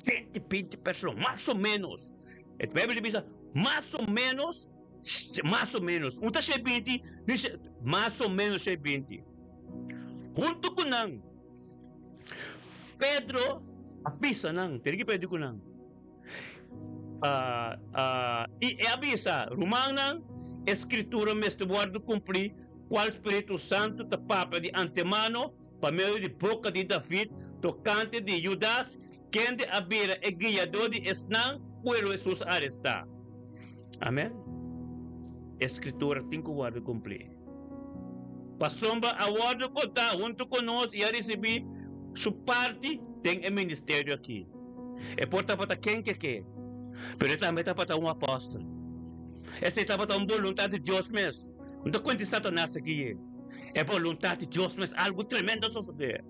120 pessoas, mais ou menos. A Bíblia diz mais ou menos. Um tá cheio 20, mais ou menos cheio 20. Junto com nang Pedro, apisa nang, terigi Pedro ko nang. E avisa, Romang nang, Escritura mestre guardo cumprir, qual Espírito Santo te papa de antemano, para meio de boca de David, tocante de Judas, quem de abira e guiador de esnang, puero Jesus aresta. Amém? Escritura tem que guardar cumprir. Pasomba a guarda contar junto conosco e a receber sua parte, tem o ministério aqui. É porta para quem que. Pero também está para um apóstolo. Esse está para vontade de Deus mesmo. Não está quanto Satanás aqui. É vontade de Deus mesmo, algo tremendo suceder.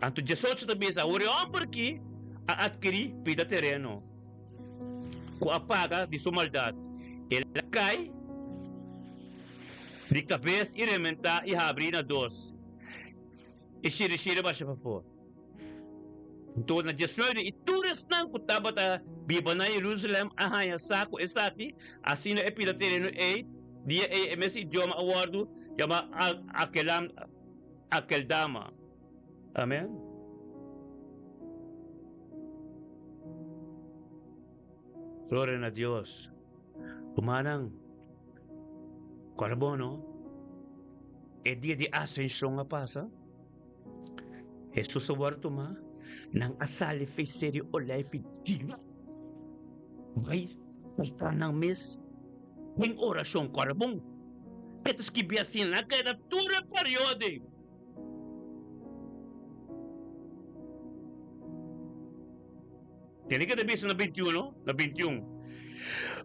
Anto Jesus também está orando aqui a adquirir vida terreno. Com a paga de sua maldade. Ele cai de cabeça e rementar e abrir na dois. E xiri baixa para fora. Então, na 19, e tudo nang kutaba ta biba na Jerusalem, ahaya sako esati, asina epida tereno dia MS idioma awardo, yama akeldama. Amen. Gloria a Dios. Umanang, Carbono, e dia de ascensão a passa, Jesus awardo ma, nang asali fez sério olhar e fediga. Vai estar nang mes, em oração carbon. Etas que bia assim na cada tura període. Tem que ter visto na 21, na 21.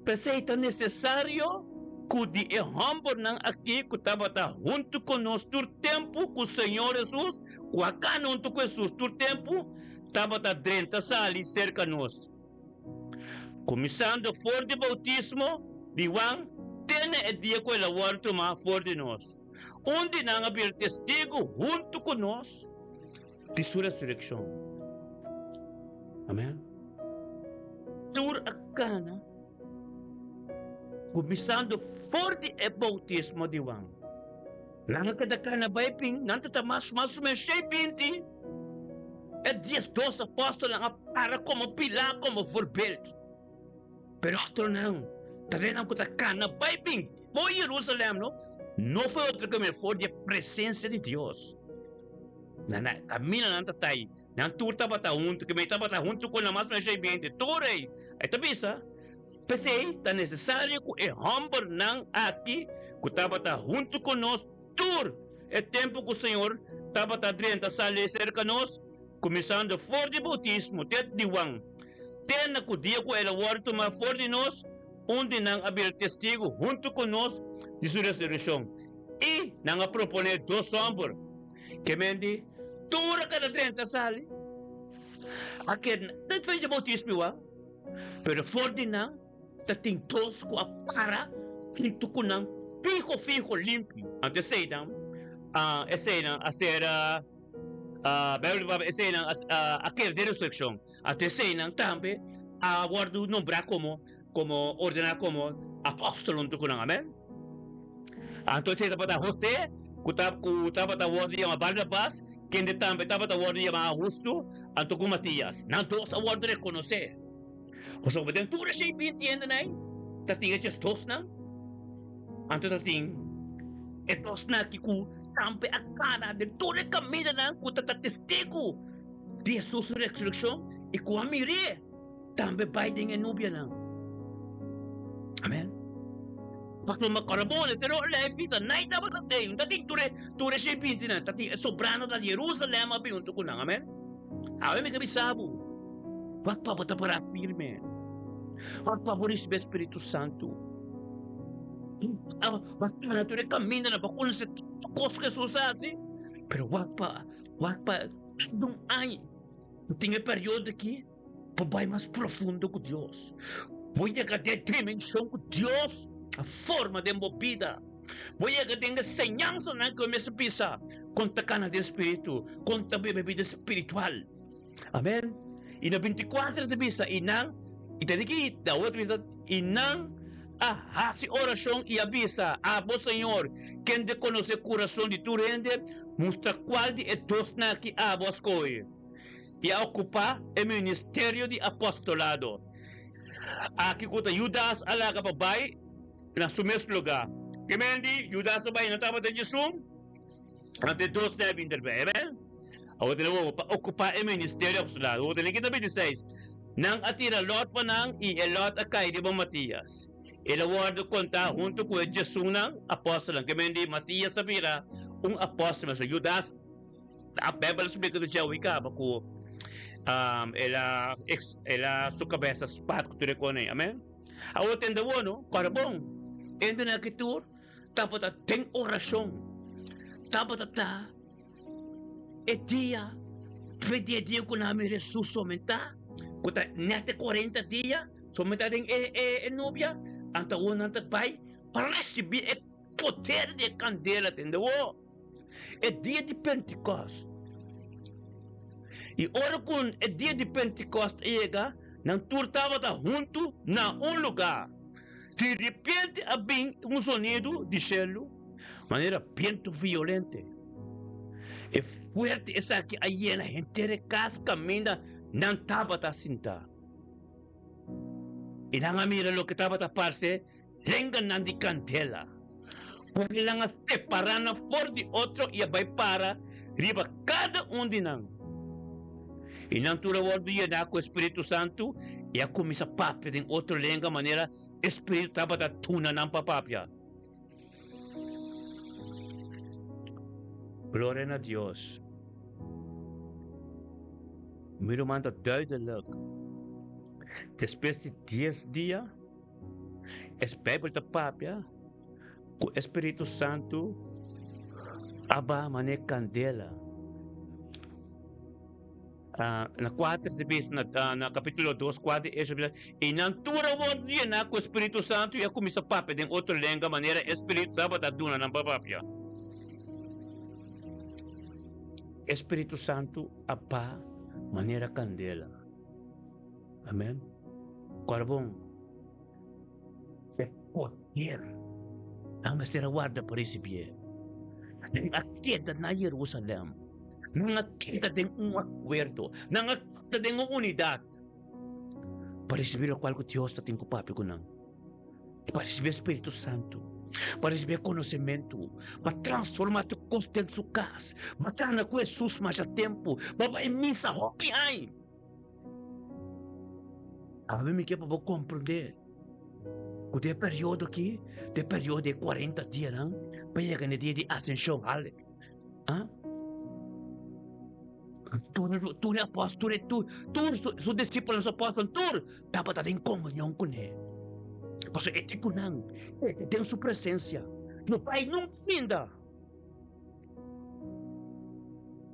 Pensei tão necessário que de humble nang aqui que estava junto conosco todo tempo com o Senhor Jesus, com a cana junto com Jesus todo tempo, estava dentro da sala cerca de nós. Começando fora de bautismo, de Juan, tem o dia que ele vai tomar fora de nós. Onde não haver testigo junto conosco de sua ressurreição. Amém? Tur a cana, começando fora de bautismo de Juan. Não cada cana vai ping, não está mais mexer pinti. É 12 apóstolos para como pilar, como voorbeeld. Pero outro não. Também não está cana vai ping. Foi Jerusalém, não foi outro que foi a presença de Deus. Camina não está aí. Não tu estava junto, que me estava junto com a mais mexer pinti. Torei. Aí tá bisa. Pensei, tá necessário que é humble não aqui, que estava junto conosco. Tur é tempo que o Senhor estava dentro da sala cerca de nós, começando fora de bautismo, até de Juan. Tem que o dia que ele vai tomar fora de nós, onde não haver testigo junto conosco de sua ressurreição. E não proponer 2 homens, que mendi, tur cada dentro da sala. Aqui, não fez de bautismo, pero fora de não, tem 2 com a para, junto com não, fijo limpo. Antes sei não, a ser aquele de ressurreição. Até sei não também, guardo nombrar como ordenar como apóstolo junto com não, amém? Então sei para José, que estava da ordem a Barnabas, quem também estava da ordem a Augusto, então com Matias. Não todos a ordem reconhecer. Então, mas tudo é cheio de entende, não? Tá tinha just 2 não? Então tá tinha etos na que sampai a cara de todo o caminho na que tá testigo de sua ressurreição e com a mire também vai de nubia não. Amém. Pastor Macarabone, pero la fita nai dapat natin, dating ture siya pinti na, dating sobrano da Jerusalem api untuk kunang, amen. Awe may kabisabo. Wag pa bata para firme. Wag pa boris be Espiritu Santo. Wag pa na ture kamina na bakun sa tukos ka susasi. Pero wag pa dum ay. Tinha período aqui, vai mais profundo com Deus. Voy a ter dimensão com Deus, a forma de movida. Voy a ter enseñanza na que me pisa, conta cana de espírito, conta bebida espiritual. Amém? E na 24 de bisa, inang, itadiki, da outra vez, inang, hasi oração e avisa, abo Senhor, quem de conhecer o coração de tu rende, mostra qual de etos na que abo as coisas. E a ocupar o ministério de apostolado. Aqui conta Judas alaga babay na seu mesmo lugar. Que mendi Judas babay na tava de Jesus. Ante 2 na intervém, amen? Ako tinawag pa ocupa ang ministeryo ako sila. Ako tinawag kita 26. Nang atira lot pa nang i-elot akay di ba Matias. Ilaward konta junto ko Jesus nang apostol. Kaya hindi Matias sabira un apostol. So Judas a Bible sabi ko siya wika baku ela su cabeça spat ko tire ko na amen. Ako tindawo no karabong. Endo na kitur tapos at ting orasyon. Tapos at dia pwede dia ko namin Jesus somenta. Kuta nete 40 dia somenta ding nobia ang taon ng tagbay para receber o poder de candela tindawo. Dia de Pentecost. E ora com o dia de Pentecoste chega, não turtava da junto na lugar. De repente havia sonido de cielo, maneira bem violenta. É forte essa que aí na gente de casa caminha não estava a sentar. E não mira o que estava a parce, lenga não de candela. Porque lang separar na for de outro e vai para riba cada de nang. E não tura wordo ia com o Espírito Santo e a comissa papia em outra língua maneira Espírito estava da tuna ng papapia. Glória a Deus. Miro manda duidelijk. Depois de 10 dias, es Bijbel da papia, com o Espírito Santo, aba mané candela. Na 4 vez na capítulo 2, 4 e natura word dia na com o Espírito Santo e a comissa papa em outra língua maneira Espírito Santo da duna ng papapia. Espírito Santo apa maneira candela. Amen. Carbon é poder ang masira guarda para receber. Akita na Jerusalém. Nakita din acuerdo, nakita din unidad. Para receber o qual que Deus está tendo papi ko nang. Para receber Espírito Santo, para receber conhecimento, para transformar tu costa em sua casa, para na com Jesus mais a tempo, para em missa hopi ai. Ave me que para compreender. O de período aqui, de período de 40 dias, não? Para chegar no dia de ascensão, ale. Ah? Tu é apóstolo, tu su discípulo, su apóstolo, tu dapat ada em comunhão com ele. Pastor, é tipo não, tem sua presença. No Pai não finda.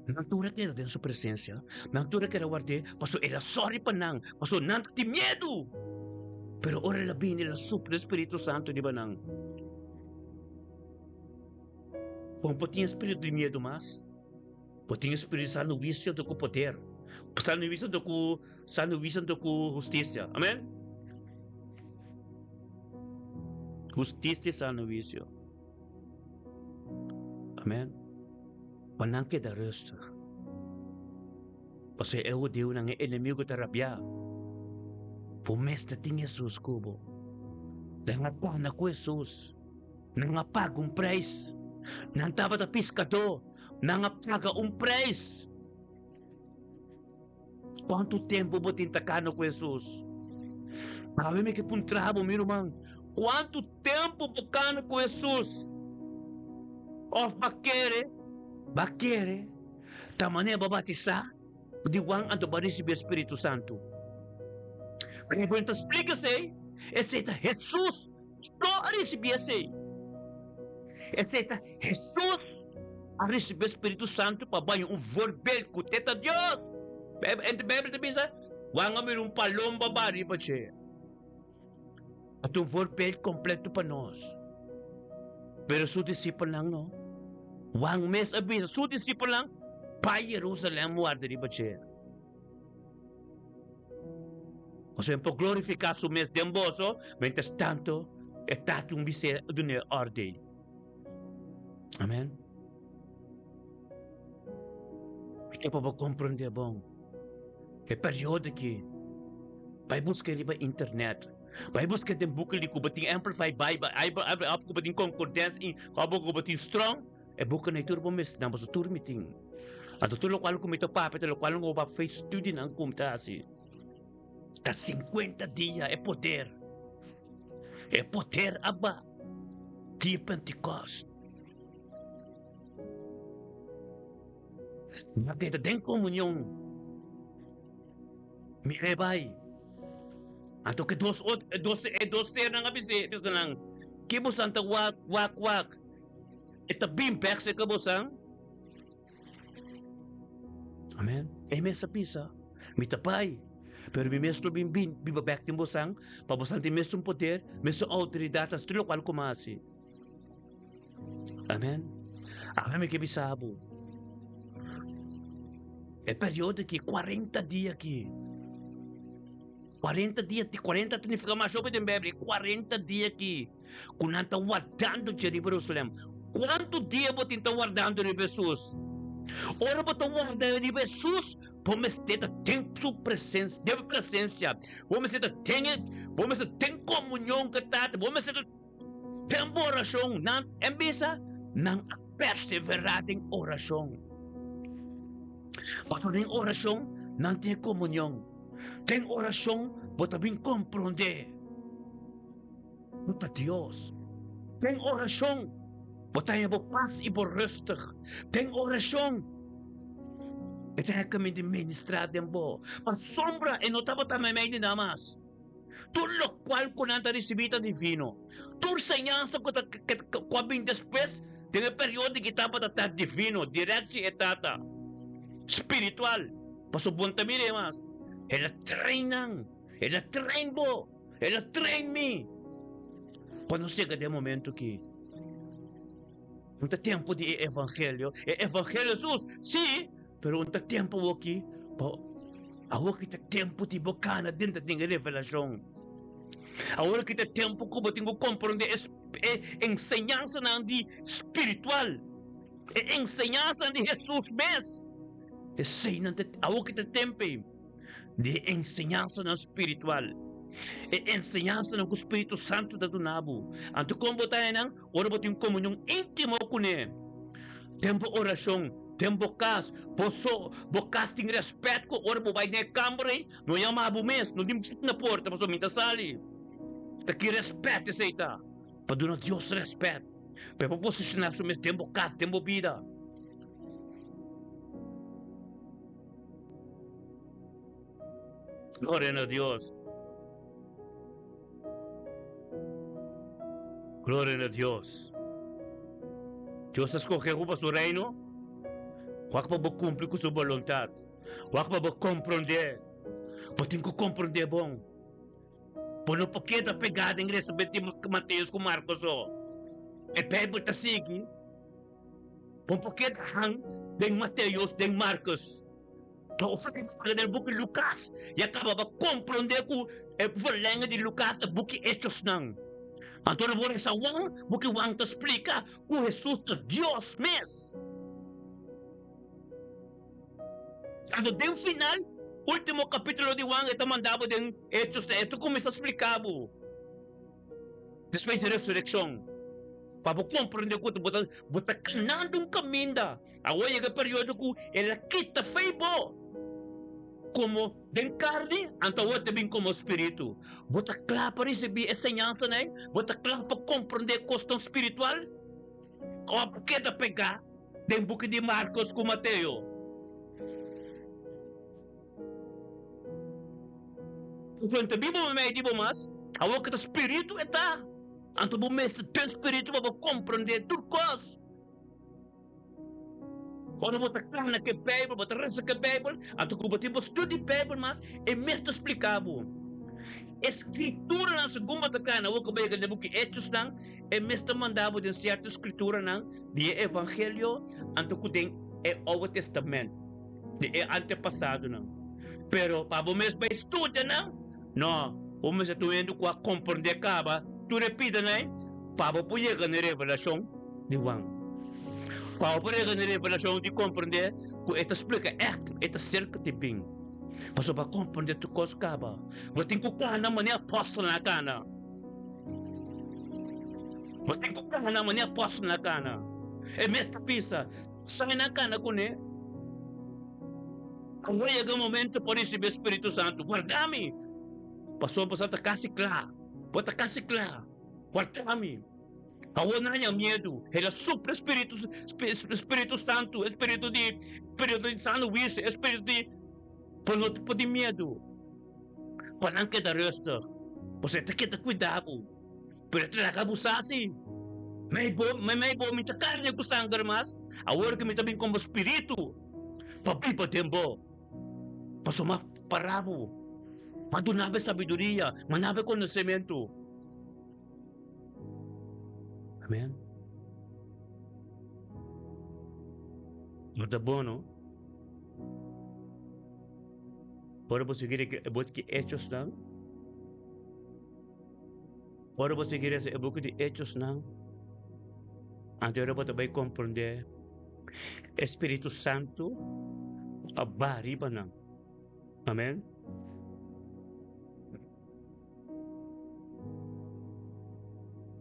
Não tura que tem sua presença, não tura que guarde, pastor, era sorry pa nang, pastor, não tem medo. Pero ora la bini la supra Espírito Santo di ba nang? Kung puting espírito de medo mas, puting espírito sa nuvisyo do ko poder, sa nuvisyo do ko justicia. Amen? Justicia sa nuvisyo. Amen? Panang que da resta. Kasi eu deu nang inimigo tarapya. Pumesta ting Jesus kubo. Nangapa na ko Jesus. Nangapag price. Nang tapat a piskado. Nangapaga price. Quanto tempo mo tintakano ko Jesus? Sabi me que puntrabo, meu irmão. Quanto tempo bocano com Jesus? Of bakere, tamane babatizar, di wang ando ba receber Espírito Santo. Kaya po explica-se, essa Jesus só a receber-se. Essa Jesus a receber Espírito Santo para banho verbal com teta Deus. Entre Bíblia também diz, wang amir palomba bari pa siya. At verbal completo para nós. Pero su discípulo lang, no? Wang mes abisa, su discípulo lang, pa Jerusalém muarda di ba siya? O sea, por glorificar su mes de emboso, mientras tanto, está un vice de una orden. Amén. Ito pa ba compreender bom? É período que vai buscar riba internet. Vai buscar tem buka li ko bating amplify Bible, Bible ko bating concordance in, ko bating strong, e buka na turbo mes na baso turmiting. Ato tulo qual kumita papi, tulo qual ngo pa face study ng kumita asi. Ta 50 dia é poder. É poder aba. Dia Pentecost. Nakita din komunyon. Mi rebay. Ato ke dos na nga bisi lang. Kibo santa wak. Ita bimpek sa kabosang. Amen. Mesa pisa. Mitapay. Pero mi mesmo bibabek din bosang. Pabosang ti mesmo poder. Mesmo autoridad. As tulo kwal kumasi. Amen. Amen mi kibisabo. Período que 40 dias aqui. 40 dias, 40 significa mais sobre a Bíblia, 40 dias aqui. Quando está guardando de Jerusalém. Quanto dia você está guardando de Jesus? Ora você está guardando de Jesus, vamos ter tempo presença, de presença. Vamos ter comunhão com Tata, vamos ter tempo oração, não embisa, não perseverar em oração. Para ter oração, não tem comunhão. Tem oração, você bem compreender. Puta Deus. Tem oração, você tem paz e rustig. Tem oração. Ito é kami de ministrar din po. Mas sombra, e notaba tamay may dinamas. Tulo qual ko nanta recibita divino. Tur senyansa ko kwabing después, tinga periodi kita pa tatat divino, diretsi etata. Spiritual. Pasubunta mi mas. Ela train mo. Ela train me. Quando chega de momento que não tem tempo de evangelho. Evangelho Jesus, sim, pero não tem tempo aqui. Agora que tem tempo de bocana dentro de revelação. Agora que tem tempo que eu tenho que compreender ensinança de espiritual. Ensinança de Jesus mesmo. Agora que tem tempo de ensinança espiritual. Ensinança no Espírito Santo da Dunabo. Anto como tayo nang, ora ba yung komunyon intimo kune. Tempo oração, tempo kas, bokas ting respeto ko, ora ba na kambre, no yung mabumes, no dimsit na porta, paso minta sali. Taki respeto sa ita. Paduna Dios respeto. Pero posicionar sa mes tempo kas, tempo vida. Gloria a Dios. Gloria a Dios. Dios escogiu para su reino. Huwag pa ba cumprir com sua vontade? Huwag pa ba compreender? Pati ko compreender bom. Pono pa kita pegada em Igreja Mateus com Marcos o. E Bíblia ta sige. Pono pa kita hang den Mateus, den Marcos. Então, o fato de book Lucas, e acaba ba compreender ko verlenga de Lucas da book Hechos nang. Então, na boa sa wang, porque wang te explica que Jesus é Deus mesmo. Então, no final, último capítulo de Juan, ito mandava de Hechos, ito começa a explicar. Depois da ressurreição. Para compreender que você canando um caminho. Agora, é o período que ela quita feio. Como de carne, então você vem como espírito. Você claro para receber essa ensinança, né? Você claro para compreender a questão espiritual. Como que da pegar de book de Marcos com Mateus. Então, a Bíblia me diz mas, a que o espírito está. Então, o mestre tem espírito para compreender tudo coisa. Quando você claro na que Bíblia, você reza que Bíblia, então você vai estudar Bíblia mas é mesmo explicado. Escritura na segunda tacana, o que vai ganhar que Hechos não, é mesmo mandado de certa escritura não, de Evangelho, então que tem o Novo Testamento, de antepassado não. Pero para o mesmo estudar não, o mesmo estudando com a compreender caba, tu repita né, para poder ganhar revelação de Juan. Para poder ganhar revelação de compreender, que esta explica, esta cerca de bem. Mas para compreender tu coisa caba, você tem que colocar na maneira apóstolo na cana. Você tem que colocar na maneira apóstolo na cana. É mesmo pisa, sai na cana com ele. Agora chega o momento para receber o Espírito Santo. Guarda-me. Passou para Santa Casiclá. Bota Casiclá. Guarda-me. Agora não há medo. Ele supra Espírito Santo. Espírito de Santo Vício. Espírito de... Por não ter medo. Para não quedar resta. Você tem que ter cuidado. Para tragar abusar-se. May bo minta carne com sangue mas. Agora que me também como espírito. Papipa tempo. Pasoma parabo. Madunabe sabedoria. Manabe conhecimento. Amen. Muito bom, não? Para você querer que hechos não? Para você querer que hechos não? Antes você vai compreender Espírito Santo abariba não. Amen.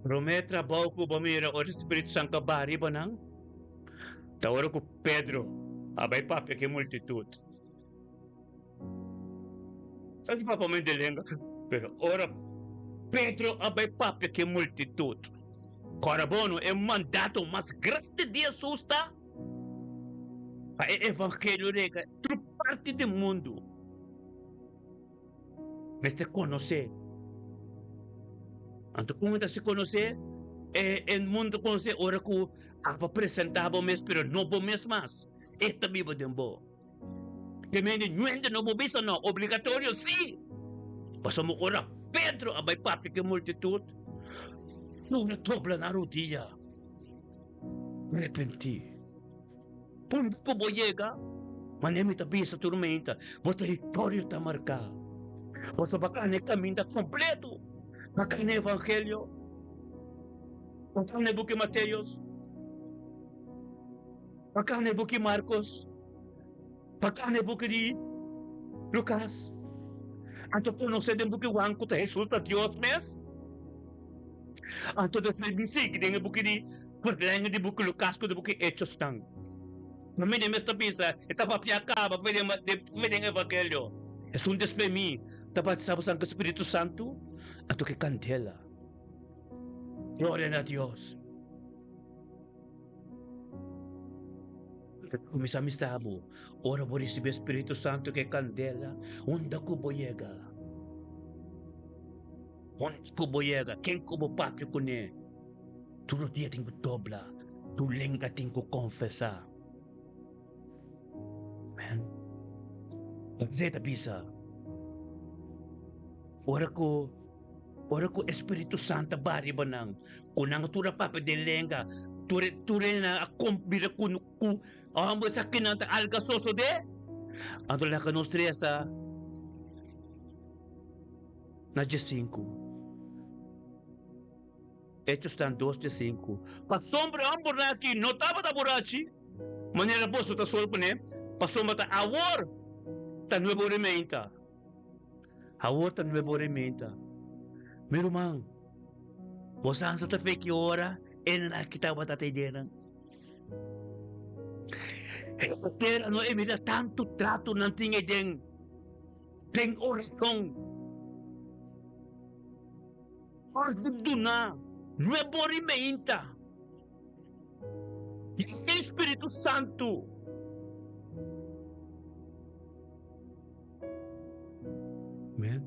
Promete trabalho ko bamira o Espírito Santo abariba não. Tawara ko Pedro abay papia que multitud. Sabe para mim de lenga, pero ora Pedro abay papia que multitud. Carabono é mandato mais grande de Jesus, tá? A evangelho rega, toda parte do mundo. Mas te conhecer. Então, quando se conhecer, o mundo conhecer, ora que apresentava mesmo, pero não vou mesmo mais. Esta Bíblia de boa. Também não vou mesmo, não. Obrigatório, sim. Passamos ora Pedro abay papia que multitud. Não dobla na rodilha. Repenti. Quando como chega, manemi tabi sa tormenta, o território está marcado. Você bacana caminho completo. Bacana evangelho. Bacana buki Mateus. Bacana buki Marcos. Bacana buki de Lucas. Anto conhecer de buki Juan que resulta Deus mesmo. Anto desmensig dengan buku di perlengah di buku Lukas ko di buku Hechos tang. Namin ni Mr. Pisa, itapapyaka ba pwedeng evangelyo. Es un despemi, tapat sa ang Espiritu Santo ato kay kandela. Gloria na Dios. Kumisamis tabo, ora bo recibe Espiritu Santo kay kandela, unda ko boyega. Onde boyega, quem como papio com ele, todo dia tenho que dobrar, tu lenga tenho que confessar. Amen. Zeta bisa. Ora ko Espírito Santo bari banang, kunang tura papa de lenga, ture na akombira ku amo sa kinanta alga soso de. Ando la canostresa na G5. Hechos están 2:5. Pa sombra ambor na aqui, notava da burachi. Maneira boa ta solpa né. Pa sombra ta awor ta nuevo rementa. Awor ta nuevo rementa. Meu irmão, você ansa ta fake ora, ele na kita bata ta ideia. Terra no emira tanto trato não tinha den oração. Mas do na nuevo rementa. E Espírito Santo. Amen.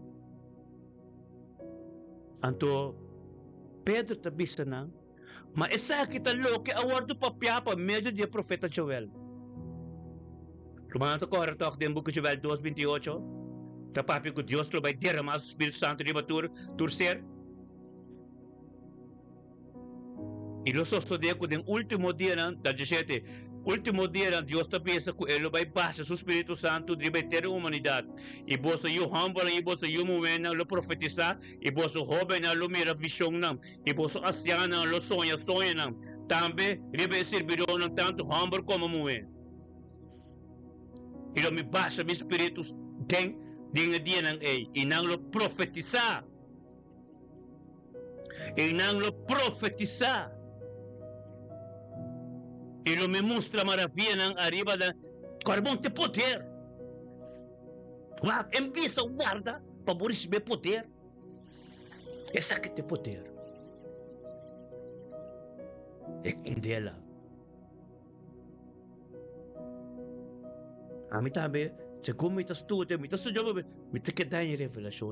Anto Pedro tabisa na, maesa kita lo que award do papiapa medio dia profeta Joel. Romano ko harto din buku Joel 2:28. Tapapi ko Dios lo vai derramar o Espírito Santo de batur turcer. E lo sosteco den último dia da 17. Último dia Deus ta pensa que ele vai baixar o Espírito Santo de ter a humanidade. E você o humble e você o momento lo profetizar e você jovem lo mira visão não. E você anciano lo sonha não. Também ele servirão não tanto humble como momento. E lo me baixa o Espírito tem dia nang e nang lo profetizar. E nang lo profetizar. Ele me mostra a maravilha ng arriba da carbon de poder. Empieza a guardar para receber poder. Essa que tem poder. É com dela. A mim também, se como está estudando, está estudando, me tem que dar em revelação.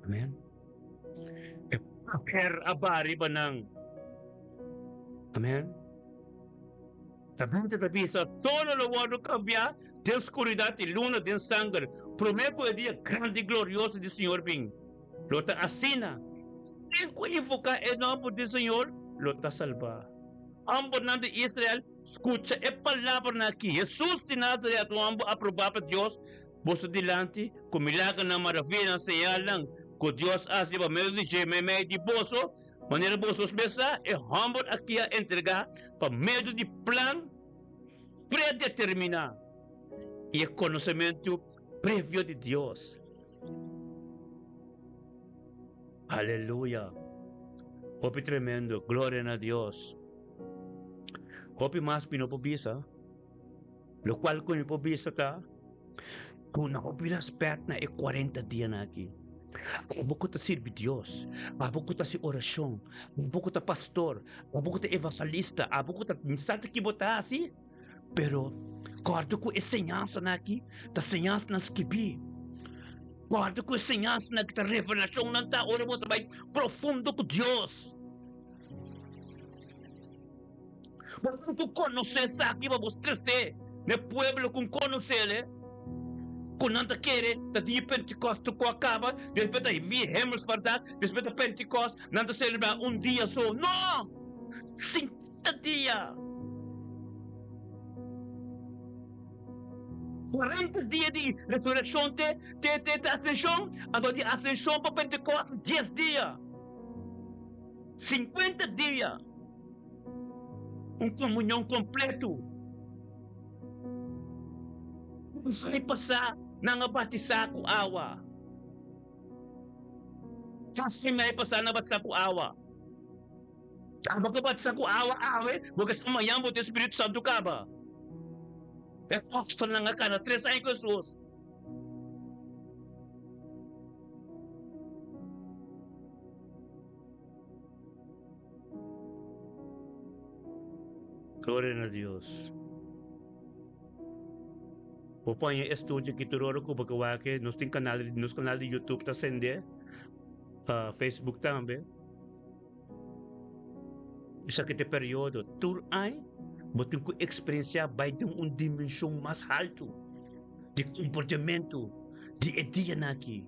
Amen? É poder abari ba ng Amen? Sabendo da bisa, solo lo wano cambia, de oscuridad y luna de sangre. Prometo el día grande y glorioso del Señor Bing. Lo ta asina. Sin ko invocar el nombre del Señor, lo ta salva. Ambos nan de Israel, escucha e palabra na aqui. Jesus de Nazaret, o ambo aprobado por Dios, vos delante, com milagre na maravilha, señal lang, que Dios hace para meio de gememe de boso, maneira bosos mesa, e humble aqui a entregar, para meio de plan predeterminado. E o conhecimento prévio de Deus. Aleluia. Hopi tremendo, glória a Deus. Hopi mas pinopobisa, lo qual kung ipobisa ka, kung nakopilaspet na 40 dias na aqui. Abo ko ta sirvi Dios, abo ko ta si orasyon, abo ko ta pastor, abo ko ta evangelista, abo ko ta minsan ta kibotasi. Pero, guardo ko enseñanza na aqui, ta enseñanza na skibi. Guardo ko enseñanza na kita revelasyon ng tao na mo tabay profundo ko Dios. Porque tu conoces aqui para você, no pueblo com conhecer, com nada querer, da dia Pentecoste tu acaba, depois da vi Hemelsvaardag, depois da Pentecoste, nada celebrar dia só. Não! 50 dias! 40 dias de ressurreição, de ascensão, agora de ascensão para Pentecoste, 10 dias. 50 dias. Comunhão completo. Sai passar na batisa ko awa. Kasi may passar na batisa ko awa. Ang batisa ko awa, bukas kumayang mo Espiritu Santo ka ba? É apóstolo na nga ka na 3 anos Jesus. Glória a Deus. Popõe estúdio que turoro ko bagawa ke nos canal de YouTube ta sende, Facebook também. Isa que te período tur ai, botin ko experiência vai de dimensão mais alto de comportamento de edia na aqui.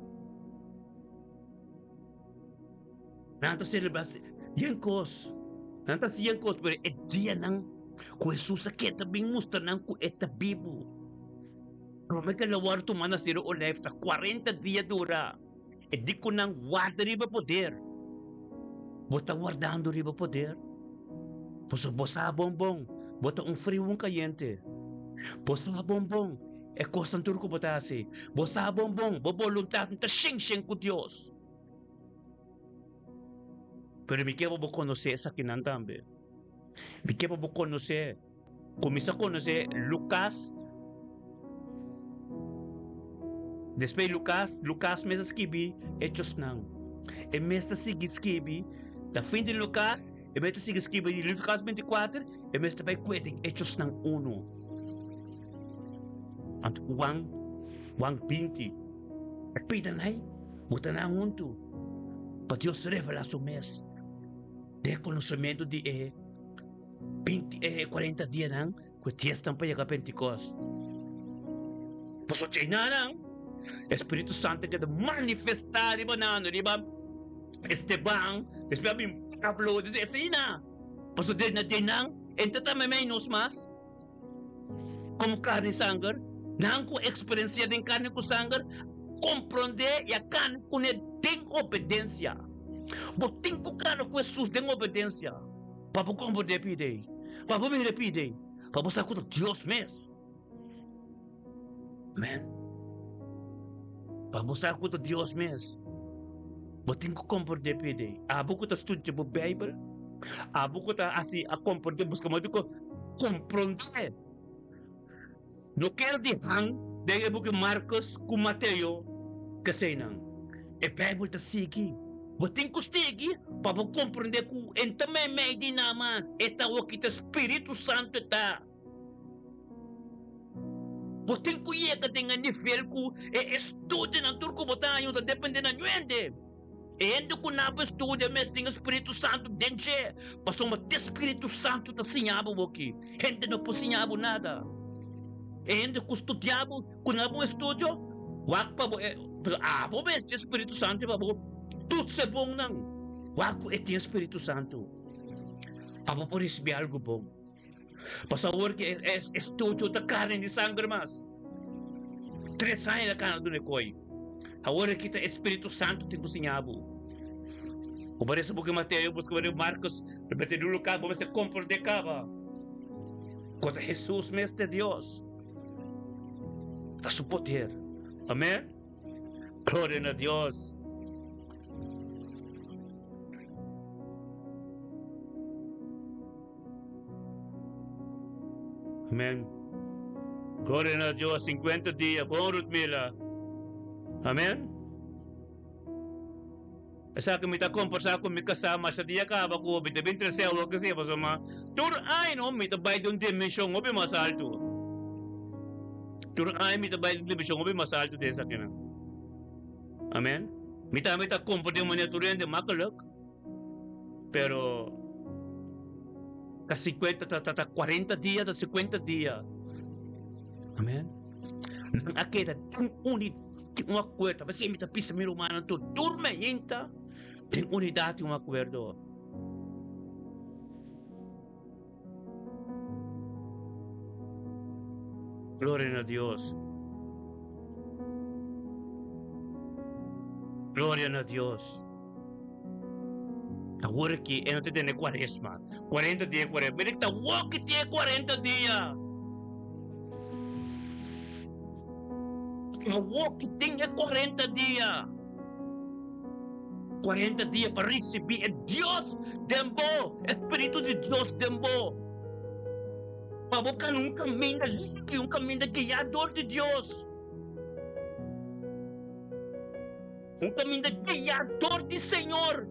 Nanta celebração, yankos, nanta si yankos pero edia nang ko Jesus kita bing musta nang ko eta bibo. Pero may kalawar tu mana siro o life ta 40 dias dura. E di ko nang guarda riba poder. Bota guardando riba poder. Poso bosa bombong, bota frio caliente. Bosa bombong, e costan turco botase. Bosa bombong, bo voluntad ta shing com Deus. Pero me quero conhecer essa que não também. Me quero conhecer. Começa a conhecer Lucas. Depois Lucas mesmo escrevi Hechos não. E mesmo seguir escrevi da fim de Lucas, e mesmo seguir escrevi de Lucas 24, e mesmo também cuidem Hechos não 1. Anto Juan 20. E pida aí, botar na junto. Para Deus revelar seu mês. De conhecimento de 40 dias não, que testam para chegar a Pentecoste. Posso treinar não? Espírito Santo que manifestar riba nano, riba Esteban, después bim Pablo, dice Sina. Posso de na dinang, entata menos mas. Como carne e sangue, nang ko experiência de carne com sangue, compreender e a carne com tem obediência. Botin ko carne com Jesus tem obediência. Papo como de pide, papo me repide, papo saco de Deus mesmo. Amen. Papo saco de Deus mesmo. Botin ko compreender pide. Abo ko ta estudio po Bible. Abo ko ta asi a compreender busca mo ko compreender. No quero dihan, dege buki Marcos com Mateo, kasi nang, e Bible ta sige. Bating ko sige, para compreender ko, en também may di namas, eta o kita Espírito Santo ta. Bating ko iya ka dengan nível ko, e estude ng turco botayo, ta depende na nyuende. E endo ko na ba estude, mas ting Espírito Santo denche, paso mas Espírito Santo ta sinhabo boki, gente não po sinhabo nada. E endo ko estudiabo, ko na bo estudio, wak pa bo, abo ba Espírito Santo pa bo, tudo se bom nang. Wako eti Espírito Santo. Abo por receber algo bom. Pasawar que estudo da carne de sangue mas. 3 anos na cana do nekoi. Agora kita Espírito Santo tem cozinhado. O parece porque Mateus busca ver Marcos, repete dulu cabo, mas se compra de cava. Quando Jesus mestre Deus. Da su poder. Amém? Glória a Deus. Amén. Gloria a Dios, 50 días, bom Rutmila. Amén. Esa que me está conversando con mi kasama sa dia ka ba ko bitabin tresel wa kasi pa sama. Tur ay no mi tabay dun dimension obi mas alto. Tur ay mi tabay dun dimension obi mas alto desa kena. Amén. Mi ta compartir mo niya turende makalok. Pero ka 50 ta 40 dias ta 50 dias. Amén. Nang akita ting unit ting acuerdo, kasi mi tapis mi rumana to durme yenta ting unidad ting acuerdo. Gloria a Dios. Gloria a Dios. Agora que eu não te tenho 40 dias, 40. Mas tá walk que 40 dias. O walk tem 40 dias. 40 dias para receber Deus dembo, Espírito de Deus dembo. Para buscar caminho limpo, caminho guiador de Deus. Caminho guiador de Senhor.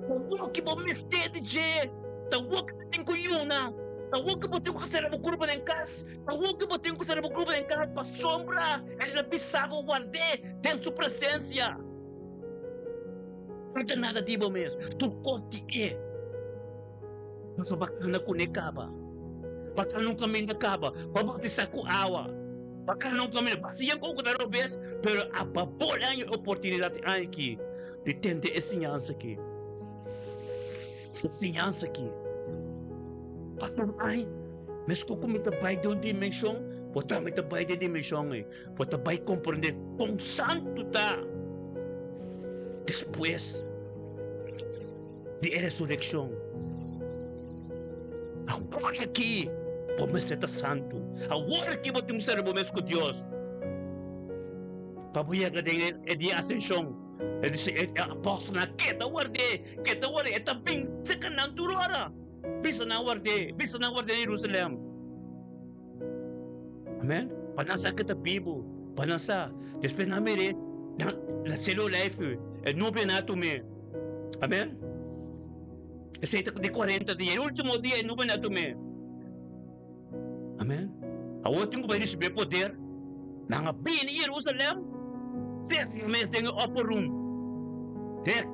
O que vou me estar de je, o que tem com yuna, o que vou ter que ser a grupo em casa, o que vou ter que ser a grupo em casa para sombra, ele pisava o guardé dentro de sua presença. Não tem nada de bom mesmo, tu conte é. Mas o bacana com necaba, bacana não caminho necaba, para batizar com água, bacana não caminho, bacia com o que não vês, pero a papola a oportunidade aqui de entender essa ensinança aqui. Ensinança aqui. Patang ay, mas kung kumitabay doon dimensyon, pota mitabay di dimensyon eh. Pota bay comprender kung santo ta. Después de resurrección. Agora aqui, vamos ser santo. Agora aqui vou ter um servo mesmo com Deus. Pabuya ka din di ascension. Apostol na kita warde, eta ping sa kanang turora. Bisa na warde Jerusalem. Amen. Panasa kita Bibo, panasa. Después na mire la celo life, el nube na tume. Amen. Ese de 40 dias, el último dia el nube na tume. Amen. Awotin ko ba receber poder? Nangabin ni Jerusalem. Kami dengan upper room.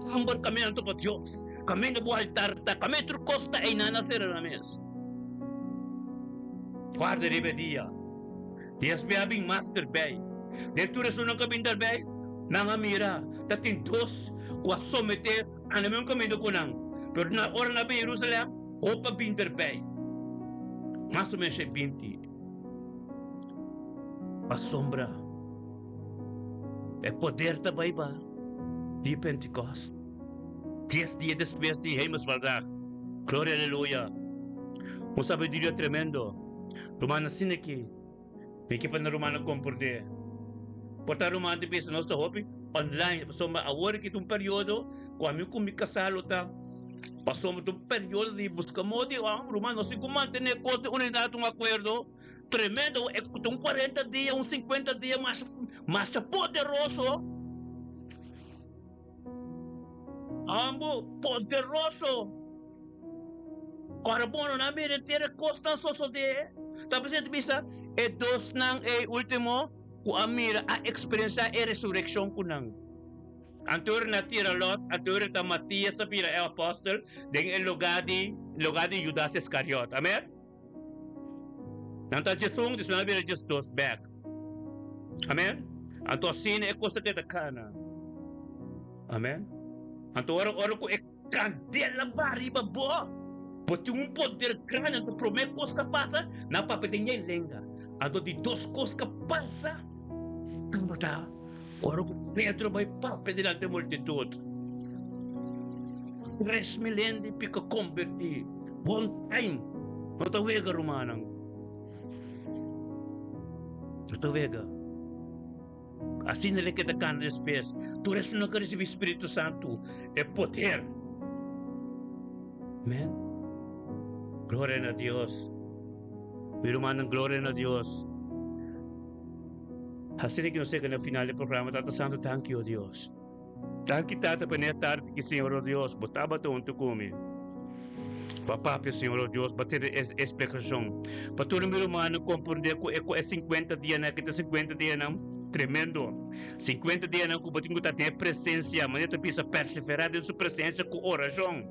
Kambar kami ng tupat Diyos. Kami na buhay tarta. Kami turkosta ay nanasira namin. Guarda ribedia. Dias beabing master bay. Dito resunan kami dar bay. Nangamira. Tatintos. Kuasomete. Anamang kami dokunang. Pero na oran na bay Jerusalem. Hopa binter bay. Mas o menos 20. Pasombra. É poder também, ba? De Pentecoste. 10 dias depois de Heimesvaldag. Glória, aleluia. Um sabedoria tremendo. Romana sin aqui. May kipan na Romana comporte. Porta Romana de vez nosso hobby online. So ma-award kitong periodo. Kung kami kumikasalo ta. Pasó itong periodo de busca mo di ang Romano. Si kumantene kote unidad itong acuerdo. tremendo, un 40 días, un 50 días más poderoso. Ambo, poderoso. Carbono na mire tere costa soso de. Tapos ito bisa, dos nang último, ku amira a experiência e resurrection ko nang. Antur na tira Lot, antur ta Matias sa pira apostol, deng logadi Judas Iscariot. Amen? Nanta Jesus, dis na bira just dos back. Amen? Anto sine e costa kita kana. Amen? Anto oro ko kadela bari babo. Poti um poder grande que promete coisas que passa, na papetinha lenga. Ado de duas coisas que passa. Como tá? Ora que Pedro vai pape diante da multitud. 3,000 anos pica convertir. One time. Não tá vega romanang. Não tá vega. Assim ele que tá cana espécie. Tu res não quer receber Espírito Santo. É poder. Amen. Gloria a Dios. Biruman ng gloria a Dios. Hasili que no sé que no final del programa, Tata Santo, thank you, Dios. Thank you, Tata, para esta tarde que Senhor, oh Dios, botaba tu un tucumi. Papá, Senhor, oh Dios, bater explicação. Para todo mundo humano compreender que é 50 dias, né? Que tá 50 dias, não? Tremendo. 50 dias não que botinho tá ter presença, mas eu precisa perseverar em sua presença com oração.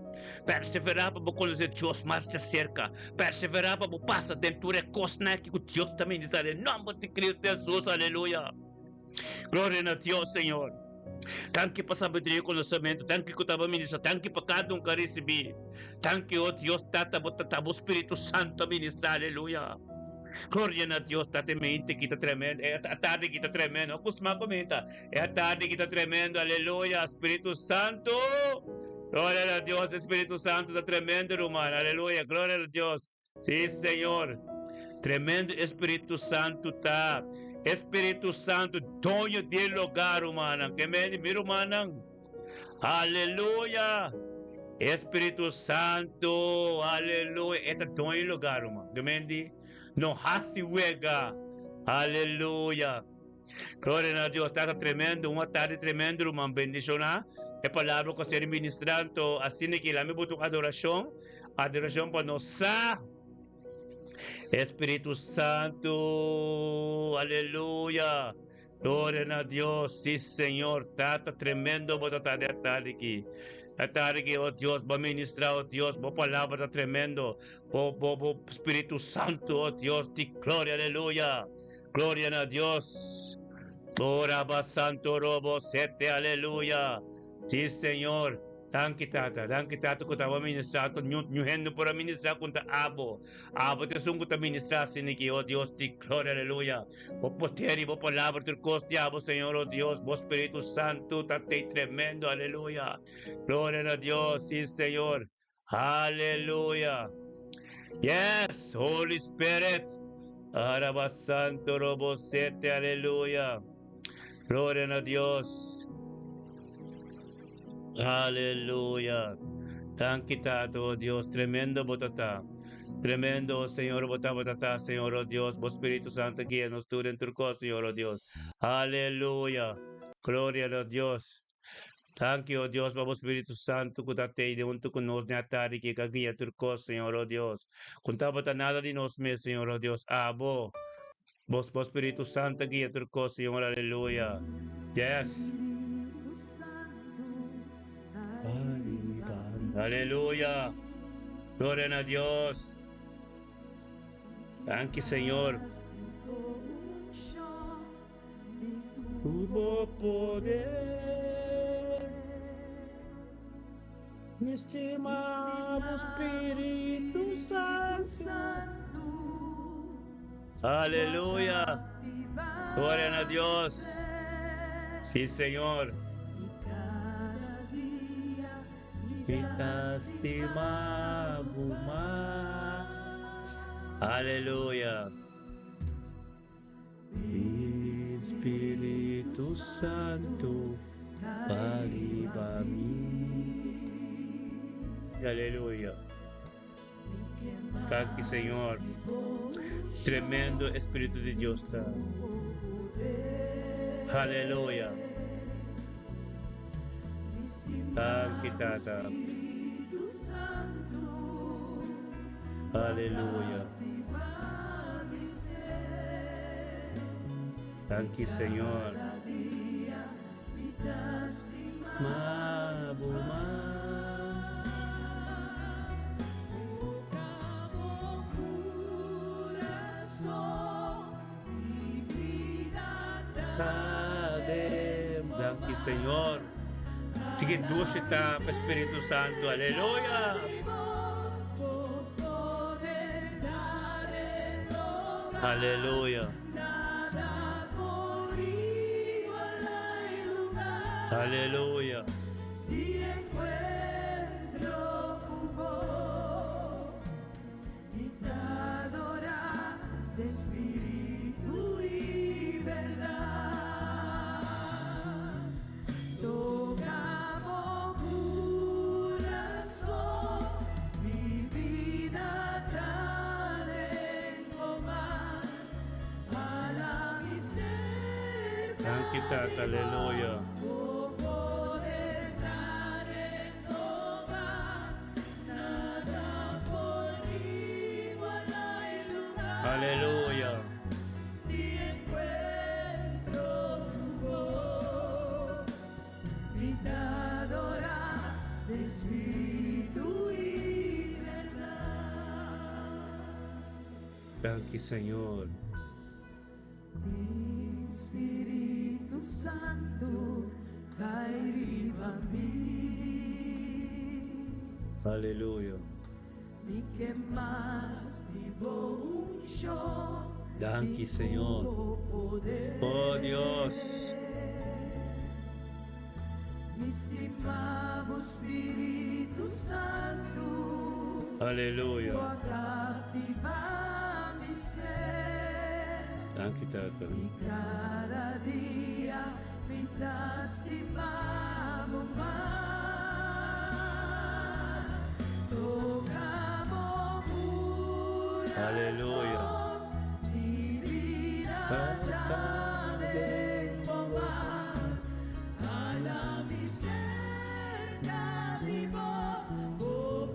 Perseverar para conhecer Deus mais de cerca. Perseverar para passar dentro de coisas que Deus também está em nome de Cristo Jesus. Aleluia. Glória a Deus, Senhor. Tanque para sabedoria e conhecimento, tanque que estava ministrando, tanque para cada um que receber. Tanque, oh Deus, tata o Espírito Santo a ministrar, aleluia. Glória a Deus, tata mente que está tremendo, é a tarde que está tremendo, eu costumo comentar, é a tarde que está tremendo, aleluia, Espírito Santo. Glória a Deus, Espírito Santo está tremendo, irmão, aleluia, glória a Deus. Sim, Senhor, tremendo Espírito Santo está. Espírito Santo, dono de lugar, humano. Que me miro, humano. Aleluia. Espírito Santo, aleluia. Este dono de lugar, humano. Que me no hasi wega. Aleluia. Glória a Deus. Está tremendo. Uma tarde tremendo, humano. Bendição. É palavra que ser ministrando. Assim que lá me botou adoração. Adoração para nós. Espírito Santo, aleluia, glória a Deus, sim Senhor, tata tremendo, bota tarde aqui, a tarde que oh Deus, vai ministrar, oh Deus, boa palavra tremendo, oh Espírito Santo, oh Deus, de glória, aleluia, glória a Deus, oraba santo robo sete, aleluia, sim Senhor. Thank you, Tata, ko tawa ministrar, new hendo para ministrar kunta abo te sungo ta ministrar siniki, oh Dios, ti gloria, aleluya, o poteri, o palabra, tu costiabo, Señor, oh Dios, vos Espíritu Santo, tate tremendo, aleluya, gloria a Dios, sí, Señor, aleluya, yes, Holy Spirit, araba santo, robo sete, aleluya, gloria a Dios. Aleluya. Thank you, Tato, Dios, tremendo botata. Tremendo, Señor, botata, Señor, oh Dios, vos Espíritu Santo, guíanos tú en tu cosa, Señor, oh Dios. Aleluya. Gloria a Dios. Thank you, oh Dios, vos Espíritu Santo, cuídate de un tu conos de atari que guía tu cosa, Señor, oh Dios. Contaba nada de nos, Señor, oh Dios. Abo. Vos Espíritu Santo, guía tu cosa, Señor, aleluya. Yes. Aleluya. Gloria a Dios. Thank you, Señor. Tuvo poder. Mi estimado Espíritu Santo. Aleluya. Gloria a Dios. Sí, Señor. Kita estimamos más. Aleluya. Espíritu Santo, arriba a mí. Aleluya. Thank you, Señor. Tremendo Espíritu de Dios está. Aleluya. Tanki tata. Aleluya. Tanki Señor. Mabuma. Tanki Señor. Sige, duos kita Espiritu Santo. Aleluya. Aleluya. Aleluya.
Espíritu y verdad, tocamos corazón, mi vida tengo más a la miseria.
Tanki tata. Aleluya. Aleluya.
Espíritu y verdad.
Tanki Señor.
Espíritu Santo, cae riba mí.
Aleluya.
Mi que más vivo un show.
Tanki Señor. Oh Dios.
Mi estimado Espíritu Santo,
Aleluya.
può captivar mi ser.
Tanki tata.
Y cada día me estimamos más. Tocamos
Aleluya.
mi vida tengo más a la miseria di vos,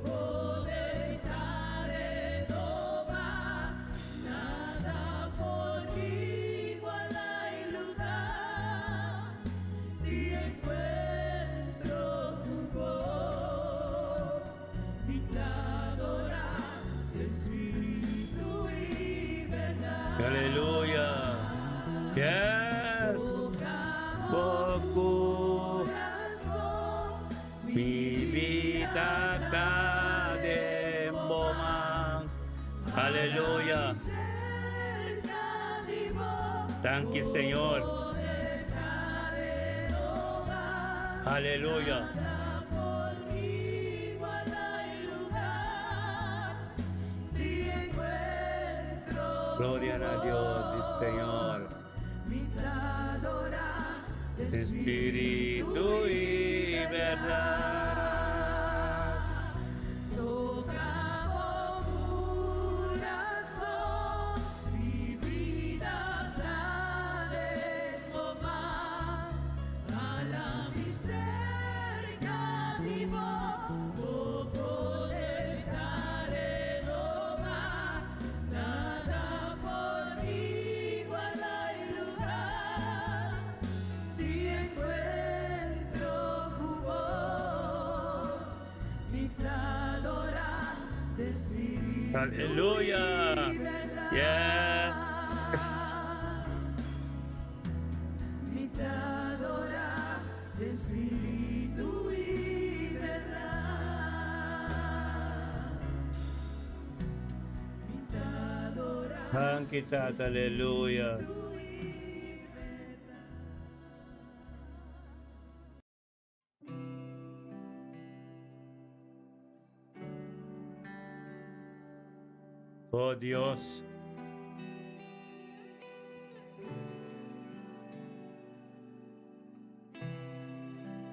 poder dare dova, nada por igual hay lugar, y encuentro tu voz, mi adora, Espíritu y verdad.
Aleluya. Yes. Boku. Mi vida cademo man. Aleluya. Tanki Señor. Aleluya. Gloria a Dios, sí, Señor. Espíritu y verdad.
Tocamos corazón, mi vida tengo más a la miseria di vos, poder dare doma, nada por igual hay lugar, ti encuentro tu voz, mi adora de Espíritu
Aleluya.
y verdad.
Yes.
Mi adora de Espíritu y verdad. Mi adora
Tanki tata. Aleluya. Oh Dios.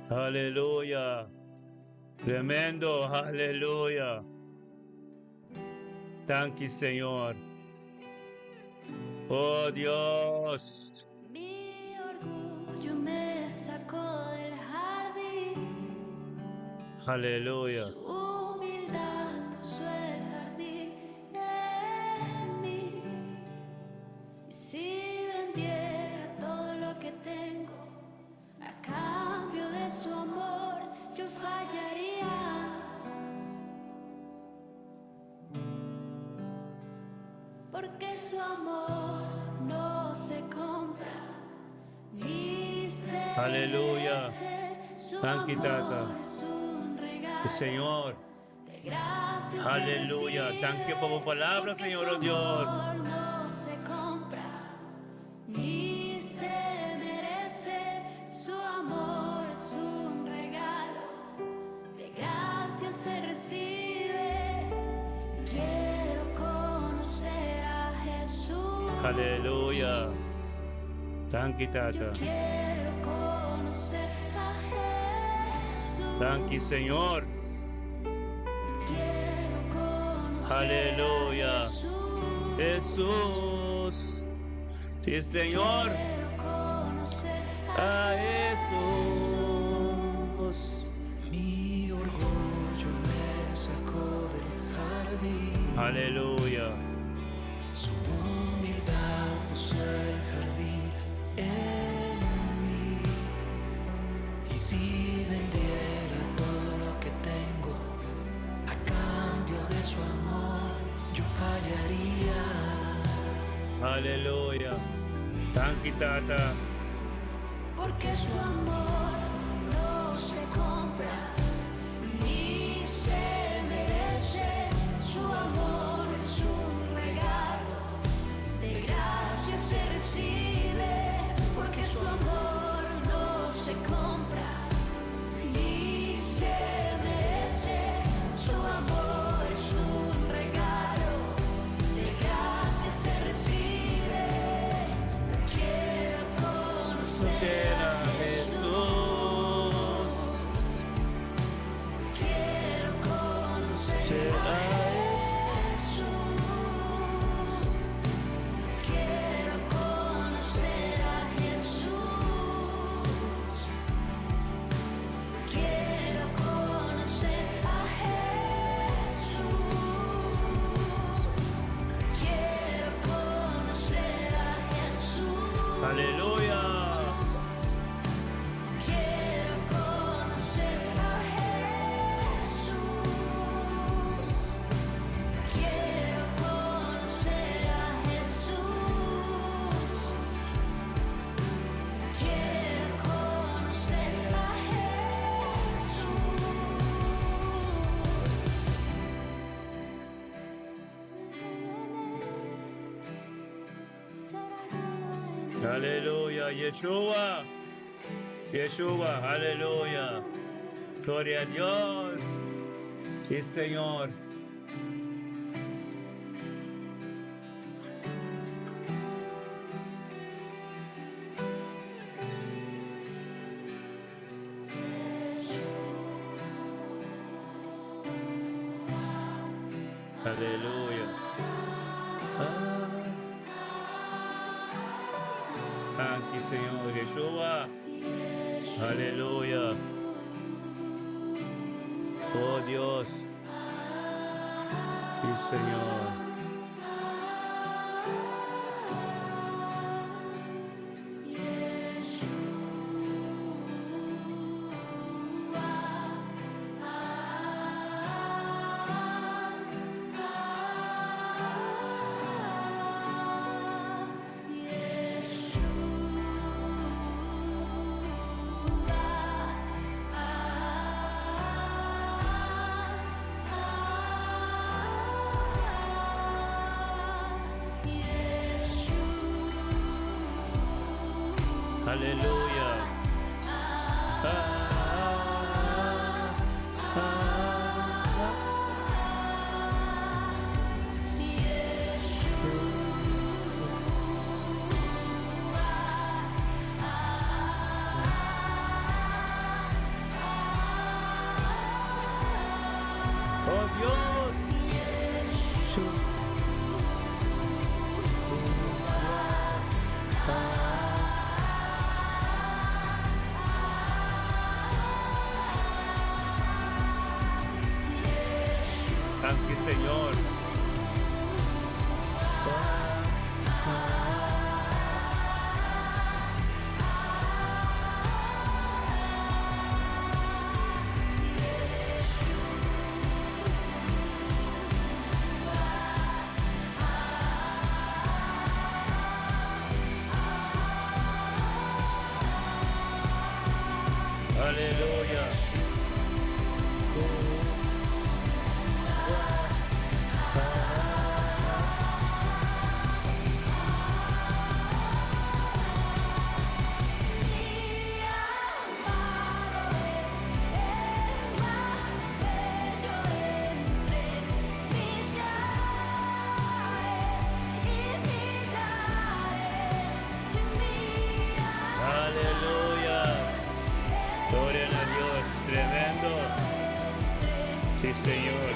Aleluya. Tremendo. Aleluya. Tanki Señor. Oh Dios.
Mi orgullo me sacó del jardín.
Aleluya.
Su humildad puso el jardín en mí. Y si vendiera todo lo que tengo a cambio de su amor, yo fallaría. Porque su amor no se compra ni se
Aleluya.
merece. Su
Thank you, Tata.
amor es un regalo
Señor.
de gracia se
Aleluya.
recibe.
Thank you por tu palabra,
Porque
Señor,
su
oh Dios.
amor no se compra ni se merece. Su amor es un regalo de gracia se recibe. Quiero conocer a Jesús.
Aleluya. Thank you,
Yo
Tata.
quiero conocer a Jesús.
Thank you, Señor.
Quiero conocer
Aleluya.
a Jesús.
Jesús. Sí, Señor.
Quiero conocer
A Jesús.
Mi orgullo me sacó del jardín.
Aleluya.
Su humildad puso el jardín en mí. Y si vendiera todo lo que tengo a cambio de su amor, yo fallaría.
Aleluya. Thank you, Tata.
porque su amor no se compra ni se merece. Su amor es un regalo, de gracia se recibe, porque su amor no se compra ni se merece. Su amor es un regalo, de gracia se recibe. Quiero conocer a Jesús. Quiero conocer a Jesús. Quiero conocer a Jesús. Quiero conocer a Jesús. Quiero conocer a Jesús.
Aleluya.
Quiero conocer a Jesús. Quiero conocer a Jesús. Quiero conocer a Jesús.
Aleluya. Yeshua. Yeshua. Aleluya. Gloria a Dios. Sí, Señor. Aleluya. Thank you, Señor. Yeshua. Aleluya. Oh Dios. Sí, Señor. Aleluya. Oh Dios. Thank you, Señor. Aleluya. Aleluya. Gloria a Dios. Tremendo. Sí, Señor.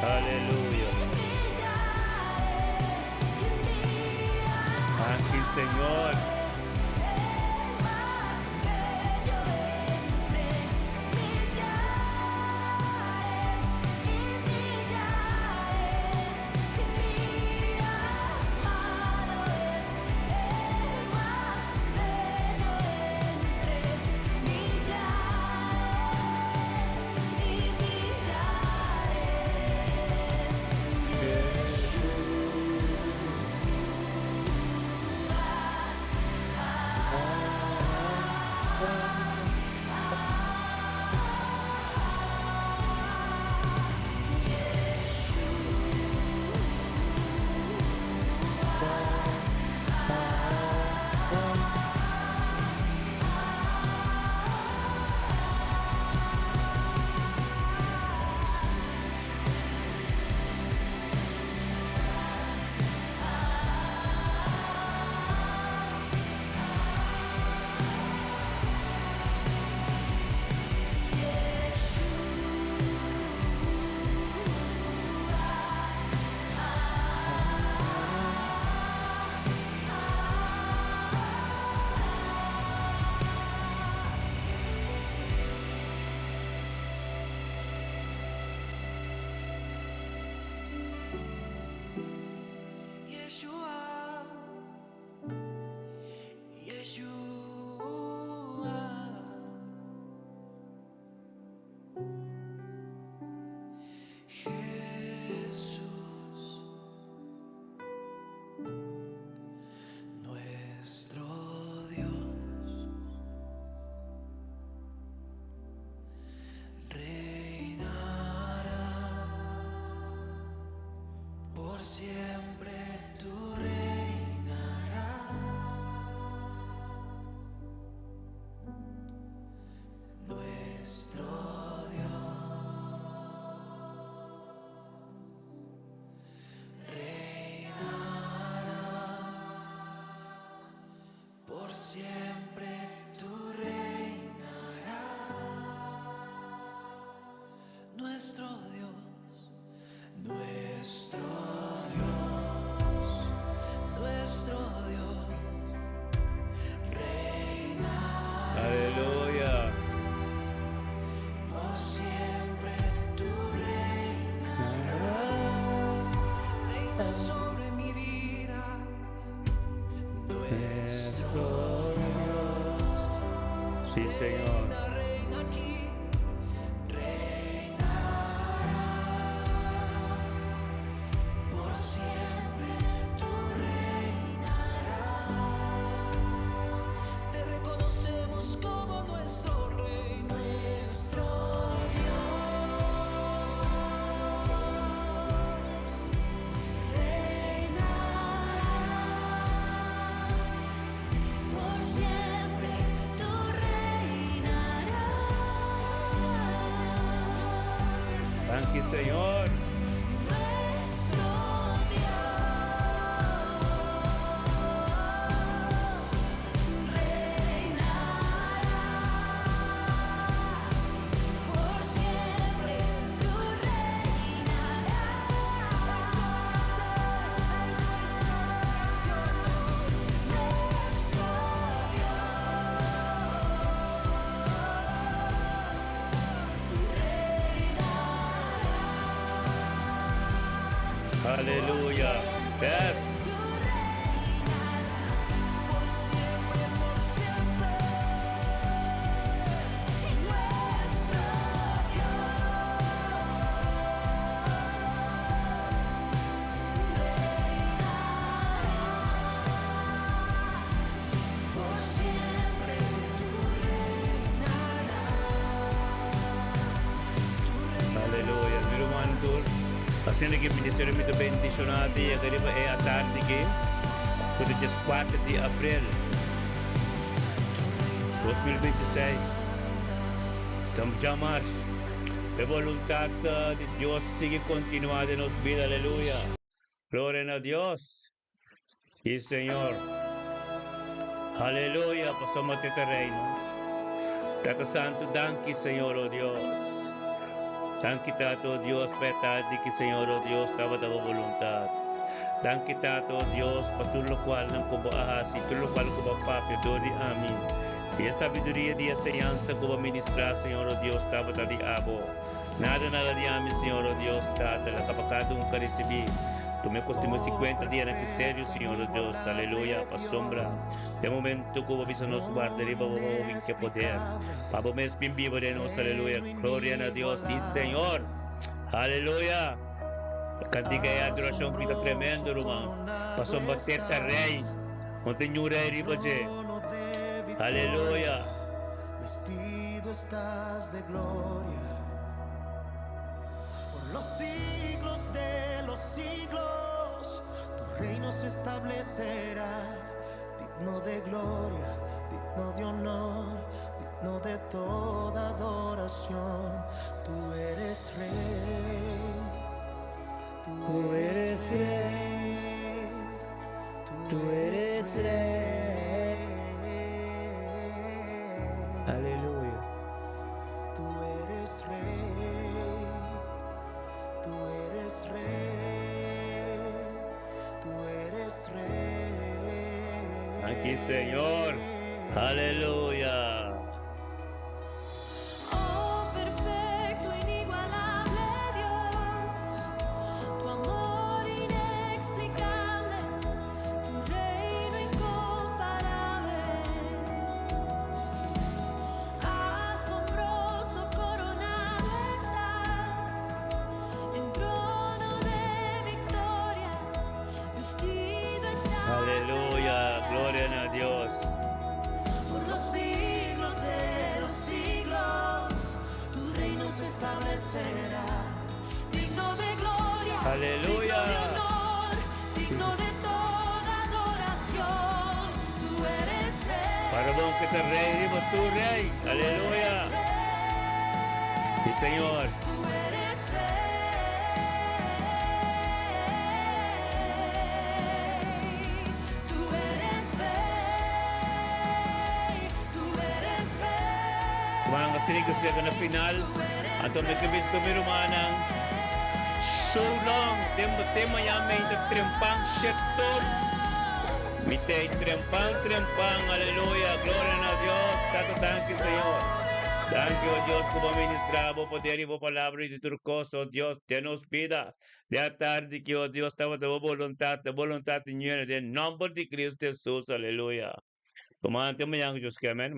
Aleluya. Aquí, Señor.
Yeshua, Yeshua, Jesús, nuestro Dios, reinará por siempre. Tú reinarás, nuestro Dios reinará por siempre. Tú reinarás, nuestro Dios, nuestro nuestro Dios reinará.
Aleluya.
Por siempre tú reinarás. Reina sobre mi vida. Nuestro Dios.
Sí, Señor.
Reina aquí. Por siempre tú reinarás. Te reconocemos como nuestro Rey, nuestro Dios. Reinarás. Por siempre tú reinarás.
Thank you, Señor.
Nuestro Dios reinará. Por siempre tú reinarás. Nuestro Dios reinará.
Aleluya. Yes.
por siempre, por siempre. Nuestro por siempre tú reinarás.
Aleluya. Mirumantur. Assim que ministério muito bendicionado e agora é a tarde que por dia 4 de abril 2026. Estamos chamar. A voluntad de Dios sigue continuando en nuestra vida. Aleluya. Gloria a Dios. Y Señor. Aleluya. Pasamos este reino. Tata Santo, danke Señor, oh Dios. Danke Tato, oh Dios, petadi que Señor, oh Dios, tawad ang voluntad. Danke Tato, oh Dios, patuloy cual ng kubaahasi, tuloy cual kubapapyo, dori amin. E a sabedoria de enseñanza como ministrar, Senhor, oh Deus, estava a de abo. Nada de amin, Senhor, oh Deus, tata, la capacado que recebi. Tu me costumou 50 dias na sério, Senhor, oh Deus, aleluia, pa sombra. De momento, como bisa nos guarda, riba mo que poder. Pabo mes bimbibo de nos, aleluia, gloria a Deus, sim, Senhor, aleluia. Cantiga e adoração, vida tremendo, irmão. Passou bater rei, continua riba de. Aleluya.
Vestido estás de gloria por los siglos de los siglos. Tu reino se establecerá, digno de gloria, digno de honor, digno de toda adoración. Tú eres rey, tú eres rey, tú eres rey.
Aleluya.
Tú eres rey, tú eres rey, tú eres rey.
Aquí, Señor. Aleluya.
Oh, perfecto, inigualable Dios, tu amor inexplicable, tu reino incomparable, asombroso coronado estás, en trono de victoria, vestido estás.
Aleluya. Gloria a Dios.
Por los siglos de los siglos, tu reino se establecerá, digno de gloria,
Aleluya.
digno de honor, digno de toda adoración. Tú eres rey,
Para bom que te reiremos tu rey. Aleluya. Sí, Señor.
tú eres rey, tú eres rey, tú eres rey.
Mga kasinig siya na final. Ato may kabit kumirumanang. So long. Tema yamin ito trempang shetop. Mitay trempang. Aleluya. Gloria a Dios. Tato thank you, Señor. Thank you, Dios, como ministramos poder y palabra y turcoso, Dios, tenos vida. De a tarde que, oh Dios, estamos de voluntad en nombre de Cristo Jesús, aleluya. Kumante mo yang Diyos, amen.